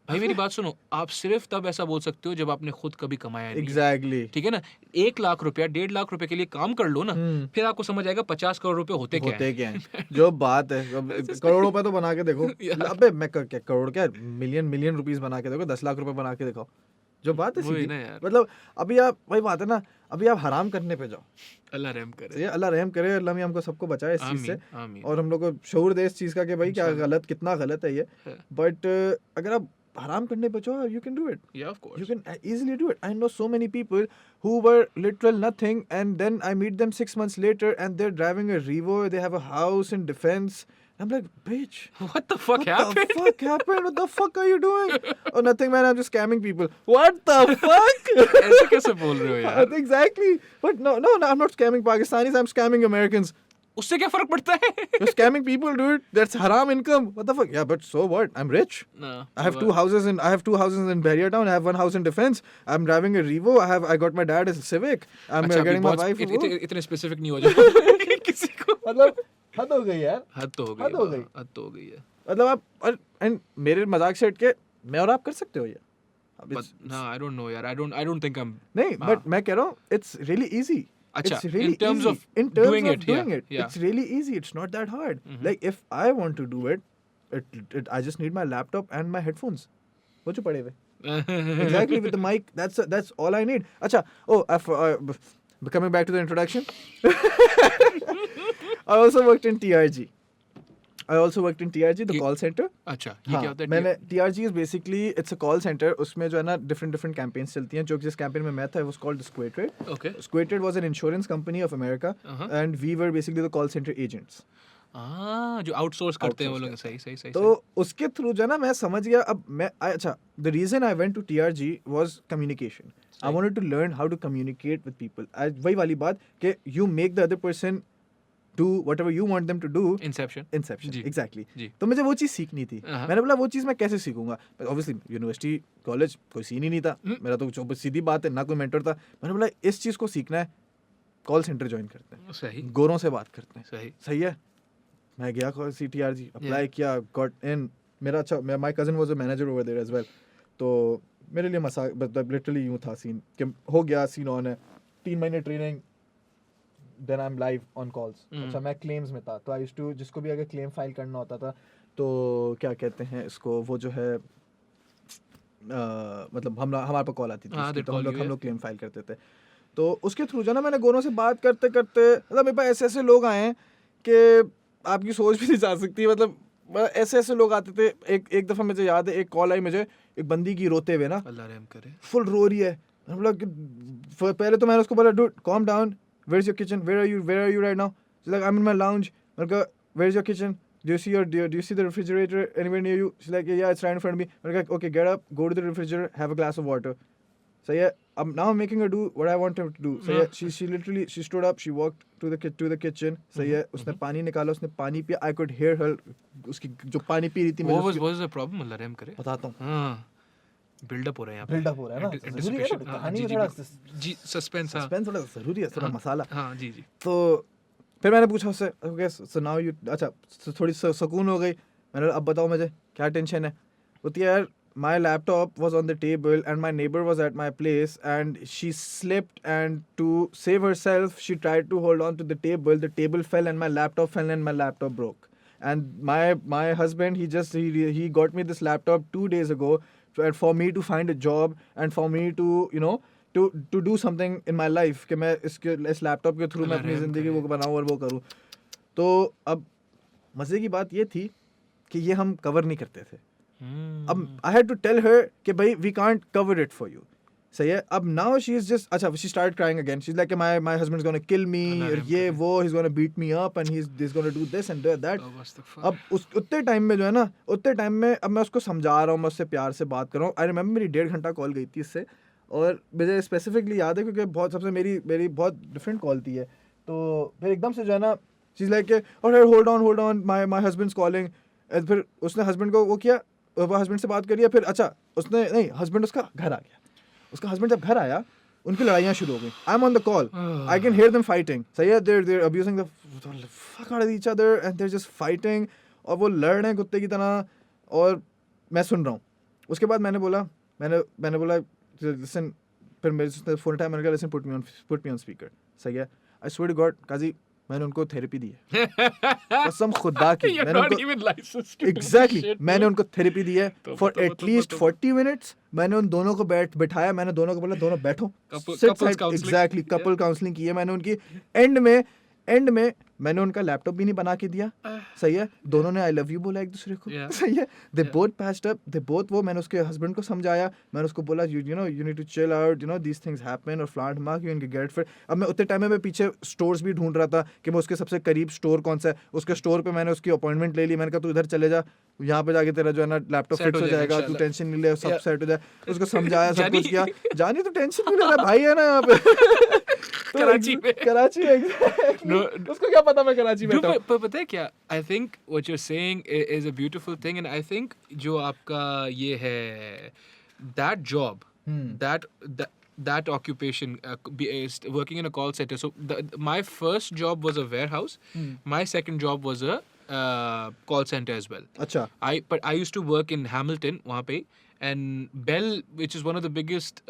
भाई मेरी बात सुनो, आप सिर्फ तब ऐसा बोल सकते हो जब आपने खुद कभी कमाया नहीं है। Exactly. ठीक है ना, 1 लाख रुपया 1.5 लाख रुपए के लिए काम कर लो ना, फिर आपको समझ आएगा 50 करोड़ रुपए होते क्या होते है। क्या है? जो बात है, अब करोड़ों पे तो बना के देखो. अबे मैं क्या करोड़ क्या, मिलियन रुपीस बना के देखो, 10 लाख रुपए बना के दिखाओ. जो बात है वही सीधी. ना यार। मतलब अभी आप, वही बात है ना, अभी आप हराम करने पे जाओ. अल्लाह रहम करे। ये अल्लाह रहम करे, अल्लाह भी हमको सबको बचाए इस चीज से, आमीन, आमीन। और हम लोग को शऊर दे इस चीज का कि भाई क्या गलत, कितना गलत है ये. है। बट अगर आप हराम करने पे जाओ, you can do it. Yeah, of course. You can easily do it. I know so many people who were literal nothing, and then I meet them 6 months later, and they're driving a Revo. They have a house in defense. I'm like, bitch, What the fuck what happened? the fuck happened? What the fuck are you doing? Oh, nothing, man. I'm just scamming people. What the fuck? ऐसे कैसे बोल रहे हो यार? Exactly. But no, I'm not scamming Pakistanis. I'm scamming Americans. उससे क्या फर्क पड़ता है? You're scamming people, dude. That's haram income. What the fuck? Yeah, but so what? I'm rich. No. I have two houses in Bahria Town. I have one house in defense. I'm driving a Revo. I got my dad as a Civic. I'm अच्छा, getting my wife. इतने specific नहीं हो जाए किसी को। मतलब हद हो गई यार. हद तो हो गई। हद हो गई। हद तो हो गई है। मतलब आप एंड मेरे मजाक से हट के मैं और आप कर सकते हो ये. अब But no, I don't know यार। I don't think I'm। नहीं, हाँ। बट मैं कह रहा हूँ it's really easy. अच्छा, It's really in terms easy. of in terms doing of it, doing yeah, it, yeah. it's really easy. It's not that hard. Like if I want to do it, I just need my laptop and my headphones. वो जो पड़े हुए. Exactly, with the mic. That's all I need. Acha. Oh, coming back to the introduction. I also worked in TRG. The call center. अच्छा, ये क्या होता है? मैंने TRG is basically it's a call center. उसमें जो है ना different campaigns चलती हैं. जो जिस campaign में मैं था, it was called Square Trade. Okay. Square Trade was an insurance company of America, and we were basically the call center agents. जो आउटसोर्स करते हैं वो लोग। Outsource सही। तो उसके थ्रू जो है ना मैं समझ गया. अब मैं अच्छा, the reason I went to TRG was communication. I wanted to learn how to communicate with people. वही वाली बात कि you make the other person do whatever you want them to do. Inception. जी। Exactly. जी। तो मुझे वो चीज़ सीखनी थी. मैंने बोला वो चीज़ मैं कैसे सीखूंगा. Obviously यूनिवर्सिटी कॉलेज कोई सीन ही नहीं था. मेरा तो जो सीधी बात है, ना कोई मेंटर था. मैंने बोला इस चीज़ को सीखना है, कॉल सेंटर ज्वाइन करते हैं, सही। गोरों से बात करते हैं. सही है. मैं गया CTRG, अप्लाई किया, गॉट इन. मेरा अच्छा, my cousin was a manager over there as well. तो मेरे लिए मसा मतलब लिटरली यूं था सीन कि हो गया, सीन ऑन है, 3 महीने training, then I am live on calls. अच्छा, मैं क्लेम्स में था, तो आई यूज्ड टू, जिसको भी अगर क्लेम फाइल करना होता था तो क्या कहते हैं इसको, वो जो है मतलब हमारे पर कॉल आती थी उसकी, तो हम लोग क्लेम फाइल करते थे. तो उसके थ्रू जो ना मैंने गोरों से बात करते करते, मतलब मेरे पास ऐसे लोग आए हैं कि आपकी सोच भी नहीं जा सकती. मतलब ऐसे लोग आते थे. एक दफ़ा मुझे याद है, एक कॉल आई मुझे, एक बंदी की रोते हुए ना, अल्लाह रहम करे, फुल रो रही है. मैंने बोला कि पहले तो मैंने उसको बोला, dude calm down, where is your kitchen, where are you right now. She like I am in my lounge. मैंने कहा where is your kitchen, do you see the refrigerator anywhere near you? She's like, yeah, it's right in front of me. I'm like, okay, get up, go to the refrigerator, have a glass of water. So yeah, now I'm making her do what I want her to do. So yeah, she literally, she stood up, she walked to the kitchen. So yeah, उसने पानी निकाला, उसने पानी पिया. I could hear her, उसकी जो पानी P रही थी. What was the problem? अल्लाह रहम करे. बताता हूँ. हाँ, बिल्डअप हो रहा है यहाँ पे. बिल्डअप हो रहा है ना, जरूरी है ना, कहानी में थोड़ा जी, सस्पेंस थोड़ा जरूरी है, थोड़ा मसाला. हाँ जी. तो फिर मैंने पूछा उससे, ओके सो नाउ यू, अच्छा थोड़ी सुकून हो गई. मैंने अब बताओ मुझे क्या टेंशन है. बोलती है यार, my laptop was on the table and my neighbor was at my place and she slipped, and to save herself she tried to hold on to the table fell and my laptop fell and my laptop broke. And my husband, he got me this laptop 2 days ago for me to find a job and for me to, you know, to do something in my life, कि मैं इस laptop के through मैं अपनी ज़िंदगी वो बनाऊँ और वो करूँ. तो अब मज़े की बात ये थी कि ये हम कवर नहीं करते थे. अब I had to tell her कि भाई we can't cover it for you. सही है. अब now she is just अच्छा she started crying again. She's like my husband's gonna kill me. ये वो he's gonna beat me up and he's gonna do this and that. अब उस उतने time में जो है ना, उतने टाइम में अब मैं उसको समझा रहा हूँ, मैं उससे प्यार से बात कर रहा हूँ. आई रिमेंबर मेरी 1.5 घंटा कॉल गई थी इससे, और मुझे स्पेसिफिकली याद है क्योंकि बहुत सबसे मेरी बहुत डिफरेंट कॉल थी है. तो फिर एकदम से जो है ना she's like hold on my husband's calling. फिर उसने हस्बैंड को वो किया, हस्बैंड से बात करी. फिर अच्छा उसने नहीं, हस्बैंड उसका घर आ गया. उसका हस्बैंड जब घर आया, उनकी लड़ाइयाँ शुरू हो गई. I am on the call, I can hear them fighting. सही है, they're abusing the fuck out of each other and they're just fighting. और वो लड़ रहे हैं कुत्ते की तरह, और मैं सुन रहा हूँ. उसके बाद मैंने बोला लिसन. फिर मेरे फोन उठाया, मैंने कहा listen put me on speaker. सही है, आई स्वेयर टू गॉड काजी, मैंने उनको थेरेपी दी है. कसम खुदा की, मैंने उनको एग्जैक्टली मैंने उनको थेरेपी दी है फॉर एटलीस्ट 40 मिनट्स. मैंने उन दोनों को बिठाया, मैंने दोनों को बोला दोनों बैठो. एग्जैक्टली कपल काउंसलिंग की है मैंने उनकी. एंड में मैंने उनका लैपटॉप भी नहीं बना के दिया. सही है, दोनों ने आई लव यू बोला एक दूसरे को. सही है, they both patched up, they both वो. मैंने उसके हस्बैंड को समझाया, मैंने उसको बोला you know you need to chill out, you know these things happen, और फ्लांट मार्क यू कैन गेट. फिर अब मैं उतने टाइम में पीछे स्टोर्स भी ढूंढ रहा था कि मैं उसके सबसे करीब स्टोर कौन सा है. उसके स्टोर पे मैंने उसकी अपॉइंटमेंट ले ली. मैंने कहा तू इधर चले जा, यहाँ पे जाके तेरा जो है ना लैपटॉप फिक्स हो जाएगा, तू टेंशन नहीं ले, सब सेट हो जाए. उसको समझाया, सब कुछ किया. जानी तो टेंशन नहीं ले रहा, भाई है ना यहाँ पे कराची में. उसको क्या पता मैं कराची में हूँ. पर पता है क्या, I think what you are saying is a beautiful thing. And I think जो आपका ये है that job, that occupation, is working in a call center. So my first job was a warehouse. My second job was a call center as well. अच्छा. But I used to work in Hamilton वहाँ पे, and Bell, which is one of the biggest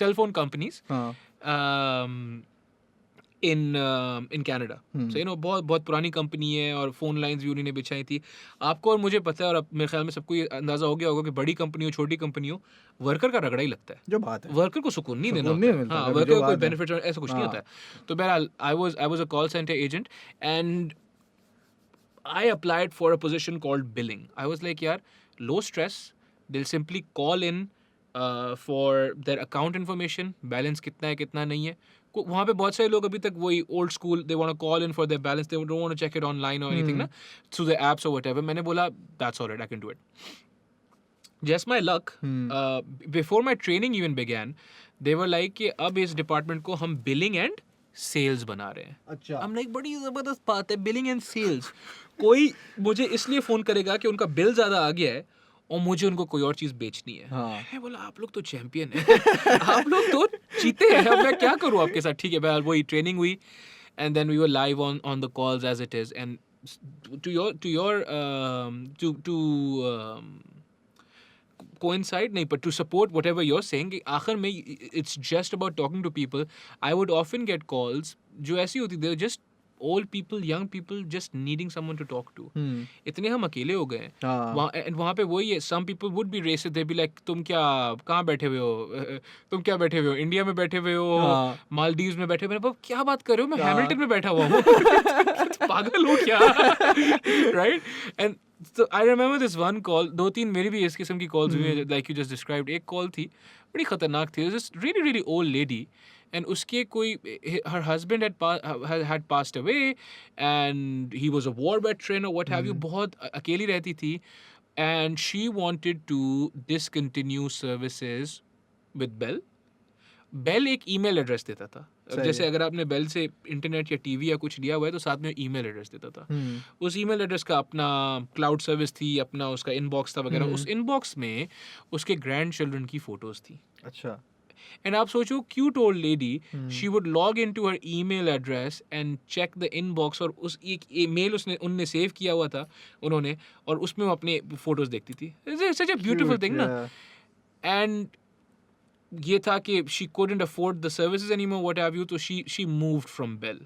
cell phone companies in Canada. So you know बहुत पुरानी company है, और phone lines भी उन्होंने बिछाई थी. आपको और मुझे पता है, और अब मेरे ख्याल में सबको ये अंदाजा हो गया होगा कि बड़ी कंपनी हो छोटी कंपनी हो, वर्कर का रगड़ा ही लगता है. जो बात है, वर्कर को सुकून नहीं देना होता. हाँ, वर्कर को कोई बेनिफिट ऐसा कुछ नहीं होता है. तो बहरहाल I was a call center agent, and I applied for a position called billing. I was like, yaar, low stress. They'll simply call in for their account information, balance कितना है कितना नहीं है. वहाँ पे बहुत सारे लोग अभी तक वही old school, they want to call in for their balance, they don't want to check it online or anything, ना, through the apps or whatever. मैंने बोला that's all right, I can do it. Just my luck, before my training even began, they were like कि अब इस department को हम billing and sales बना रहे हैं. अच्छा. हम लाइक बड़ी ज़बरदस्त बात है, बिलिंग एंड सेल्स. कोई मुझे इसलिए फ़ोन करेगा कि उनका बिल ज़्यादा आ गया है और मुझे उनको कोई और चीज़ बेचनी है. मैं बोला आप लोग तो चैंपियन हैं, आप लोग तो जीते हैं, अब मैं क्या करूँ आपके साथ. ठीक है भाई, वही ट्रेनिंग हुई, and then we were live on the calls as it is. And to coincide nahi, but to support whatever you're saying, कि आखिर में it's just about talking to people. I would often get calls जो ऐसी होती, they're just old people, young people just needing someone to talk to. इतने हम अकेले हो गए हैं वहाँ पे. वही है, some people would be racist, they'd be like तुम क्या कहाँ बैठे हुए हो, तुम क्या बैठे हुए हो, इंडिया में बैठे हुए हो, मालदीव्स में बैठे हुए हो. क्या बात कर रहे हो, मैं हैमिल्टन में बैठा हुआ हूँ. पागल हो क्या, right? And so I remember this one call, 2-3 मेरी भी इस किस्म की calls हुई, like you just described. एक call थी बड़ी खतरनाक थी. It was this really really old lady, and उसके कोई, her husband had passed away, and he was a war veteran or what have you. बहुत अकेली रहती थी, and she wanted to discontinue services with Bell. Bell एक email address देता था. जैसे अगर आपने बेल से इंटरनेट या टीवी या कुछ लिया हुआ है तो साथ में ईमेल एड्रेस देता था. उस ईमेल एड्रेस का अपना क्लाउड सर्विस थी, अपना उसका इनबॉक्स था वगैरह. उस इनबॉक्स में उसके ग्रैंड चिल्ड्रन की फोटोज थी. अच्छा. एंड आप सोचो, cute old lady, she would log in to her email address and check the inbox, और उस एक मेल उनने सेव किया हुआ था उन्होंने, और उसमें वो अपने फोटोज देखती थी. सच अ ब्यूटीफुल थिंग ना. एंड ये था कि she couldn't afford the services anymore, what have you, तो she moved from Bell.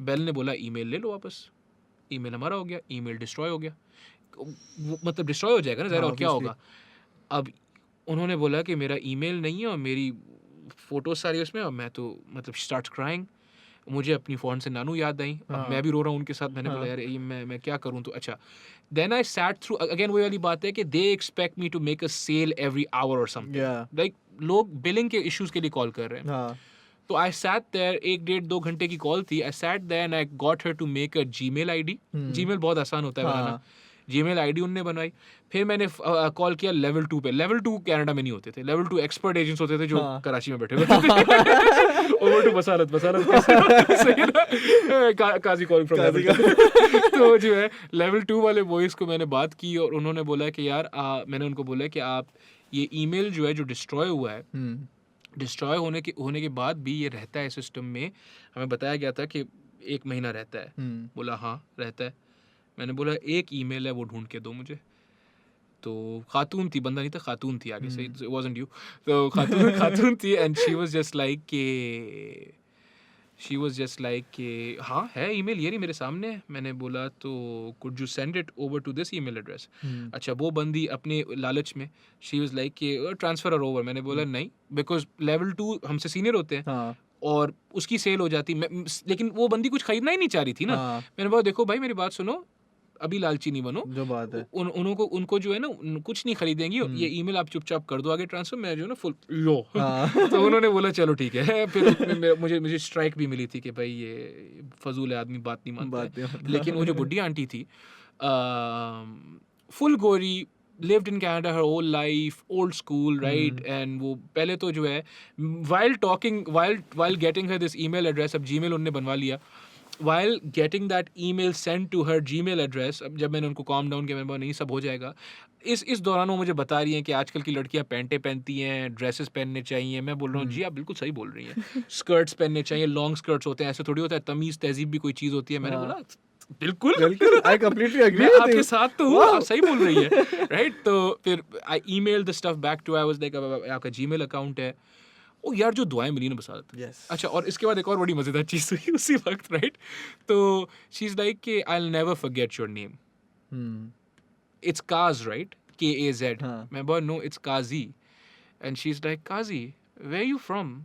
Bell ने बोला ईमेल ले लो वापस. ईमेल हमारा हो गया, ईमेल डिस्ट्रॉय हो गया. मतलब डिस्ट्रॉय हो जाएगा ना ज़रा, और क्या होगा. अब उन्होंने बोला कि मेरा ईमेल नहीं है और मेरी फ़ोटोज़ सारी उसमें, और मैं तो मतलब स्टार्ट क्राइंग. मुझे अपनी फ़ोन से नानू याद आई. अब मैं भी रो रहा हूँ उनके साथ. मैंने बोला यार ये मैं क्या करूँ. तो अच्छा, Then I sat through again वही वाली बात है कि they expect me to make a sale every hour or something. Yeah. Like लोग billing के issues के लिए call कर रहे हैं. हाँ. तो I sat there 1-1.5-2 घंटे की कॉल थी. I sat there and I got her to make a Gmail ID. Gmail बहुत आसान होता है बनाना. Gmail ID उनने बनाई. फिर मैंने कॉल किया लेवल 2 पे. लेवल 2 कनाडा में नहीं होते थे. लेवल 2 एक्सपर्ट एजेंट्स होते थे जो कराची में बैठे होते थे. ओवर टू बसारत सही है ना? काजी कॉल फ्रॉम लेवल 2. तो जो है लेवल 2 वाले बॉयज को मैंने बात की और उन्होंने बोला कि यार मैंने उनको बोला कि आप ये ईमेल जो है जो डिस्ट्रॉय हुआ है, डिस्ट्रॉय होने के बाद भी ये रहता है सिस्टम में. हमें बताया गया था कि 1 महीना रहता है. बोला हाँ रहता है. मैंने बोला एक ईमेल है वो ढूंढ के दो मुझे. तो खातून थी, बंदा नहीं था, खातून थी आगे से. It wasn't you. तो खातून थी and she was just like कि हाँ है ईमेल, ये नहीं मेरे सामने है. मैंने बोला तो could you send it over to this email address. अच्छा वो बंदी अपने लालच में शी वाज लाइक कि ट्रांसफर ओवर. मैंने बोला नहीं, बिकॉज लेवल 2 हमसे सीनियर होते हैं और उसकी सेल हो जाती. लेकिन वो बंदी कुछ खरीदना ही नहीं चाह रही थी ना. मैंने बोला देखो भाई मेरी बात सुनो, अभी लालची नहीं बनो. जो बात है उनको जो है ना कुछ नहीं खरीदेंगी. ये ईमेल आप चुपचाप कर दो आगे ट्रांसफर. मैं जो है ना फुल लो. तो उन्होंने बोला चलो ठीक है. फिर मुझे स्ट्राइक भी मिली थी कि भाई ये फजूल है, आदमी बात नहीं मानता. लेकिन वो जो बुढ़ी आंटी थी फुल गोरी, lived in Canada her whole life, old school, right? And वो पहले तो जो है while getting her this email address, अब Gmail उन्होंने बनवा लिया. While getting that email sent to her Gmail address, अब जब मैंने उनको calm down किया, मैंने बोला नहीं सब हो जाएगा. इस दौरान वो मुझे बता रही हैं कि आजकल की लड़कियां पैंटें पहनती हैं, ड्रेसेस पहनने चाहिए. मैं बोल रहा हूँ जी आप बिल्कुल सही बोल रही हैं. स्कर्ट्स पहनने चाहिए, लॉन्ग स्कर्ट्स होते हैं. ऐसे थोड़ी होता है, तमीज़ तहजीब भी कोई चीज़ होती है. मैंने बोला बिल्कुल I completely agree मैं with आपके you. साथ तो हूँ, आप सही बोल रही है. राइट. तो फिर I email the stuff back to. I was like आपका जीमेल अकाउंट है. ओ यार जो दुआएं मिली ना बसारत. अच्छा और इसके बाद एक और बड़ी मजेदार चीज़ हुई उसी वक्त. राइट. तो शी इज लाइक कि I will never forget your name. It's Kaz, right? KAZ. मैं बोला no it's Kazi. And she is like Kazi where you from.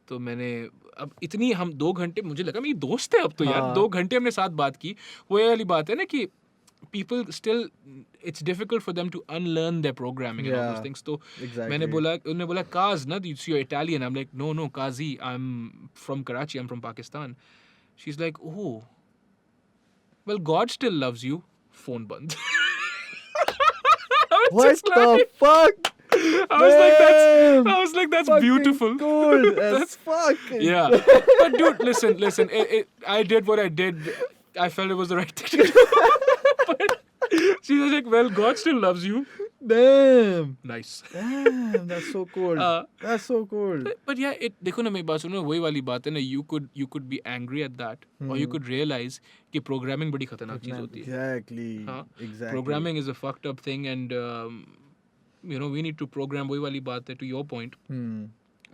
तो मैंने अब इतनी हम 2 घंटे, मुझे लगा मेरी दोस्त है अब तो यार. 2 घंटे हमने साथ बात की. वो ये वाली बात है ना कि people still it's difficult for them to unlearn their programming and all those things. तो मैंने बोला, उन्होंने बोला Kaz ना, you're Italian. I'm like no Kazi, I'm from Karachi, I'm from Pakistan. She's like oh well God still loves you. Phone band. What the fuck? I was like that's beautiful. Cool as fuck. Yeah. But dude, listen. I did what I did. I felt it was the right thing to do. But she was like, well, God still loves you. Damn. Nice. Damn, that's so cool. That's so cool. But yeah, देखो ना मेरी बात सुनो, वही वाली बात है ना, you could be angry at that, or you could realize कि programming बड़ी खतरनाक चीज़ होती है. Exactly. Programming is a fucked up thing, and you know we need to program. वही वाली बात है, to your point.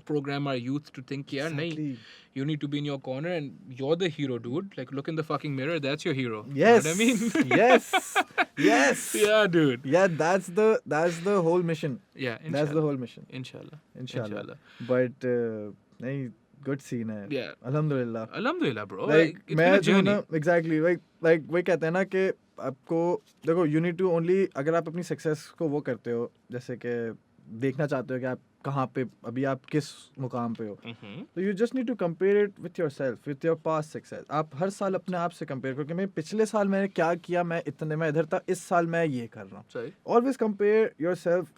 Program our youth to think यार नहीं, you need to be in your corner and you're the hero, dude. Like look in the fucking mirror, that's your hero. Yes. You know what I mean? Yes. Yeah, dude. Yeah, that's the whole mission. Yeah, inshallah. That's the whole mission. Inshallah. But नहीं, good scene है. Yeah. Alhamdulillah, bro. Like it's been a journey. Exactly. Like वही कहते हैं ना कि आपको देखो, you need to only, अगर आप अपनी success को वो करते हो, जैसे कि देखना चाहते हो कि आप कहाँ पे अभी आप किस मुकाम पे हो, तो you just need to compare it with yourself, with your past success. आप हर साल अपने आप से कंपेयर करो कि मैं पिछले साल मैंने क्या किया, मैं इधर था, इस साल मैं ये कर रहा हूँ. Always compare yourself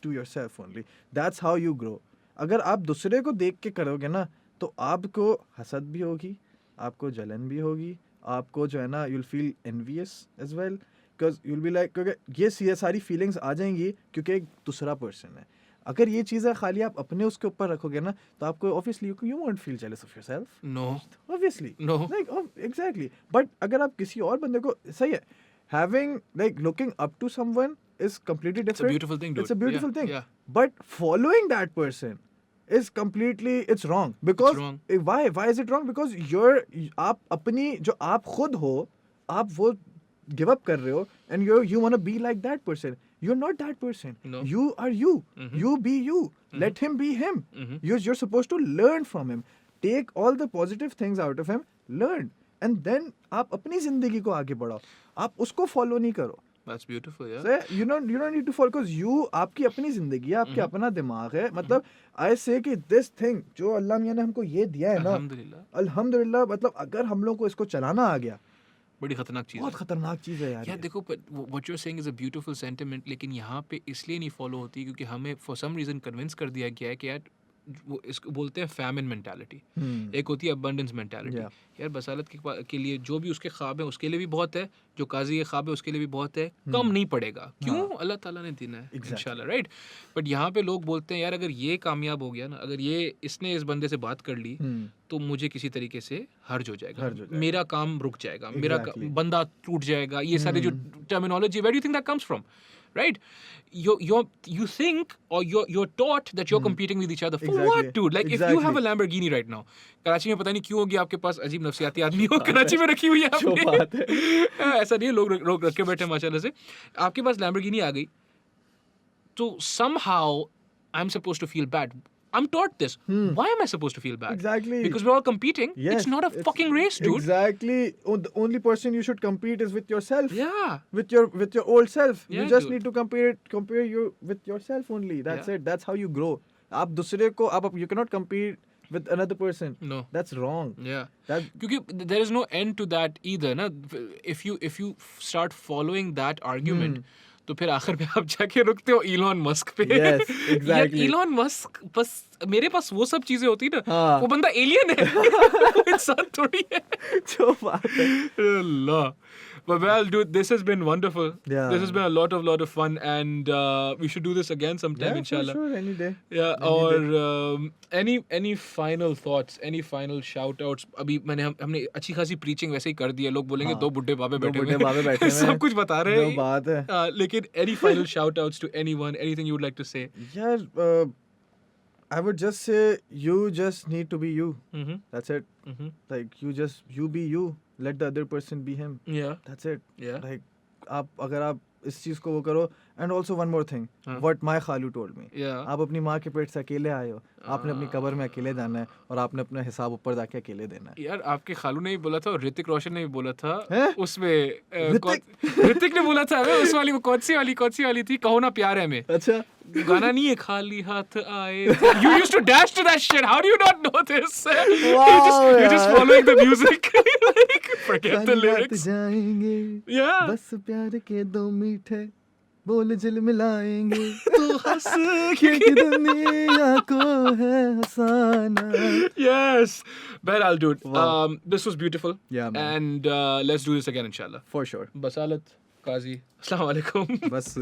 to yourself only. That's how you grow. अगर आप दूसरे को देख के करोगे ना तो आपको हसद भी होगी, आपको जलन भी होगी, आपको जो है ना you'll feel envious as well, because you'll be like, क्योंकि ये सारी फीलिंग्स आ जाएंगी क्योंकि एक दूसरा पर्सन है. अगर ये चीज़ें खाली आप अपने उसके ऊपर रखोगे ना तो आपको obviously you won't feel jealous of yourself. No. Obviously. No. Like exactly. But अगर आप किसी और बंदे को, सही है, having like looking up to someone is completely different. It's a beautiful thing, dude. It's a beautiful thing. Yeah. But following that person is completely, it's wrong. Because it's wrong. Why is it wrong? Because आप अपनी जो आप खुद हो, आप वो give up कर रहे हो, and you want to be like that person. You're not that person. No. You are you. You be you. Let him be him. You're supposed to learn from him. Take all the positive things out of him. Learn. And then आप अपनी जिंदगी को आगे बढ़ाओ, आप उसको follow नहीं करो. That's beautiful, yeah. So, you don't need to follow because you आपकी अपनी जिंदगी है, आपके अपना दिमाग है. मतलब I say कि this thing जो अल्लाह मियां ने हमको ये दिया है ना, Alhamdulillah. अल्हम्दुलिल्लाह, मतलब अगर हम लोग को इसको चलाना आ गया, बड़ी खतरनाक चीज़ बहुत है. खतरनाक चीज है यार. यार ये. देखो, what you're saying is a beautiful sentiment, लेकिन यहाँ पे इसलिए नहीं फॉलो होती क्योंकि हमें for some reason कन्विंस कर दिया गया है कि यार वो इसको बोलते हैं फैमिन मेंटालिटी, एक होती है अबंडेंस मेंटालिटी. Yeah. यार बसालत के लिए जो भी उसके ख्वाब है उसके लिए भी बहुत है, जो काजी के ख्वाब है उसके लिए भी बहुत है, कम नहीं पड़ेगा. क्यों? अल्लाह ताला ने देना है इंशाल्लाह, राइट. बट यहाँ पे लोग बोलते हैं यार अगर ये कामयाब हो गया ना, अगर ये इसने इस बंदे से बात कर ली तो मुझे किसी तरीके से हर्ज हो जाएगा, मेरा काम रुक जाएगा, मेरा बंदा टूट जाएगा. ये सारे जो terminology, where do you think that comes from? Right, you think or you're taught that you're competing with each other for what, dude? Like if you have a Lamborghini right now, Karachi में पता नहीं क्यों होगी आपके पास अजीब नफसियाती आदमी हो, कराची में रखी हुई है आपने. ऐसा नहीं है, लोग रख के बैठे माशाल्लाह से. आपके पास Lamborghini आ गई तो somehow I'm supposed to feel bad. I'm taught this. Why am I supposed to feel bad? Exactly. Because we're all competing. Yes, it's not a fucking race, dude. Exactly. The only person you should compete is with yourself. Yeah. With your old self. Yeah, you just dude. need to compare you with yourself only. That's Yeah. it. That's how you grow. आप दूसरे को you cannot compete with another person. No. That's wrong. Yeah. That क्योंकि there is no end to that either ना. If you start following that argument, तो फिर आखिर में आप जाके रुकते हो इलॉन मस्क पे. Yes, exactly. इलॉन मस्क बस मेरे पास वो सब चीजें होती ना, हाँ. वो बंदा एलियन है. वो इंसान थोड़ी है. जो बात है. Allah. But well, dude, this has been wonderful. Yeah. This has been a lot of fun, and we should do this again sometime, Yeah, inshallah. for sure, any day. Yeah, or any final thoughts, any final shout outs? अभी हमने अच्छी खासी preaching वैसे ही कर दी है. लोग बोलेंगे दो बुड्ढे बाबे बैठे हुए हैं. सब कुछ बता रहे हैं. जो बात है. लेकिन any final shout outs to anyone, anything you would like to say? Yeah, I would just say you just need to be you. Mm-hmm. That's it. Mm-hmm. Like you be you. Let the other person be him. Yeah. That's it. Yeah. Like अगर आप इस चीज को वो करो. And also one more thing. What my खालू told me. Yeah. आप अपनी माँ के पेट से अकेले आए हो. आपने अपनी कब्र में अकेले जाना है और आपने अपना हिसाब ऊपर जाके अकेले देना है. यार आपके खालू ने भी बोला था और ऋतिक रोशन ने भी बोला था. हैं? उसमें ऋतिक ने बोला था उस वाली, वो कौन सी वाली थी, कहो ना प्यार है में. अच्छा. गाना नहीं है खाली हाथ आए. You used to dash to that shit. How do you not know this? Wow, you're just यार. following the music. Like, forget the lyrics. जाएंगे. Yeah. बस प्यार के दो मीठे बोल झिलमिलाएंगे. तू हंस कि दुनिया को है हंसाना. Yes. But I'll do it. Wow. This was beautiful. Yeah, man. And let's do this again, inshallah. For sure. Basalat, Qazi. Assalamu alaikum. बस